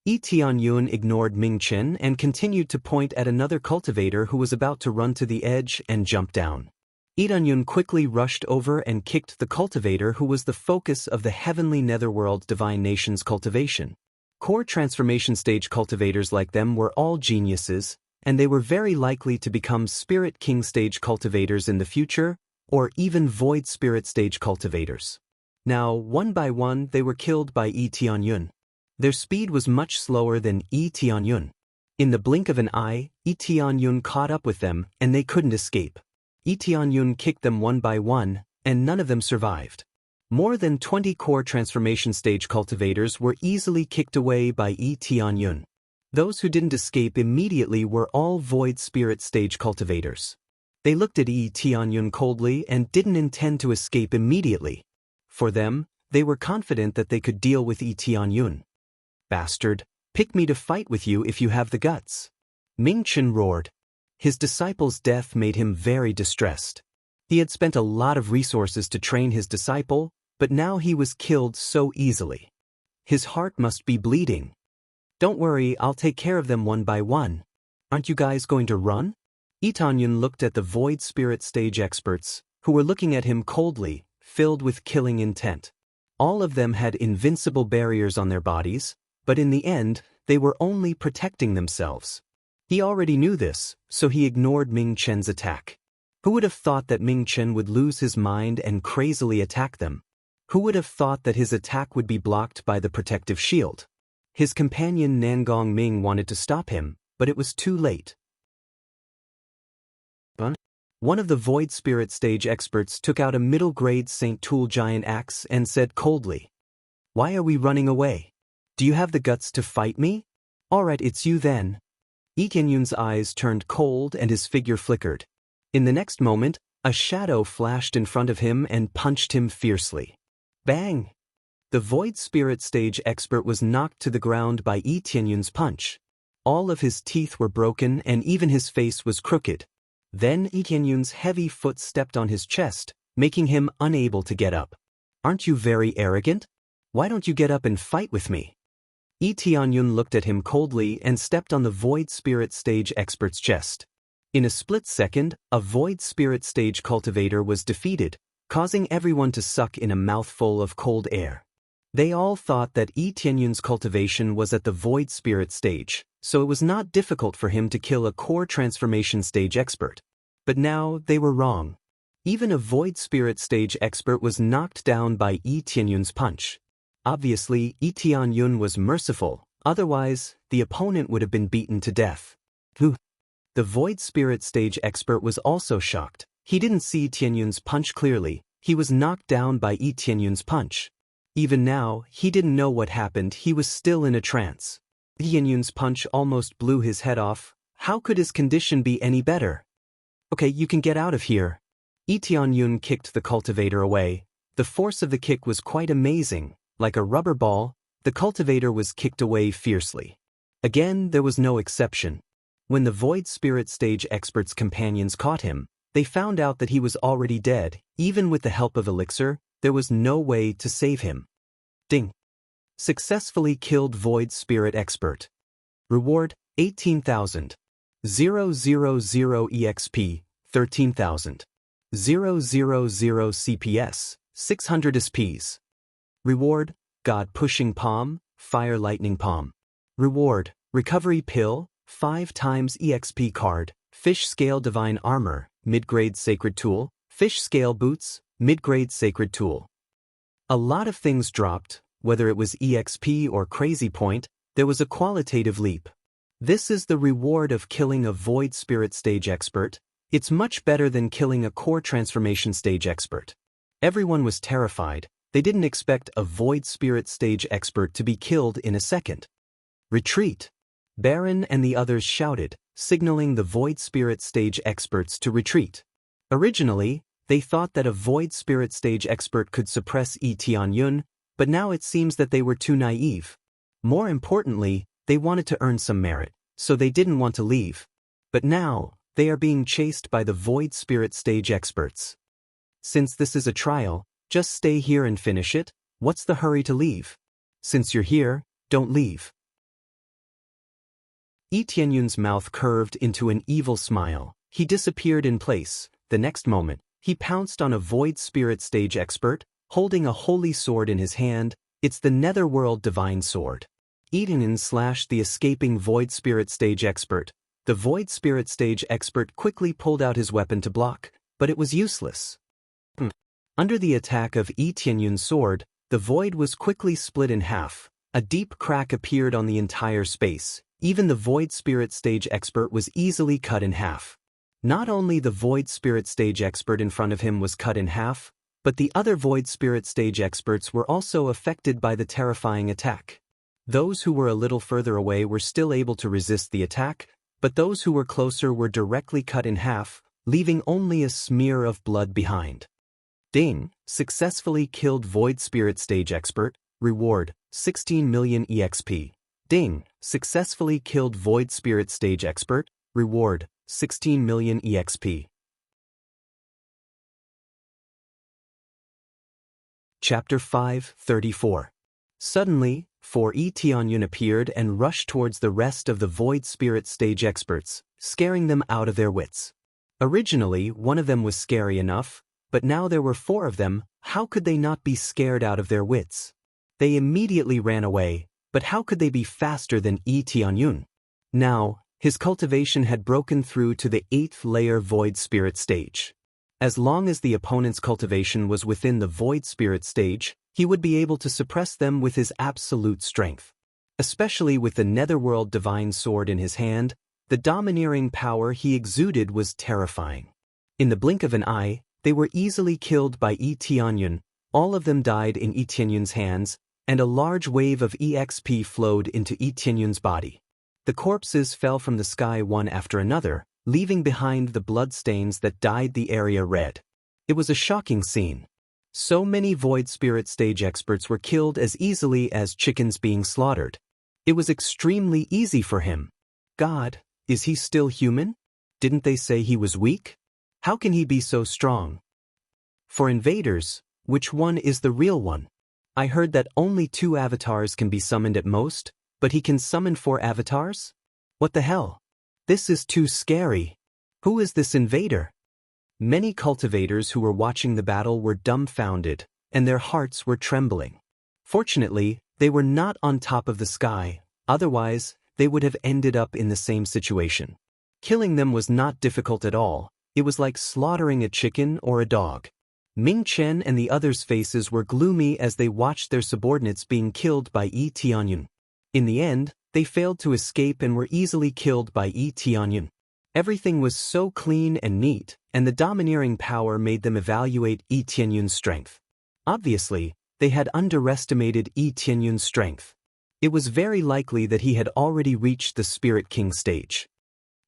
Yi Tianyun ignored Ming Chen and continued to point at another cultivator who was about to run to the edge and jump down. Yi Tianyun quickly rushed over and kicked the cultivator who was the focus of the heavenly netherworld divine nation's cultivation. Core transformation stage cultivators like them were all geniuses, and they were very likely to become Spirit King stage cultivators in the future, or even Void Spirit stage cultivators. Now, one by one, they were killed by Yi Tianyun. Their speed was much slower than Yi Tianyun. In the blink of an eye, Yi Tianyun caught up with them, and they couldn't escape. Yi Tianyun kicked them one by one, and none of them survived. More than 20 core transformation stage cultivators were easily kicked away by Yi Tianyun. Those who didn't escape immediately were all Void Spirit stage cultivators. They looked at Yi Tianyun coldly and didn't intend to escape immediately. For them, they were confident that they could deal with Yi Tianyun. Bastard, pick me to fight with you if you have the guts. Ming Chen roared. His disciple's death made him very distressed. He had spent a lot of resources to train his disciple, but now he was killed so easily. His heart must be bleeding. Don't worry, I'll take care of them one by one. Aren't you guys going to run? Yi Tianyun looked at the Void Spirit stage experts, who were looking at him coldly, filled with killing intent. All of them had invincible barriers on their bodies, but in the end, they were only protecting themselves. He already knew this, so he ignored Ming Chen's attack. Who would have thought that Ming Chen would lose his mind and crazily attack them? Who would have thought that his attack would be blocked by the protective shield? His companion Nangong Ming wanted to stop him, but it was too late. One of the Void Spirit stage experts took out a middle-grade St. Tool giant axe and said coldly, Why are we running away? Do you have the guts to fight me? Alright, it's you then. Yi Tianyun's eyes turned cold and his figure flickered. In the next moment, a shadow flashed in front of him and punched him fiercely. Bang! The Void Spirit Stage expert was knocked to the ground by Yi Tianyun's punch. All of his teeth were broken and even his face was crooked. Then Yi Tianyun's heavy foot stepped on his chest, making him unable to get up. Aren't you very arrogant? Why don't you get up and fight with me? Yi Tianyun looked at him coldly and stepped on the Void Spirit Stage expert's chest. In a split second, a Void Spirit Stage cultivator was defeated, causing everyone to suck in a mouthful of cold air. They all thought that Yi Tianyun's cultivation was at the Void Spirit Stage, so it was not difficult for him to kill a Core Transformation Stage expert. But now they were wrong. Even a Void Spirit Stage expert was knocked down by Yi Tianyun's punch. Obviously, Yi Tianyun was merciful, otherwise, the opponent would have been beaten to death. The Void Spirit Stage expert was also shocked. He didn't see Tianyun's punch clearly, he was knocked down by Yi Tianyun's punch. Even now, he didn't know what happened, he was still in a trance. Yi Tianyun's punch almost blew his head off. How could his condition be any better? Okay, you can get out of here. Yi Tianyun kicked the cultivator away. The force of the kick was quite amazing. Like a rubber ball, the cultivator was kicked away fiercely. Again, there was no exception. When the Void Spirit Stage expert's companions caught him, they found out that he was already dead. Even with the help of elixir, there was no way to save him. Ding! Successfully killed Void Spirit Expert. Reward, 18,000. 000 EXP, 13,000. 000 CPS, 600 SPs. Reward, God Pushing Palm, Fire Lightning Palm. Reward, Recovery Pill, 5 times EXP card, Fish Scale Divine Armor, Mid-Grade Sacred Tool, Fish Scale Boots, Mid-Grade Sacred Tool. A lot of things dropped, whether it was EXP or Crazy Point, there was a qualitative leap. This is the reward of killing a Void Spirit Stage expert. It's much better than killing a Core Transformation Stage expert. Everyone was terrified. They didn't expect a Void Spirit Stage expert to be killed in a second. Retreat! Baron and the others shouted, signaling the Void Spirit Stage experts to retreat. Originally, they thought that a Void Spirit Stage expert could suppress Yi Tianyun, but now it seems that they were too naive. More importantly, they wanted to earn some merit, so they didn't want to leave. But now, they are being chased by the Void Spirit Stage experts. Since this is a trial, just stay here and finish it. What's the hurry to leave? Since you're here, don't leave. Yi Tianyun's mouth curved into an evil smile. He disappeared in place. The next moment, he pounced on a Void Spirit Stage expert, holding a holy sword in his hand. It's the Netherworld Divine Sword. Yi Tianyun slashed the escaping Void Spirit Stage expert. The Void Spirit Stage expert quickly pulled out his weapon to block, but it was useless. Under the attack of Yi Tianyun's sword, the void was quickly split in half. A deep crack appeared on the entire space. Even the Void Spirit Stage expert was easily cut in half. Not only the Void Spirit Stage expert in front of him was cut in half, but the other Void Spirit Stage experts were also affected by the terrifying attack. Those who were a little further away were still able to resist the attack, but those who were closer were directly cut in half, leaving only a smear of blood behind. Ding! Successfully killed Void Spirit Stage expert. Reward, 16 million EXP. Ding! Successfully killed Void Spirit Stage expert. Reward, 16 million EXP. Chapter 5:34. Suddenly, 4 Yi Tianyun appeared and rushed towards the rest of the Void Spirit Stage experts, scaring them out of their wits. Originally, one of them was scary enough, but now there were 4 of them. How could they not be scared out of their wits? They immediately ran away, but how could they be faster than Yi Tianyun? Now, his cultivation had broken through to the 8th layer Void Spirit Stage. As long as the opponent's cultivation was within the Void Spirit Stage, he would be able to suppress them with his absolute strength. Especially with the Netherworld Divine Sword in his hand, the domineering power he exuded was terrifying. In the blink of an eye, they were easily killed by Yi Tianyun. All of them died in Yi Tianyun's hands, and a large wave of EXP flowed into Yi Tianyun's body. The corpses fell from the sky one after another, leaving behind the bloodstains that dyed the area red. It was a shocking scene. So many Void Spirit stage experts were killed as easily as chickens being slaughtered. It was extremely easy for him. God, is he still human? Didn't they say he was weak? How can he be so strong? For invaders, which one is the real one? I heard that only 2 avatars can be summoned at most, but he can summon 4 avatars? What the hell? This is too scary. Who is this invader? Many cultivators who were watching the battle were dumbfounded, and their hearts were trembling. Fortunately, they were not on top of the sky, otherwise, they would have ended up in the same situation. Killing them was not difficult at all. It was like slaughtering a chicken or a dog. Ming Chen and the others' faces were gloomy as they watched their subordinates being killed by Yi Tianyun. In the end, they failed to escape and were easily killed by Yi Tianyun. Everything was so clean and neat, and the domineering power made them evaluate Yi Tianyun's strength. Obviously, they had underestimated Yi Tianyun's strength. It was very likely that he had already reached the Spirit King stage.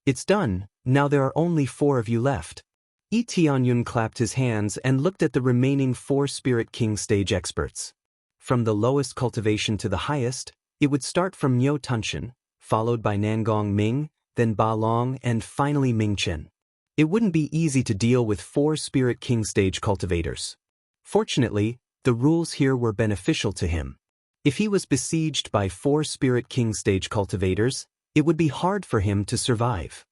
It's done, now there are only 4 of you left. Yi Tianyun clapped his hands and looked at the remaining 4 Spirit King stage experts. From the lowest cultivation to the highest, it would start from Niu Tunshan, followed by Nangong Ming, then Ba Long, and finally Ming Chen. It wouldn't be easy to deal with 4 Spirit King stage cultivators. Fortunately, the rules here were beneficial to him. If he was besieged by 4 Spirit King stage cultivators, it would be hard for him to survive.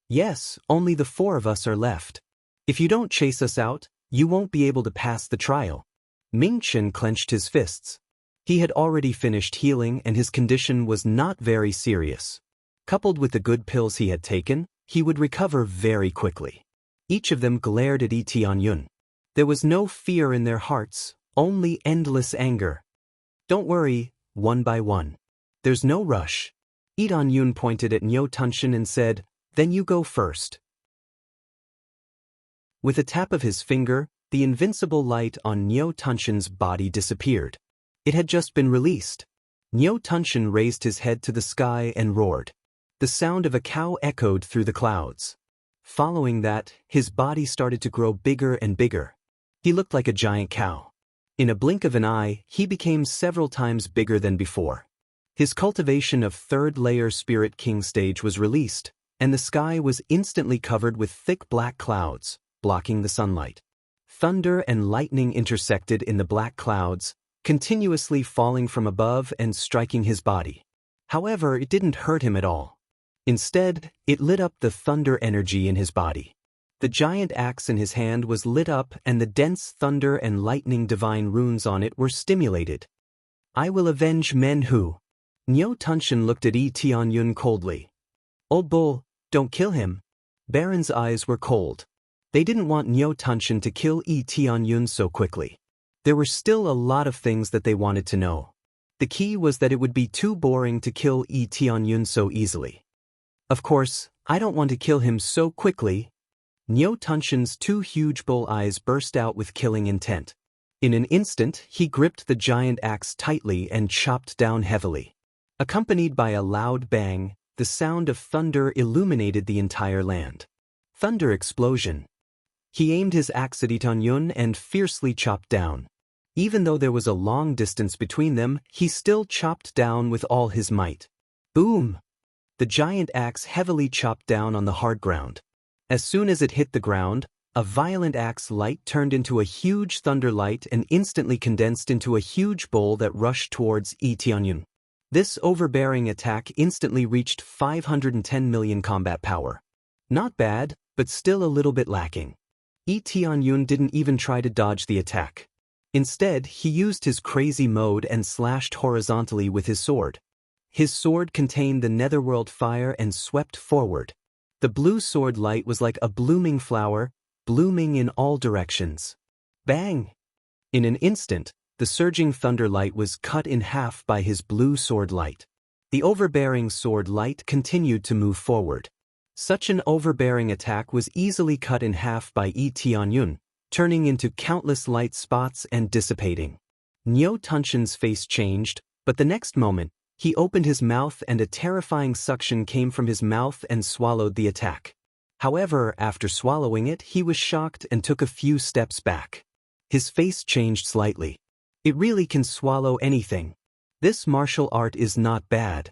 Yes, only the 4 of us are left. If you don't chase us out, you won't be able to pass the trial. Ming Chen clenched his fists. He had already finished healing and his condition was not very serious. Coupled with the good pills he had taken, he would recover very quickly. Each of them glared at Yi Tianyun. There was no fear in their hearts, only endless anger. Don't worry, one by one. There's no rush. Yi Tianyun pointed at Niu Tunshan and said, "Then you go first." With a tap of his finger, the invincible light on Niu Tunshan's body disappeared. It had just been released. Niu Tunshan raised his head to the sky and roared. The sound of a cow echoed through the clouds. Following that, his body started to grow bigger and bigger. He looked like a giant cow. In a blink of an eye, he became several times bigger than before. His cultivation of 3rd layer Spirit King stage was released, and the sky was instantly covered with thick black clouds, blocking the sunlight. Thunder and lightning intersected in the black clouds, continuously falling from above and striking his body. However, it didn't hurt him at all. Instead, it lit up the thunder energy in his body. The giant axe in his hand was lit up and the dense thunder and lightning divine runes on it were stimulated. I will avenge men who... Niu Tunshan looked at Yi Tianyun coldly. Old bull, don't kill him. Baron's eyes were cold. They didn't want Niu Tunshan to kill Yi Tianyun so quickly. There were still a lot of things that they wanted to know. The key was that it would be too boring to kill Yi Tianyun so easily. Of course, I don't want to kill him so quickly. Niu Tunshan's 2 huge bull eyes burst out with killing intent. In an instant, he gripped the giant axe tightly and chopped down heavily. Accompanied by a loud bang, the sound of thunder illuminated the entire land. Thunder explosion. He aimed his axe at Yi Tianyun and fiercely chopped down. Even though there was a long distance between them, he still chopped down with all his might. Boom! The giant axe heavily chopped down on the hard ground. As soon as it hit the ground, a violent axe light turned into a huge thunder light and instantly condensed into a huge bowl that rushed towards Yi Tianyun. This overbearing attack instantly reached 510 million combat power. Not bad, but still a little bit lacking. Yi Tianyun didn't even try to dodge the attack. Instead, he used his crazy mode and slashed horizontally with his sword. His sword contained the netherworld fire and swept forward. The blue sword light was like a blooming flower, blooming in all directions. Bang! In an instant, the surging thunder light was cut in half by his blue sword light. The overbearing sword light continued to move forward. Such an overbearing attack was easily cut in half by Yi Tianyun, turning into countless light spots and dissipating. Niu Tunshan's face changed, but the next moment, He opened his mouth and a terrifying suction came from his mouth and swallowed the attack. However, after swallowing it, he was shocked and took a few steps back. His face changed slightly. It really can swallow anything. This martial art is not bad.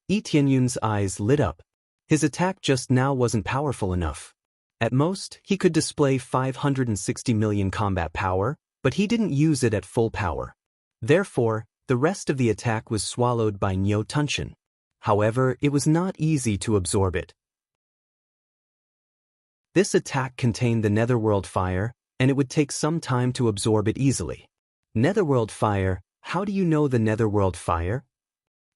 Yi Tianyun's eyes lit up. His attack just now wasn't powerful enough. At most, he could display 560 million combat power, but he didn't use it at full power. Therefore, the rest of the attack was swallowed by Nyo Tunshin. However, it was not easy to absorb it. This attack contained the Netherworld fire, and it would take some time to absorb it easily. Netherworld fire, how do you know the Netherworld fire?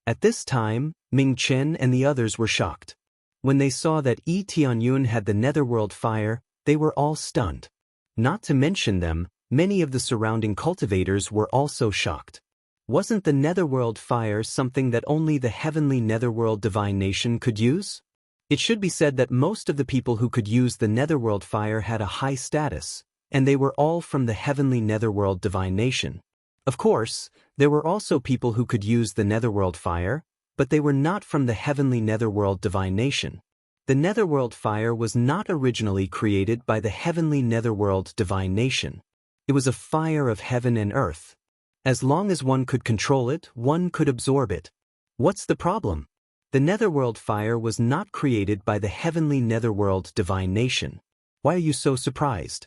At this time, Ming Chen and the others were shocked. When they saw that Yi Tianyun had the Netherworld fire, they were all stunned. Not to mention them, many of the surrounding cultivators were also shocked. Wasn't the Netherworld fire something that only the heavenly Netherworld divine nation could use? It should be said that most of the people who could use the Netherworld fire had a high status, and they were all from the heavenly Netherworld divine nation. Of course, there were also people who could use the Netherworld fire, but they were not from the heavenly Netherworld divine nation. The Netherworld fire was not originally created by the heavenly Netherworld divine nation. It was a fire of heaven and earth. As long as one could control it, one could absorb it. What's the problem? The Netherworld fire was not created by the heavenly Netherworld divine nation. Why are you so surprised?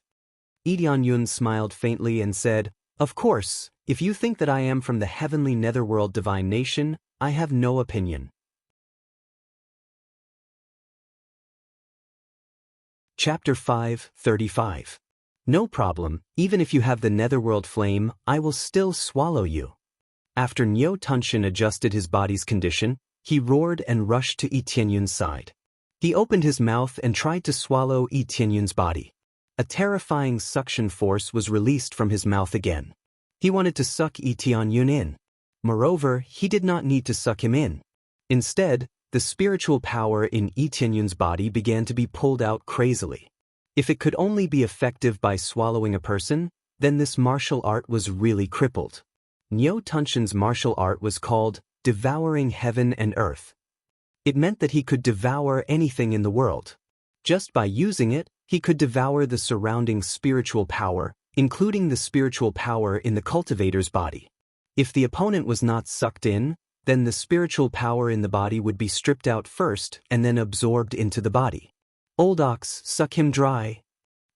Yi Tianyun smiled faintly and said, "Of course, if you think that I am from the heavenly Netherworld divine nation, I have no opinion." Chapter 5:35. No problem, even if you have the Netherworld flame, I will still swallow you. After Nyo Tunshin adjusted his body's condition, he roared and rushed to Yi Tianyun's side. He opened his mouth and tried to swallow Yi Tianyun's body. A terrifying suction force was released from his mouth again. He wanted to suck Yi Tianyun in. Moreover, he did not need to suck him in. Instead, the spiritual power in Yi Tianyun's body began to be pulled out crazily. If it could only be effective by swallowing a person, then this martial art was really crippled. Nyo Tunshin's martial art was called Devouring Heaven and Earth. It meant that he could devour anything in the world. Just by using it, he could devour the surrounding spiritual power, including the spiritual power in the cultivator's body. If the opponent was not sucked in, then the spiritual power in the body would be stripped out first and then absorbed into the body. "Old ox, suck him dry."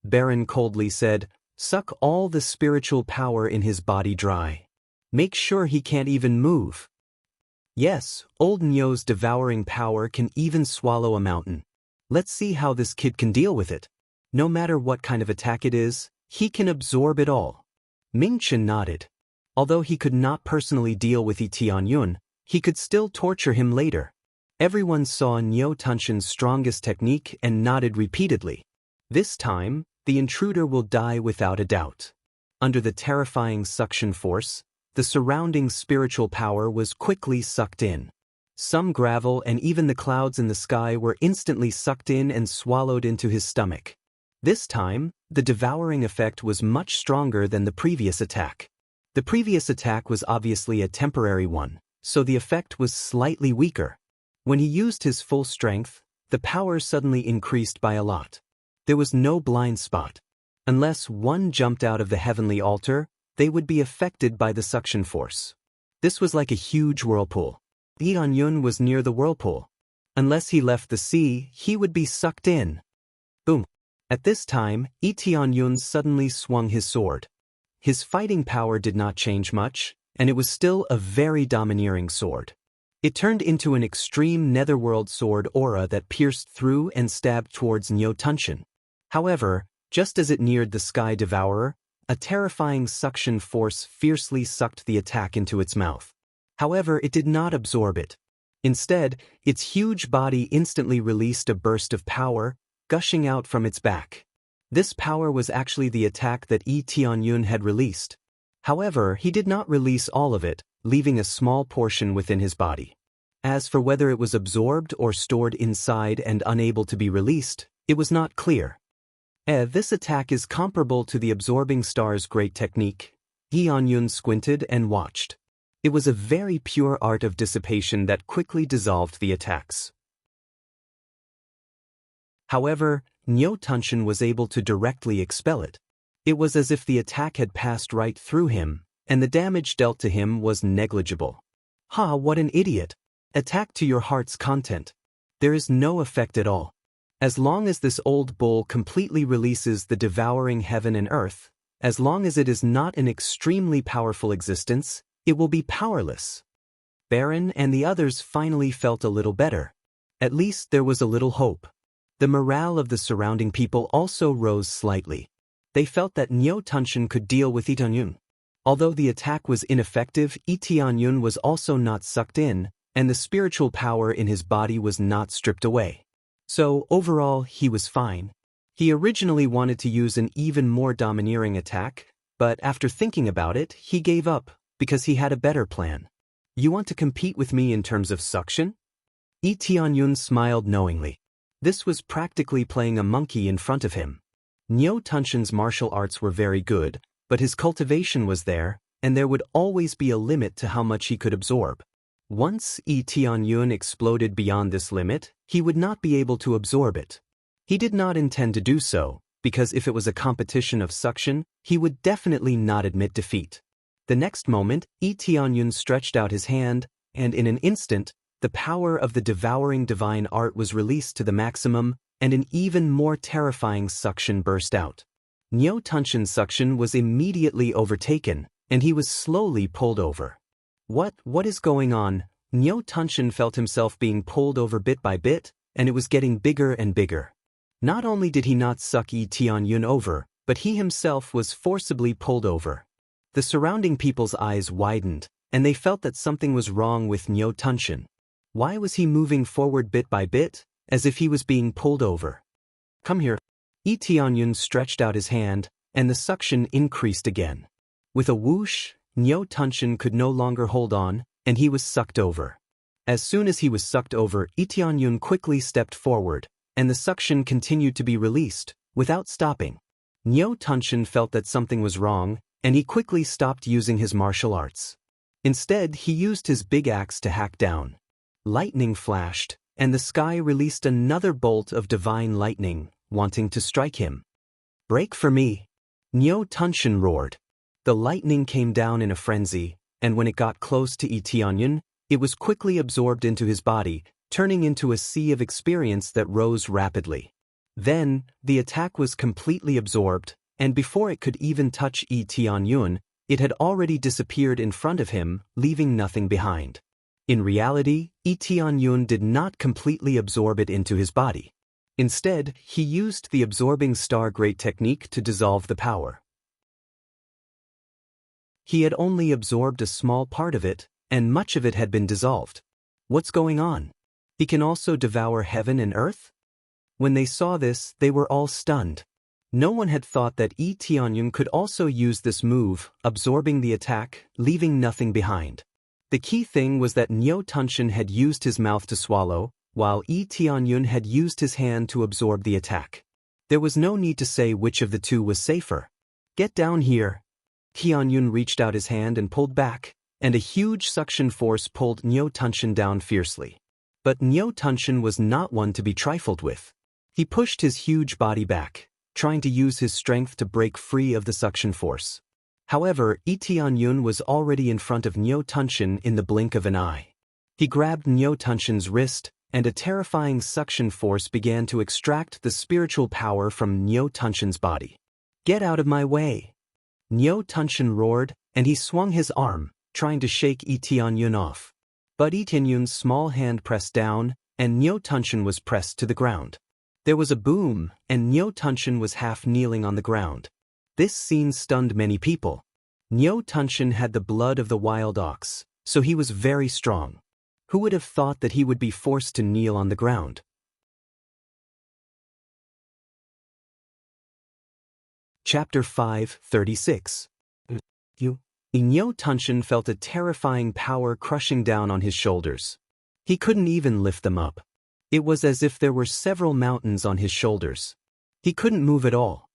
Baron coldly said, "Suck all the spiritual power in his body dry. Make sure he can't even move." Yes, old Nyo's devouring power can even swallow a mountain. Let's see how this kid can deal with it. No matter what kind of attack it is, he can absorb it all. Ming Chen nodded. Although he could not personally deal with Yi Tianyun, he could still torture him later. Everyone saw Nyo Tunshin's strongest technique and nodded repeatedly. This time, the intruder will die without a doubt. Under the terrifying suction force, the surrounding spiritual power was quickly sucked in. Some gravel and even the clouds in the sky were instantly sucked in and swallowed into his stomach. This time, the devouring effect was much stronger than the previous attack. The previous attack was obviously a temporary one, so the effect was slightly weaker. When he used his full strength, the power suddenly increased by a lot. There was no blind spot. Unless one jumped out of the heavenly altar, they would be affected by the suction force. This was like a huge whirlpool. Yi Tianyun was near the whirlpool. Unless he left the sea, he would be sucked in. Boom. At this time, Yi Tianyun suddenly swung his sword. His fighting power did not change much, and it was still a very domineering sword. It turned into an extreme netherworld sword aura that pierced through and stabbed towards Nyo Tunshin. However, just as it neared the Sky Devourer, a terrifying suction force fiercely sucked the attack into its mouth. However, it did not absorb it. Instead, its huge body instantly released a burst of power, gushing out from its back. This power was actually the attack that Yi Tianyun had released. However, he did not release all of it, leaving a small portion within his body. As for whether it was absorbed or stored inside and unable to be released, it was not clear. This attack is comparable to the absorbing star's great technique. Yi Tianyun squinted and watched. It was a very pure art of dissipation that quickly dissolved the attacks. However, Nyo Tunshin was able to directly expel it. It was as if the attack had passed right through him, and the damage dealt to him was negligible. Ha, what an idiot! Attack to your heart's content. There is no effect at all. As long as this old bull completely releases the devouring heaven and earth, as long as it is not an extremely powerful existence, it will be powerless. Baron and the others finally felt a little better. At least there was a little hope. The morale of the surrounding people also rose slightly. They felt that Nyo Tunshin could deal with Lee Tianyun. Although the attack was ineffective, Lee Tianyun was also not sucked in, and the spiritual power in his body was not stripped away. So, overall, he was fine. He originally wanted to use an even more domineering attack, but after thinking about it, he gave up, because he had a better plan. You want to compete with me in terms of suction? Lee Tianyun smiled knowingly. This was practically playing a monkey in front of him. Nyo Tunshin's martial arts were very good, but his cultivation was there, and there would always be a limit to how much he could absorb. Once Lee Tianyun exploded beyond this limit, he would not be able to absorb it. He did not intend to do so, because if it was a competition of suction, he would definitely not admit defeat. The next moment, Lee Tianyun stretched out his hand, and in an instant, the power of the devouring divine art was released to the maximum, and an even more terrifying suction burst out. Nyo Tunshin's suction was immediately overtaken, and he was slowly pulled over. What is going on? Nyo Tunshin felt himself being pulled over bit by bit, and it was getting bigger and bigger. Not only did he not suck Lee Tianyun over, but he himself was forcibly pulled over. The surrounding people's eyes widened, and they felt that something was wrong with Nyo Tunshin. Why was he moving forward bit by bit, as if he was being pulled over? Come here. Lee Tianyun stretched out his hand, and the suction increased again. With a whoosh, Nyo Tunshin could no longer hold on, and he was sucked over. As soon as he was sucked over, Lee Tianyun quickly stepped forward, and the suction continued to be released, without stopping. Nyo Tunshin felt that something was wrong, and he quickly stopped using his martial arts. Instead, he used his big axe to hack down. Lightning flashed, and the sky released another bolt of divine lightning, wanting to strike him. Break for me! Nyo Tunshin roared. The lightning came down in a frenzy, and when it got close to Lee Tianyun, it was quickly absorbed into his body, turning into a sea of experience that rose rapidly. Then, the attack was completely absorbed, and before it could even touch Lee Tianyun, it had already disappeared in front of him, leaving nothing behind. In reality, Lee Tianyun did not completely absorb it into his body. Instead, he used the absorbing star great technique to dissolve the power. He had only absorbed a small part of it, and much of it had been dissolved. What's going on? He can also devour heaven and earth? When they saw this, they were all stunned. No one had thought that Lee Tianyun could also use this move, absorbing the attack, leaving nothing behind. The key thing was that Nyo Tunshin had used his mouth to swallow, while Lee Tianyun had used his hand to absorb the attack. There was no need to say which of the two was safer. Get down here. Tianyun reached out his hand and pulled back, and a huge suction force pulled Nyo Tunshin down fiercely. But Nyo Tunshin was not one to be trifled with. He pushed his huge body back, trying to use his strength to break free of the suction force. However, Lee Tianyun was already in front of Nyo Tunshin in the blink of an eye. He grabbed Nyo Tunshin's wrist, and a terrifying suction force began to extract the spiritual power from Nyo Tunshin's body. Get out of my way! Nyo Tunshin roared, and he swung his arm, trying to shake Lee Tianyun off. But Lee Tianyun's small hand pressed down, and Nyo Tunshin was pressed to the ground. There was a boom, and Nyo Tunshin was half kneeling on the ground. This scene stunned many people. Nyo Tunshin had the blood of the wild ox, so he was very strong. Who would have thought that he would be forced to kneel on the ground? Chapter 5:36. Nyo Tunshin felt a terrifying power crushing down on his shoulders. He couldn't even lift them up. It was as if there were several mountains on his shoulders. He couldn't move at all.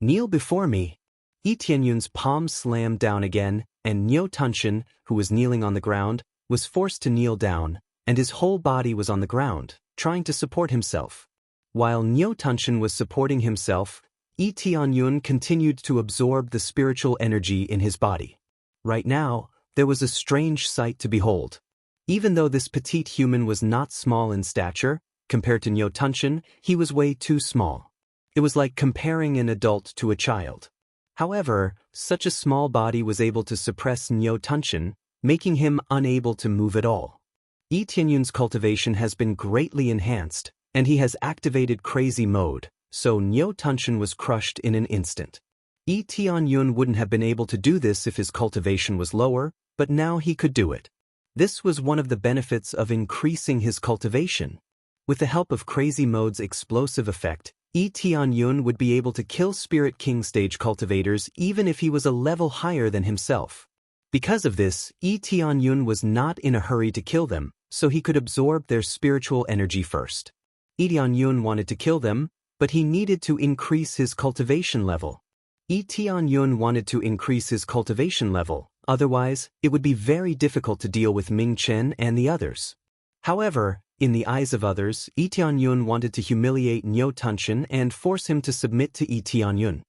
Kneel before me. Lee Tianyun's palm slammed down again, and Nyo Tunshin, who was kneeling on the ground, was forced to kneel down, and his whole body was on the ground, trying to support himself. While Nyo Tunshin was supporting himself, Lee Tianyun continued to absorb the spiritual energy in his body. Right now, there was a strange sight to behold. Even though this petite human was not small in stature, compared to Nyo Tunshin, he was way too small. It was like comparing an adult to a child. However, such a small body was able to suppress Nyo Tunshin, making him unable to move at all. Lee Tianyun's cultivation has been greatly enhanced, and he has activated crazy mode, so Nyo Tunshin was crushed in an instant. Lee Tianyun wouldn't have been able to do this if his cultivation was lower, but now he could do it. This was one of the benefits of increasing his cultivation. With the help of Crazy Mode's explosive effect, Lee Tianyun would be able to kill Spirit King stage cultivators even if he was a level higher than himself. Because of this, Lee Tianyun was not in a hurry to kill them, so he could absorb their spiritual energy first. Lee Tianyun wanted to kill them, but he needed to increase his cultivation level. Lee Tianyun wanted to increase his cultivation level, otherwise, it would be very difficult to deal with Ming Chen and the others. However, in the eyes of others, Lee Tianyun wanted to humiliate Nyo Tunshin and force him to submit to Lee Tianyun.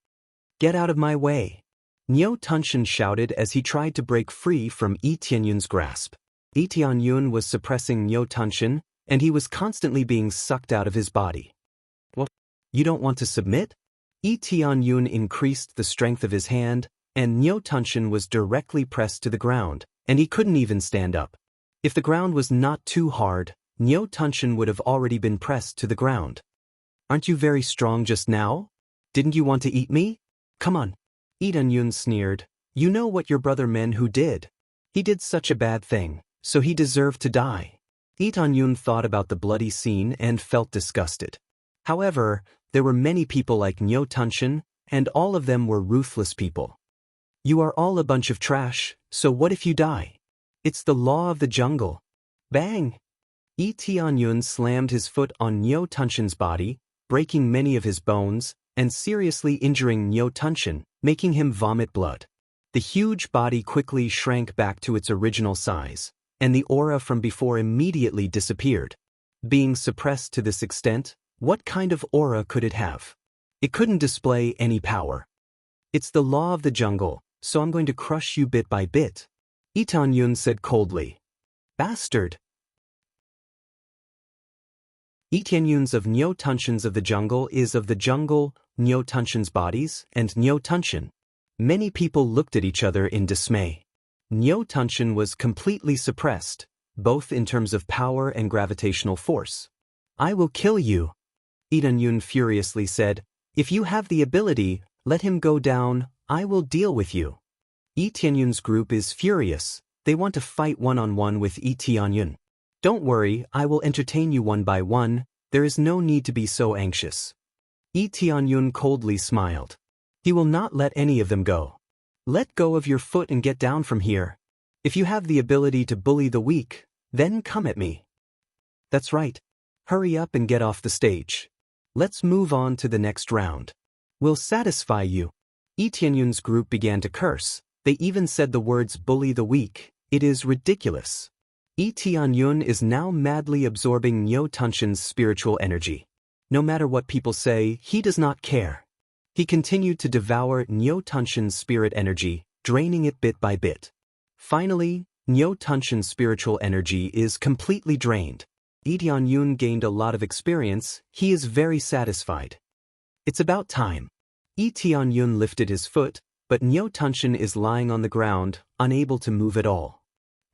"Get out of my way!" Nyo Tunshin shouted as he tried to break free from Lee Tianyun's grasp. Lee Tianyun was suppressing Nyo Tunshin, and he was constantly being sucked out of his body. "What? You don't want to submit?" Lee Tianyun increased the strength of his hand, and Nyo Tunshin was directly pressed to the ground, and he couldn't even stand up. If the ground was not too hard, Nyo Tunshin would have already been pressed to the ground. "Aren't you very strong just now? Didn't you want to eat me? Come on." Lee Tianyun sneered. "You know what your brother Menhu did. He did such a bad thing, so he deserved to die." Lee Tianyun thought about the bloody scene and felt disgusted. However, there were many people like Nyo Tunshin, and all of them were ruthless people. "You are all a bunch of trash, so what if you die? It's the law of the jungle." Bang! Lee Tianyun slammed his foot on Nyo Tunshin's body, breaking many of his bones, and seriously injuring Nyo Tunshin, making him vomit blood. The huge body quickly shrank back to its original size, and the aura from before immediately disappeared. Being suppressed to this extent, what kind of aura could it have? It couldn't display any power. "It's the law of the jungle, so I'm going to crush you bit by bit," Lee Tianyun said coldly. "Bastard!" Lee Tianyun's of Nyo Tunshin's of the jungle is of the jungle, Nyo Tunshin's bodies, and Nyo Tunshin. Many people looked at each other in dismay. Nyo Tunshin was completely suppressed, both in terms of power and gravitational force. "I will kill you," Lee Tianyun furiously said. "If you have the ability, let him go down, I will deal with you." Lee Tianyun's group is furious. They want to fight one-on-one with Lee Tianyun. "Don't worry, I will entertain you one by one, there is no need to be so anxious." Lee Tianyun coldly smiled. He will not let any of them go. "Let go of your foot and get down from here. If you have the ability to bully the weak, then come at me." "That's right. Hurry up and get off the stage. Let's move on to the next round. We'll satisfy you." Lee Tianyun's group began to curse. They even said the words "bully the weak." It is ridiculous. Lee Tianyun is now madly absorbing Nyo Tunshin's spiritual energy. No matter what people say, he does not care. He continued to devour Nyo Tunshin's spirit energy, draining it bit by bit. Finally, Nyo Tunshin's spiritual energy is completely drained. Lee Tianyun gained a lot of experience. He is very satisfied. It's about time. Lee Tianyun lifted his foot, but Nyo Tunshin is lying on the ground, unable to move at all.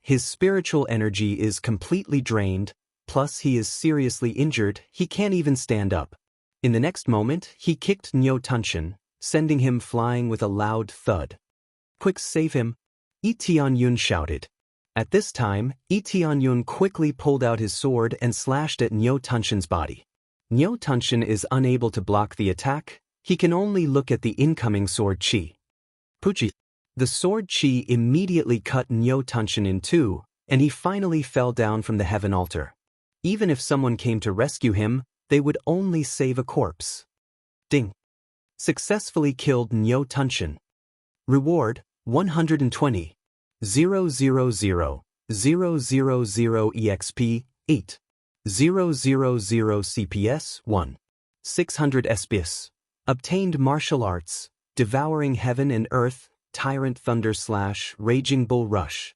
His spiritual energy is completely drained, plus he is seriously injured, he can't even stand up. In the next moment, he kicked Nyo Tunshin, sending him flying with a loud thud. "Quick, save him!" Lee Tianyun shouted. At this time, Lee Tianyun quickly pulled out his sword and slashed at Nyo Tunshin's body. Nyo Tunshin is unable to block the attack, he can only look at the incoming sword chi. Puchi! The sword chi immediately cut Nyo Tunshin in two, and he finally fell down from the heaven altar. Even if someone came to rescue him, they would only save a corpse. Ding! Successfully killed Nyo Tunshin. Reward, 120. 000 EXP 8 000 CPS 1 600 SPS. Obtained martial arts, devouring heaven and earth, tyrant thunder / raging bull rush.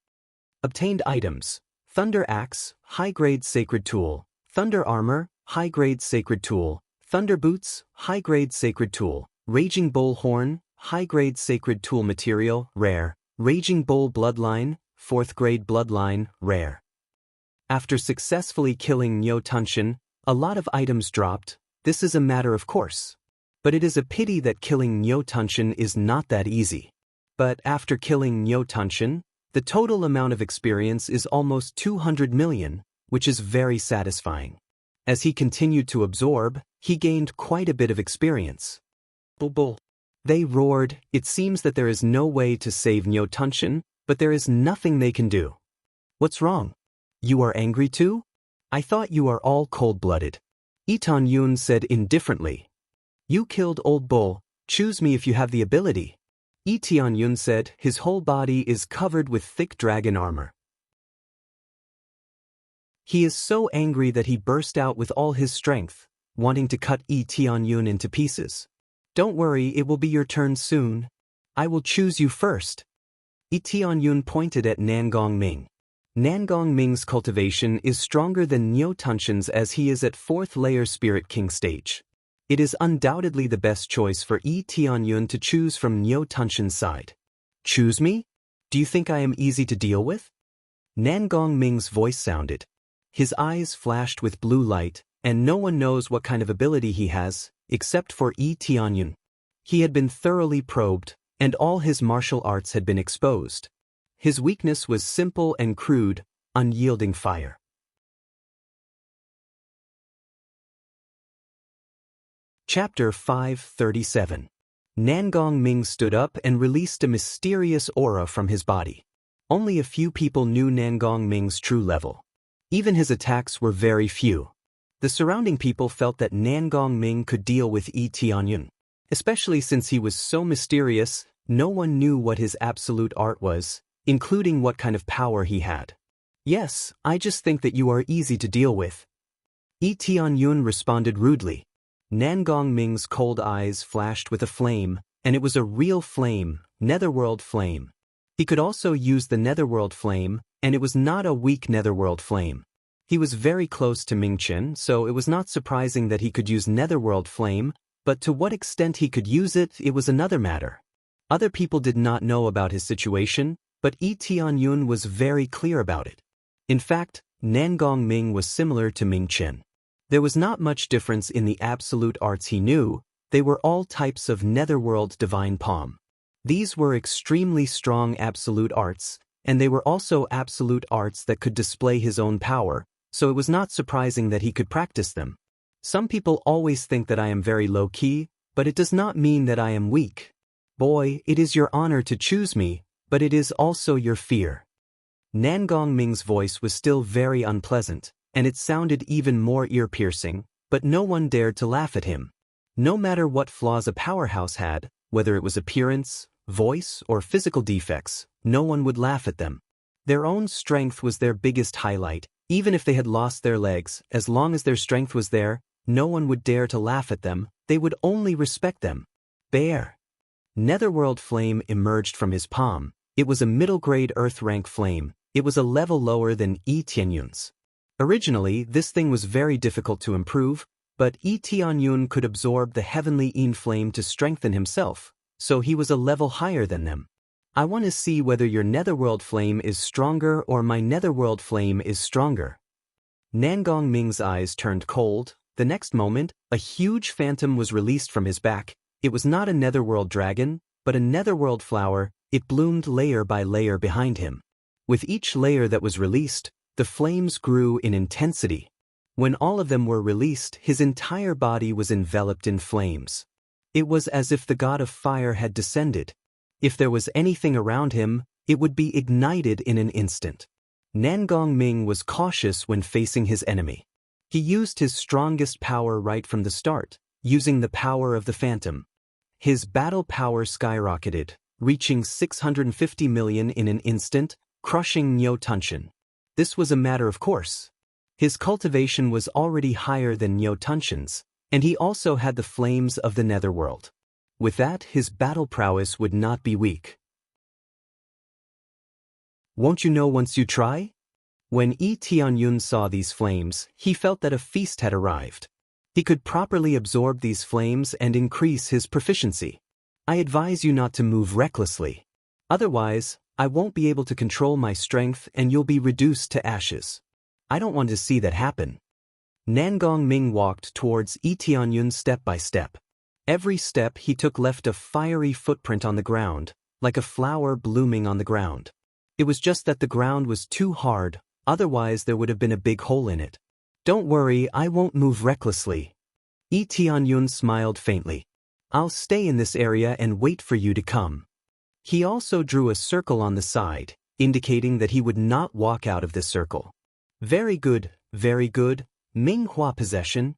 Obtained items: thunder axe, high-grade sacred tool, thunder armor, high-grade sacred tool, thunder boots, high-grade sacred tool, raging bull horn, high-grade sacred tool material, rare, raging bull bloodline, 4th grade bloodline, rare. After successfully killing Nyo Tunshin, a lot of items dropped. This is a matter of course. But it is a pity that killing Nyo Tunshin is not that easy. But after killing Nyo Tunshin, the total amount of experience is almost 200 million, which is very satisfying. As he continued to absorb, he gained quite a bit of experience. Bull. They roared. It seems that there is no way to save Nyo Tunshin, but there is nothing they can do. What's wrong? You are angry too? I thought you are all cold-blooded. Itan Yun said indifferently. You killed Old Bull, choose me if you have the ability. Itian Yun said his whole body is covered with thick dragon armor. He is so angry that he burst out with all his strength, wanting to cut Itian Yun into pieces. Don't worry, it will be your turn soon. I will choose you first. Itian Yun pointed at Nangong Ming. Nangong Ming's cultivation is stronger than Nyo Tunshin's as he is at 4th layer Spirit King stage. It is undoubtedly the best choice for Tian Yun to choose from Nyo Tunshin's side. Choose me? Do you think I am easy to deal with? Nangong Ming's voice sounded. His eyes flashed with blue light, and no one knows what kind of ability he has, except for Tian Yun. He had been thoroughly probed, and all his martial arts had been exposed. His weakness was simple and crude, unyielding fire. Chapter 537. Nangong Ming stood up and released a mysterious aura from his body. Only a few people knew Nangong Ming's true level. Even his attacks were very few. The surrounding people felt that Nangong Ming could deal with Tian Yun. Especially since he was so mysterious, no one knew what his absolute art was, including what kind of power he had. Yes, I just think that you are easy to deal with. Tian Yun responded rudely. Nangong Ming's cold eyes flashed with a flame, and it was a real flame, netherworld flame. He could also use the netherworld flame, and it was not a weak netherworld flame. He was very close to Mingchen, so it was not surprising that he could use netherworld flame, but to what extent he could use it, it was another matter. Other people did not know about his situation, but Tian Yun was very clear about it. In fact, Nangong Ming was similar to Mingchen. There was not much difference in the absolute arts he knew. They were all types of netherworld divine palm. These were extremely strong absolute arts, and they were also absolute arts that could display his own power, so it was not surprising that he could practice them. Some people always think that I am very low-key, but it does not mean that I am weak. Boy, it is your honor to choose me, but it is also your fear. Nangong Ming's voice was still very unpleasant, and it sounded even more ear-piercing, but no one dared to laugh at him. No matter what flaws a powerhouse had, whether it was appearance, voice, or physical defects, no one would laugh at them. Their own strength was their biggest highlight. Even if they had lost their legs, as long as their strength was there, no one would dare to laugh at them, they would only respect them. Bear. Netherworld flame emerged from his palm. It was a middle-grade earth rank flame. It was a level lower than Tian Yun's. Originally, this thing was very difficult to improve, but Tian Yun could absorb the heavenly Yin flame to strengthen himself, so he was a level higher than them. I want to see whether your netherworld flame is stronger or my netherworld flame is stronger. Nangong Ming's eyes turned cold. The next moment, a huge phantom was released from his back. It was not a netherworld dragon, but a netherworld flower. It bloomed layer by layer behind him. With each layer that was released, the flames grew in intensity. When all of them were released, his entire body was enveloped in flames. It was as if the god of fire had descended. If there was anything around him, it would be ignited in an instant. Nangong Ming was cautious when facing his enemy. He used his strongest power right from the start, using the power of the phantom. His battle power skyrocketed, reaching 650 million in an instant, crushing Nyo Tunshin. This was a matter of course. His cultivation was already higher than Nyo Tunshin's, and he also had the flames of the netherworld. With that, his battle prowess would not be weak. Won't you know once you try? When Yi Tianyun saw these flames, he felt that a feast had arrived. He could properly absorb these flames and increase his proficiency. I advise you not to move recklessly. Otherwise, I won't be able to control my strength and you'll be reduced to ashes. I don't want to see that happen. Nangong Ming walked towards Yi Tianyun step by step. Every step he took left a fiery footprint on the ground, like a flower blooming on the ground. It was just that the ground was too hard, otherwise there would have been a big hole in it. Don't worry, I won't move recklessly. Yi Tianyun smiled faintly. I'll stay in this area and wait for you to come. He also drew a circle on the side, indicating that he would not walk out of this circle. Very good, Ming Hua possession.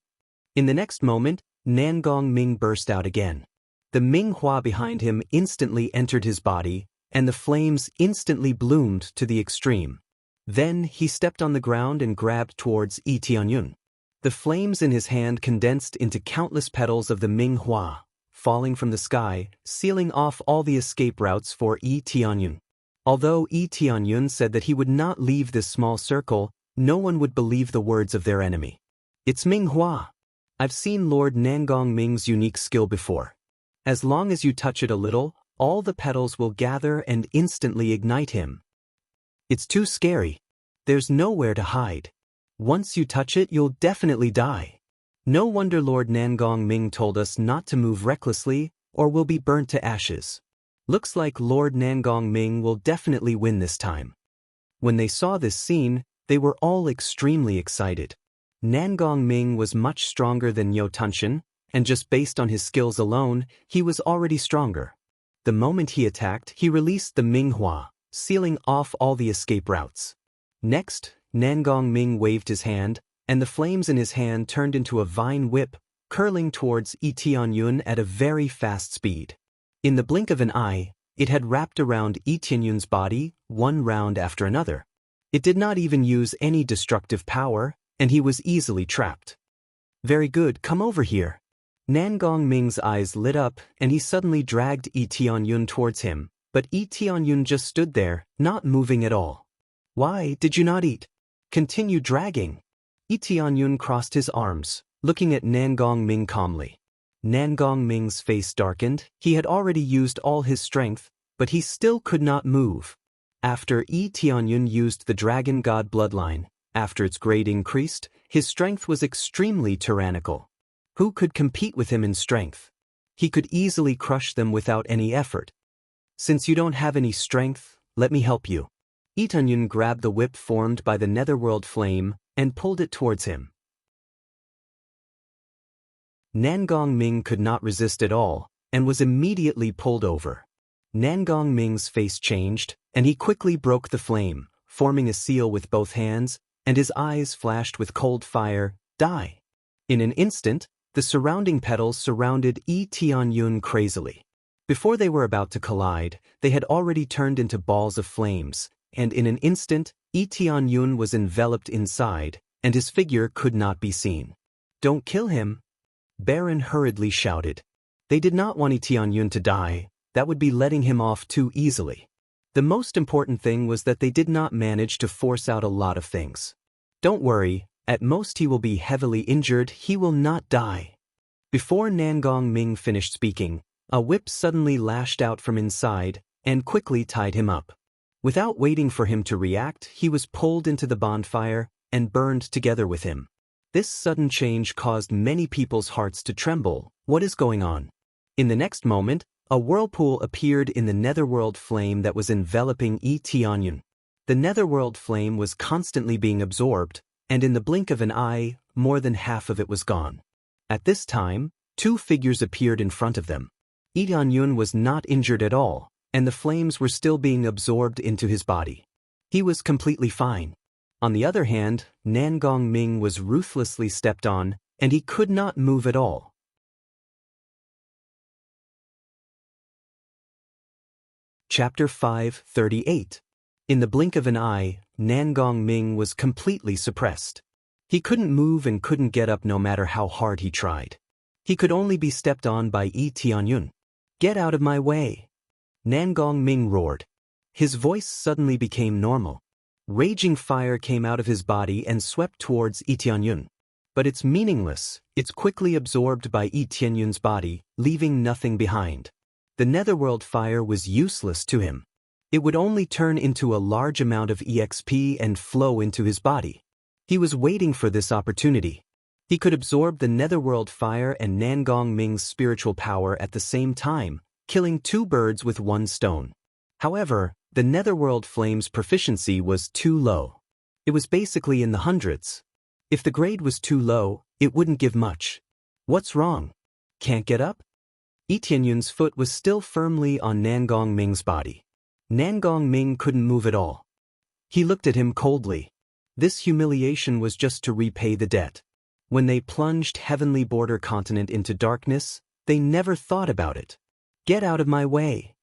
In the next moment, Nangong Ming burst out again. The Ming Hua behind him instantly entered his body, and the flames instantly bloomed to the extreme. Then he stepped on the ground and grabbed towards Yi Tianyun. The flames in his hand condensed into countless petals of the Ming Hua, falling from the sky, sealing off all the escape routes for Yi Tianyun. Although Yi Tianyun said that he would not leave this small circle, no one would believe the words of their enemy. It's Ming Hua. I've seen Lord Nangong Ming's unique skill before. As long as you touch it a little, all the petals will gather and instantly ignite him. It's too scary. There's nowhere to hide. Once you touch it, you'll definitely die. No wonder Lord Nangong Ming told us not to move recklessly, or we'll be burnt to ashes. Looks like Lord Nangong Ming will definitely win this time. When they saw this scene, they were all extremely excited. Nangong Ming was much stronger than Nyo Tunshin, and just based on his skills alone, he was already stronger. The moment he attacked, he released the Ming Hua, sealing off all the escape routes. Next, Nangong Ming waved his hand, and the flames in his hand turned into a vine whip, curling towards Yi Tianyun at a very fast speed. In the blink of an eye, it had wrapped around Yi Tianyun's body, one round after another. It did not even use any destructive power, and he was easily trapped. Very good, come over here. Nangong Ming's eyes lit up, and he suddenly dragged Yi Tianyun towards him, but Yi Tianyun just stood there, not moving at all. Why did you not eat? Continue dragging. Yi Tianyun crossed his arms, looking at Nangong Ming calmly. Nangong Ming's face darkened. He had already used all his strength, but he still could not move. After Yi Tianyun used the Dragon God bloodline, after its grade increased, his strength was extremely tyrannical. Who could compete with him in strength? He could easily crush them without any effort. Since you don't have any strength, let me help you. Yi Tianyun grabbed the whip formed by the netherworld flame and pulled it towards him. Nangong Ming could not resist at all, and was immediately pulled over. Nangong Ming's face changed, and he quickly broke the flame, forming a seal with both hands, and his eyes flashed with cold fire, die. In an instant, the surrounding petals surrounded Yi Tianyun crazily. Before they were about to collide, they had already turned into balls of flames, and in an instant, Yi Tianyun was enveloped inside, and his figure could not be seen. Don't kill him, Baron hurriedly shouted. They did not want Yi Tianyun to die. That would be letting him off too easily. The most important thing was that they did not manage to force out a lot of things. Don't worry, at most he will be heavily injured, he will not die. Before Nangong Ming finished speaking, a whip suddenly lashed out from inside and quickly tied him up. Without waiting for him to react, he was pulled into the bonfire and burned together with him. This sudden change caused many people's hearts to tremble. What is going on? In the next moment, a whirlpool appeared in the netherworld flame that was enveloping Yi Tianyun. The netherworld flame was constantly being absorbed, and in the blink of an eye, more than half of it was gone. At this time, two figures appeared in front of them. Yi Tianyun was not injured at all, and the flames were still being absorbed into his body. He was completely fine. On the other hand, Nangong Ming was ruthlessly stepped on, and he could not move at all. Chapter 538. In the blink of an eye, Nangong Ming was completely suppressed. He couldn't move and couldn't get up no matter how hard he tried. He could only be stepped on by Yi Tianyun. "Get out of my way!" Nangong Ming roared. His voice suddenly became normal. Raging fire came out of his body and swept towards Yi Tianyun. But it's meaningless. It's quickly absorbed by Yi Tianyun's body, leaving nothing behind. The netherworld fire was useless to him. It would only turn into a large amount of EXP and flow into his body. He was waiting for this opportunity. He could absorb the netherworld fire and Nangong Ming's spiritual power at the same time, killing two birds with one stone. However, the netherworld flame's proficiency was too low. It was basically in the hundreds. If the grade was too low, it wouldn't give much. What's wrong? Can't get up? Yi Tianyun's foot was still firmly on Nangong Ming's body. Nangong Ming couldn't move at all. He looked at him coldly. This humiliation was just to repay the debt. When they plunged Heavenly Border Continent into darkness, they never thought about it. "Get out of my way!"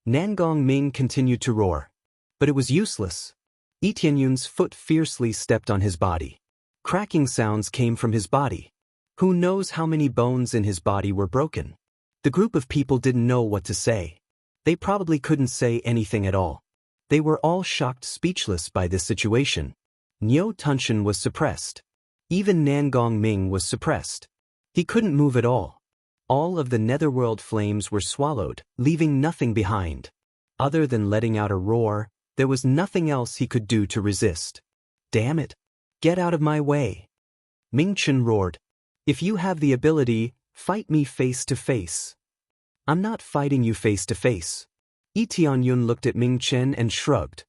Nangong Ming continued to roar. But it was useless. Yi Tianyun's foot fiercely stepped on his body. Cracking sounds came from his body. Who knows how many bones in his body were broken? The group of people didn't know what to say. They probably couldn't say anything at all. They were all shocked, speechless by this situation. Niu Tunshan was suppressed. Even Nangong Ming was suppressed. He couldn't move at all. All of the netherworld flames were swallowed, leaving nothing behind. Other than letting out a roar, there was nothing else he could do to resist. "Damn it! Get out of my way!" Ming Chen roared. "If you have the ability, fight me face to face." "I'm not fighting you face to face." Yi Tianyun looked at Ming Chen and shrugged.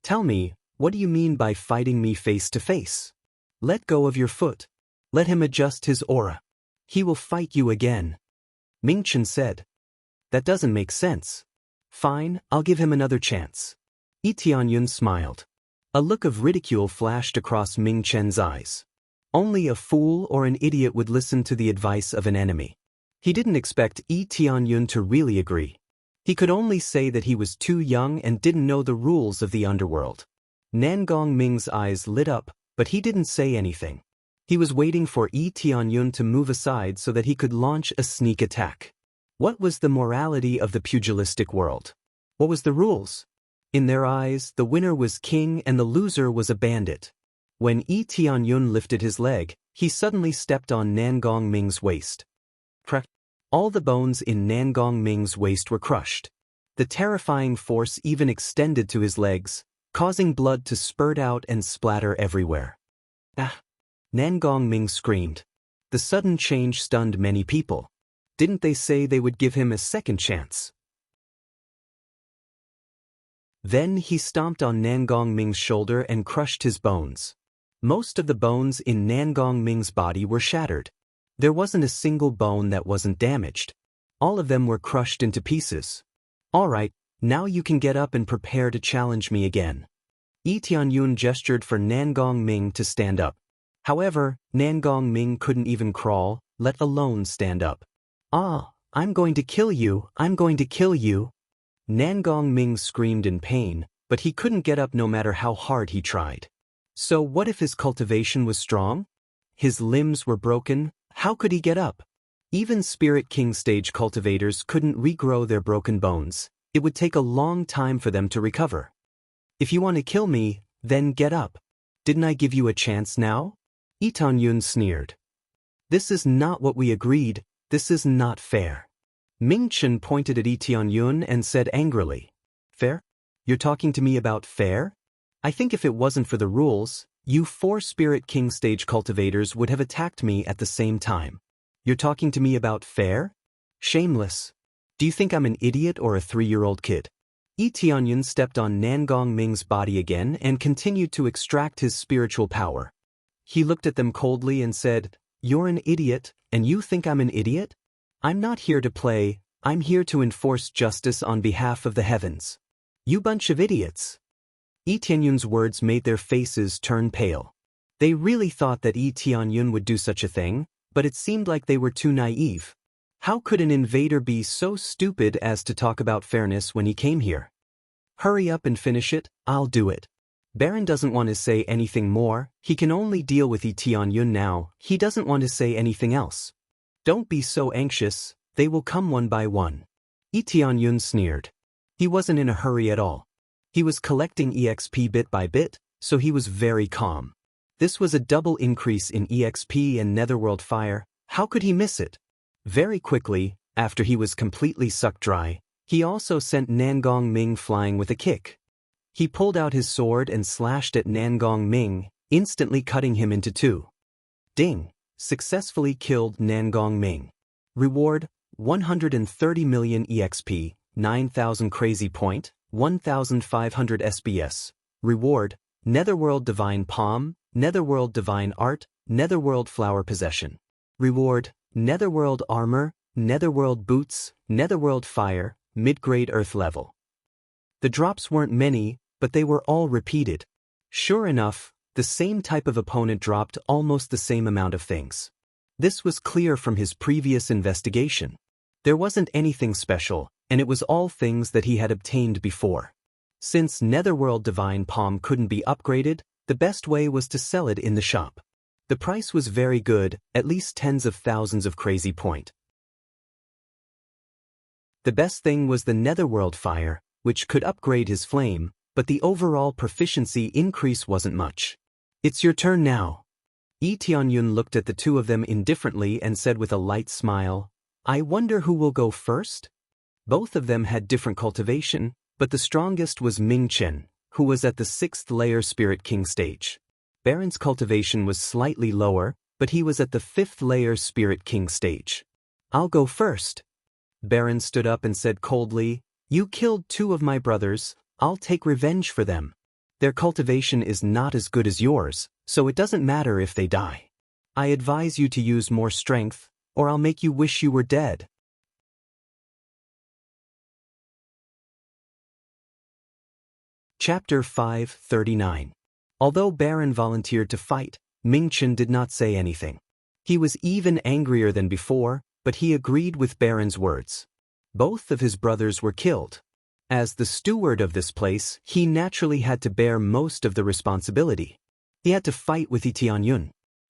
"Tell me, what do you mean by fighting me face to face? Let go of your foot. Let him adjust his aura. He will fight you again." Ming Chen said. "That doesn't make sense." "Fine, I'll give him another chance." Yi Tianyun smiled. A look of ridicule flashed across Ming Chen's eyes. Only a fool or an idiot would listen to the advice of an enemy. He didn't expect Yi Tianyun to really agree. He could only say that he was too young and didn't know the rules of the underworld. Nangong Ming's eyes lit up, but he didn't say anything. He was waiting for Yi Tianyun to move aside so that he could launch a sneak attack. What was the morality of the pugilistic world? What was the rules? In their eyes, the winner was king and the loser was a bandit. When Yi Tianyun lifted his leg, he suddenly stepped on Nangong Ming's waist. Crack! All the bones in Nangong Ming's waist were crushed. The terrifying force even extended to his legs, causing blood to spurt out and splatter everywhere. "Ah!" Nangong Ming screamed. The sudden change stunned many people. Didn't they say they would give him a second chance? Then he stomped on Nangong Ming's shoulder and crushed his bones. Most of the bones in Nangong Ming's body were shattered. There wasn't a single bone that wasn't damaged. All of them were crushed into pieces. "All right, now you can get up and prepare to challenge me again." Yi Tianyun gestured for Nangong Ming to stand up. However, Nangong Ming couldn't even crawl, let alone stand up. "Ah, I'm going to kill you, I'm going to kill you." Nangong Ming screamed in pain, but he couldn't get up no matter how hard he tried. So what if his cultivation was strong? His limbs were broken, how could he get up? Even Spirit King stage cultivators couldn't regrow their broken bones. It would take a long time for them to recover. "If you want to kill me, then get up. Didn't I give you a chance now?" Yi Tianyun sneered. "This is not what we agreed, this is not fair." Ming Chen pointed at Yi Tianyun and said angrily, "Fair? You're talking to me about fair? I think if it wasn't for the rules, you 4 Spirit King stage cultivators would have attacked me at the same time. You're talking to me about fair? Shameless. Do you think I'm an idiot or a 3-year-old kid?" Yi Tianyun stepped on Nangong Ming's body again and continued to extract his spiritual power. He looked at them coldly and said, "You're an idiot, and you think I'm an idiot? I'm not here to play, I'm here to enforce justice on behalf of the heavens. You bunch of idiots." Yi Tianyun's words made their faces turn pale. They really thought that Yi Tianyun would do such a thing, but it seemed like they were too naive. How could an invader be so stupid as to talk about fairness when he came here? Hurry up and finish it, I'll do it. Baron doesn't want to say anything more, he can only deal with Tianyun now, he doesn't want to say anything else. Don't be so anxious, they will come one by one. Tianyun sneered. He wasn't in a hurry at all. He was collecting EXP bit by bit, so he was very calm. This was a double increase in EXP and Netherworld Fire, how could he miss it? Very quickly, after he was completely sucked dry, he also sent Nangong Ming flying with a kick. He pulled out his sword and slashed at Nangong Ming, instantly cutting him into two. Ding! Successfully killed Nangong Ming. Reward, 130 million EXP, 9,000 crazy point, 1,500 SBS. Reward, Netherworld Divine Palm, Netherworld Divine Art, Netherworld Flower Possession. Reward, Netherworld Armor, Netherworld Boots, Netherworld Fire, mid-grade Earth level. The drops weren't many, but they were all repeated. Sure enough, the same type of opponent dropped almost the same amount of things. This was clear from his previous investigation. There wasn't anything special, and it was all things that he had obtained before. Since Netherworld Divine Palm couldn't be upgraded, the best way was to sell it in the shop. The price was very good, at least tens of thousands of crazy point. The best thing was the Netherworld Fire, which could upgrade his flame, but the overall proficiency increase wasn't much. It's your turn now. Tianyun looked at the two of them indifferently and said with a light smile, I wonder who will go first? Both of them had different cultivation, but the strongest was Ming Chen, who was at the 6th layer Spirit King stage. Baron's cultivation was slightly lower, but he was at the 5th layer Spirit King stage. I'll go first. Baron stood up and said coldly, You killed two of my brothers, I'll take revenge for them. Their cultivation is not as good as yours, so it doesn't matter if they die. I advise you to use more strength, or I'll make you wish you were dead. Chapter 539. Although Baron volunteered to fight, Ming Chen did not say anything. He was even angrier than before, but he agreed with Baron's words. Both of his brothers were killed. As the steward of this place, he naturally had to bear most of the responsibility. He had to fight with Tianyun.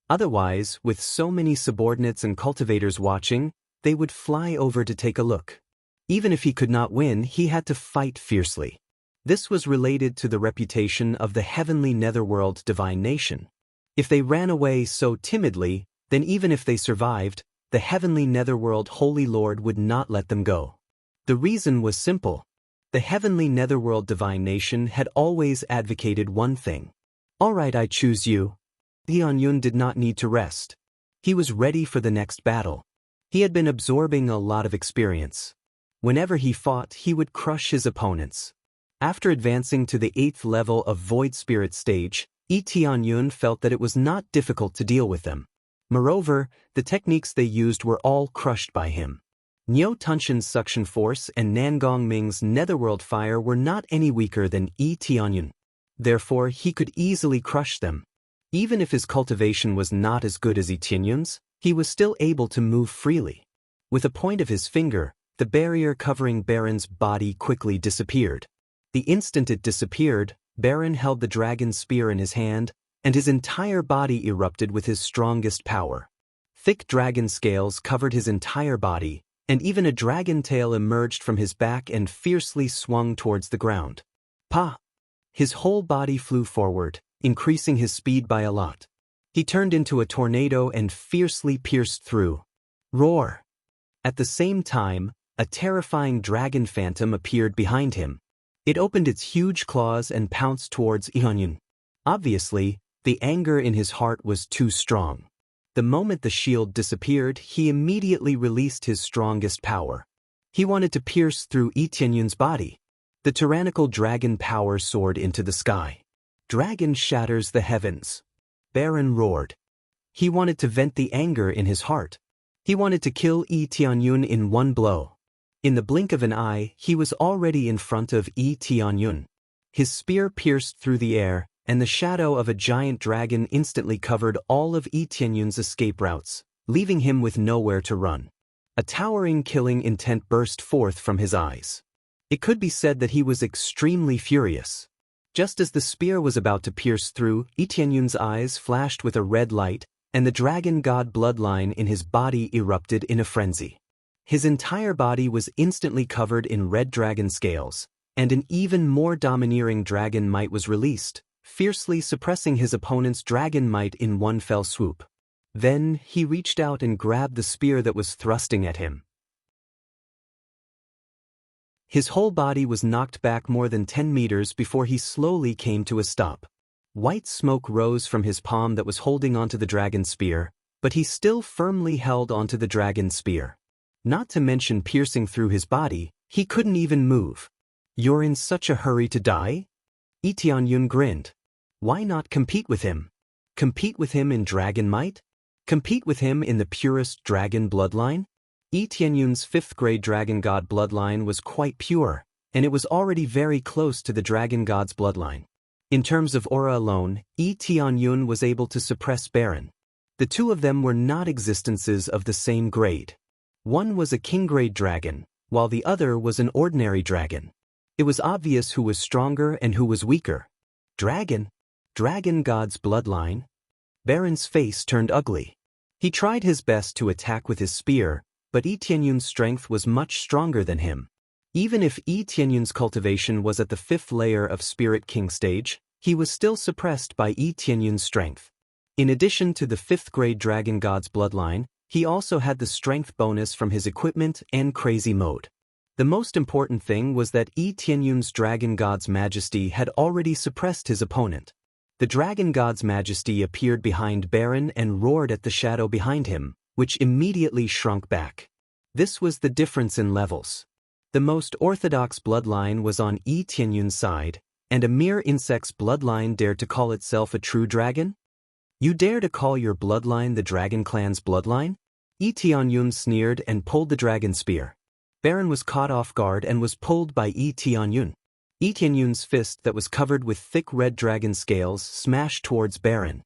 Otherwise, with so many subordinates and cultivators watching, they would fly over to take a look. Even if he could not win, he had to fight fiercely. This was related to the reputation of the heavenly netherworld divine nation. If they ran away so timidly, then even if they survived, the heavenly netherworld holy lord would not let them go. The reason was simple. The heavenly netherworld divine nation had always advocated one thing. All right, I choose you. Tianyun did not need to rest. He was ready for the next battle. He had been absorbing a lot of experience. Whenever he fought, he would crush his opponents. After advancing to the 8th level of Void Spirit stage, Tianyun felt that it was not difficult to deal with them. Moreover, the techniques they used were all crushed by him. Niu Tunshan's suction force and Nangong Ming's netherworld fire were not any weaker than Tianyun. Therefore, he could easily crush them. Even if his cultivation was not as good as Tianyun's, he was still able to move freely. With a point of his finger, the barrier covering Baron's body quickly disappeared. The instant it disappeared, Baron held the dragon spear in his hand, and his entire body erupted with his strongest power. Thick dragon scales covered his entire body, and even a dragon tail emerged from his back and fiercely swung towards the ground. Pa! His whole body flew forward, increasing his speed by a lot. He turned into a tornado and fiercely pierced through. Roar! At the same time, a terrifying dragon phantom appeared behind him. It opened its huge claws and pounced towards Tianyun. Obviously, the anger in his heart was too strong. The moment the shield disappeared, he immediately released his strongest power. He wanted to pierce through Tianyun's body. The tyrannical dragon power soared into the sky. Dragon shatters the heavens. Baron roared. He wanted to vent the anger in his heart. He wanted to kill Tianyun in one blow. In the blink of an eye, he was already in front of Tianyun. His spear pierced through the air, and the shadow of a giant dragon instantly covered all of Tianyun's escape routes, leaving him with nowhere to run. A towering killing intent burst forth from his eyes. It could be said that he was extremely furious. Just as the spear was about to pierce through, Yi Tianyun's eyes flashed with a red light, and the dragon god bloodline in his body erupted in a frenzy. His entire body was instantly covered in red dragon scales, and an even more domineering dragon might was released, fiercely suppressing his opponent's dragon might in one fell swoop. Then, he reached out and grabbed the spear that was thrusting at him. His whole body was knocked back more than 10 meters before he slowly came to a stop. White smoke rose from his palm that was holding onto the dragon spear, but he still firmly held onto the dragon spear. Not to mention piercing through his body, he couldn't even move. "You're in such a hurry to die?" Yi Tianyun grinned. "Why not compete with him? Compete with him in dragon might? Compete with him in the purest dragon bloodline?" Yi Tianyun's 5th-grade dragon god bloodline was quite pure, and it was already very close to the dragon god's bloodline. In terms of aura alone, Yi Tianyun was able to suppress Baron. The two of them were not existences of the same grade. One was a king-grade dragon, while the other was an ordinary dragon. It was obvious who was stronger and who was weaker. Dragon god's bloodline. Baron's face turned ugly. He tried his best to attack with his spear, but Yi Tianyun's strength was much stronger than him. Even if Yi Tianyun's cultivation was at the 5th layer of Spirit King stage, he was still suppressed by Yi Tianyun's strength. In addition to the 5th-grade dragon god's bloodline, he also had the strength bonus from his equipment and crazy mode. The most important thing was that Yi Tianyun's dragon god's majesty had already suppressed his opponent. The dragon god's majesty appeared behind Baron and roared at the shadow behind him, which immediately shrunk back. This was the difference in levels. The most orthodox bloodline was on Yi Tianyun's side, and a mere insect's bloodline dared to call itself a true dragon? "You dare to call your bloodline the dragon clan's bloodline?" Yi Tianyun sneered and pulled the dragon spear. Baron was caught off guard and was pulled by Yi Tianyun. Yi Tianyun's fist that was covered with thick red dragon scales smashed towards Baron.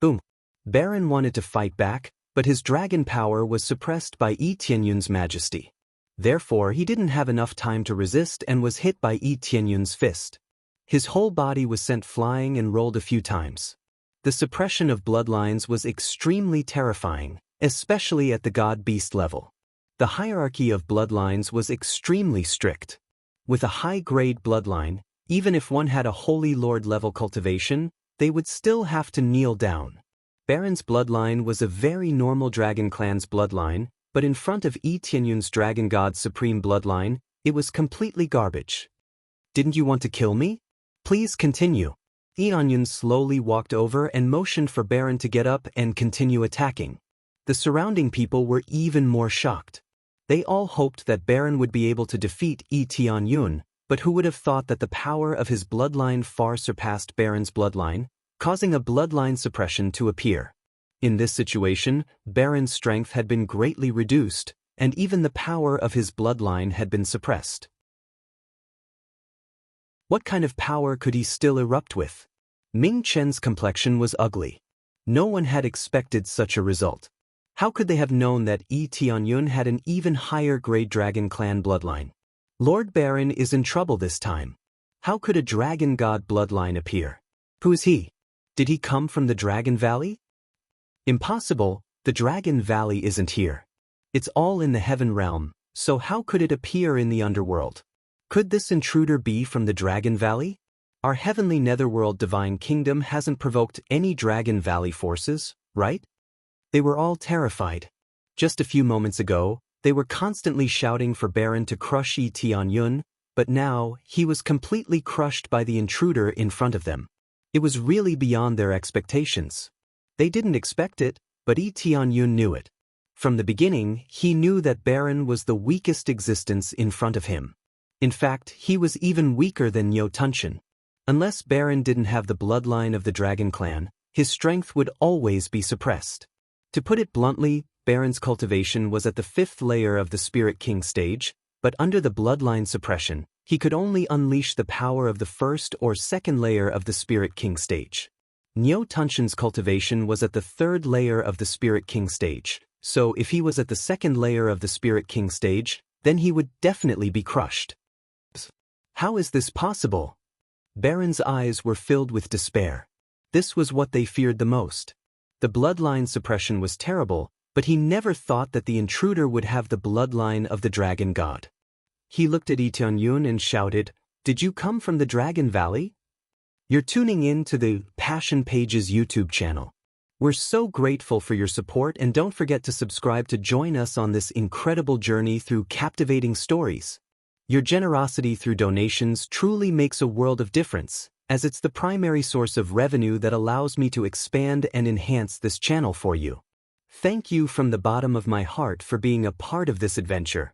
Boom! Baron wanted to fight back, but his dragon power was suppressed by Yi Tianyun's majesty. Therefore, he didn't have enough time to resist and was hit by Yi Tianyun's fist. His whole body was sent flying and rolled a few times. The suppression of bloodlines was extremely terrifying, especially at the god-beast level. The hierarchy of bloodlines was extremely strict. With a high-grade bloodline, even if one had a Holy Lord-level cultivation, they would still have to kneel down. Baron's bloodline was a very normal dragon clan's bloodline, but in front of Yi Tianyun's dragon god's supreme bloodline, it was completely garbage. "Didn't you want to kill me? Please continue." Yi Tianyun slowly walked over and motioned for Baron to get up and continue attacking. The surrounding people were even more shocked. They all hoped that Baron would be able to defeat Yi Tianyun, but who would have thought that the power of his bloodline far surpassed Baron's bloodline, causing a bloodline suppression to appear. In this situation, Baron's strength had been greatly reduced, and even the power of his bloodline had been suppressed. What kind of power could he still erupt with? Ming Chen's complexion was ugly. No one had expected such a result. How could they have known that Yi Tianyun had an even higher grade dragon clan bloodline? Lord Baron is in trouble this time. How could a dragon god bloodline appear? Who is he? Did he come from the Dragon Valley? Impossible, the Dragon Valley isn't here. It's all in the heaven realm, so how could it appear in the underworld? Could this intruder be from the Dragon Valley? Our heavenly netherworld divine kingdom hasn't provoked any Dragon Valley forces, right? They were all terrified. Just a few moments ago, they were constantly shouting for Baron to crush Yi Tianyun, but now, he was completely crushed by the intruder in front of them. It was really beyond their expectations. They didn't expect it, but Yi Tianyun knew it. From the beginning, he knew that Baron was the weakest existence in front of him. In fact, he was even weaker than Nyo Tunshin. Unless Baron didn't have the bloodline of the Dragon Clan, his strength would always be suppressed. To put it bluntly, Baron's cultivation was at the 5th layer of the Spirit King stage, but under the bloodline suppression, he could only unleash the power of the 1st or 2nd layer of the Spirit King stage. Nyo Tunshin's cultivation was at the 3rd layer of the Spirit King stage, So if he was at the second layer of the Spirit King stage, then he would definitely be crushed. How is this possible? Baron's eyes were filled with despair. This was what they feared the most. The bloodline suppression was terrible, but he never thought that the intruder would have the bloodline of the Dragon God. He looked at Lee Tianyun and shouted, "Did you come from the Dragon Valley?" You're tuning in to the Passion Pages YouTube channel. We're so grateful for your support, and don't forget to subscribe to join us on this incredible journey through captivating stories. Your generosity through donations truly makes a world of difference, as it's the primary source of revenue that allows me to expand and enhance this channel for you. Thank you from the bottom of my heart for being a part of this adventure.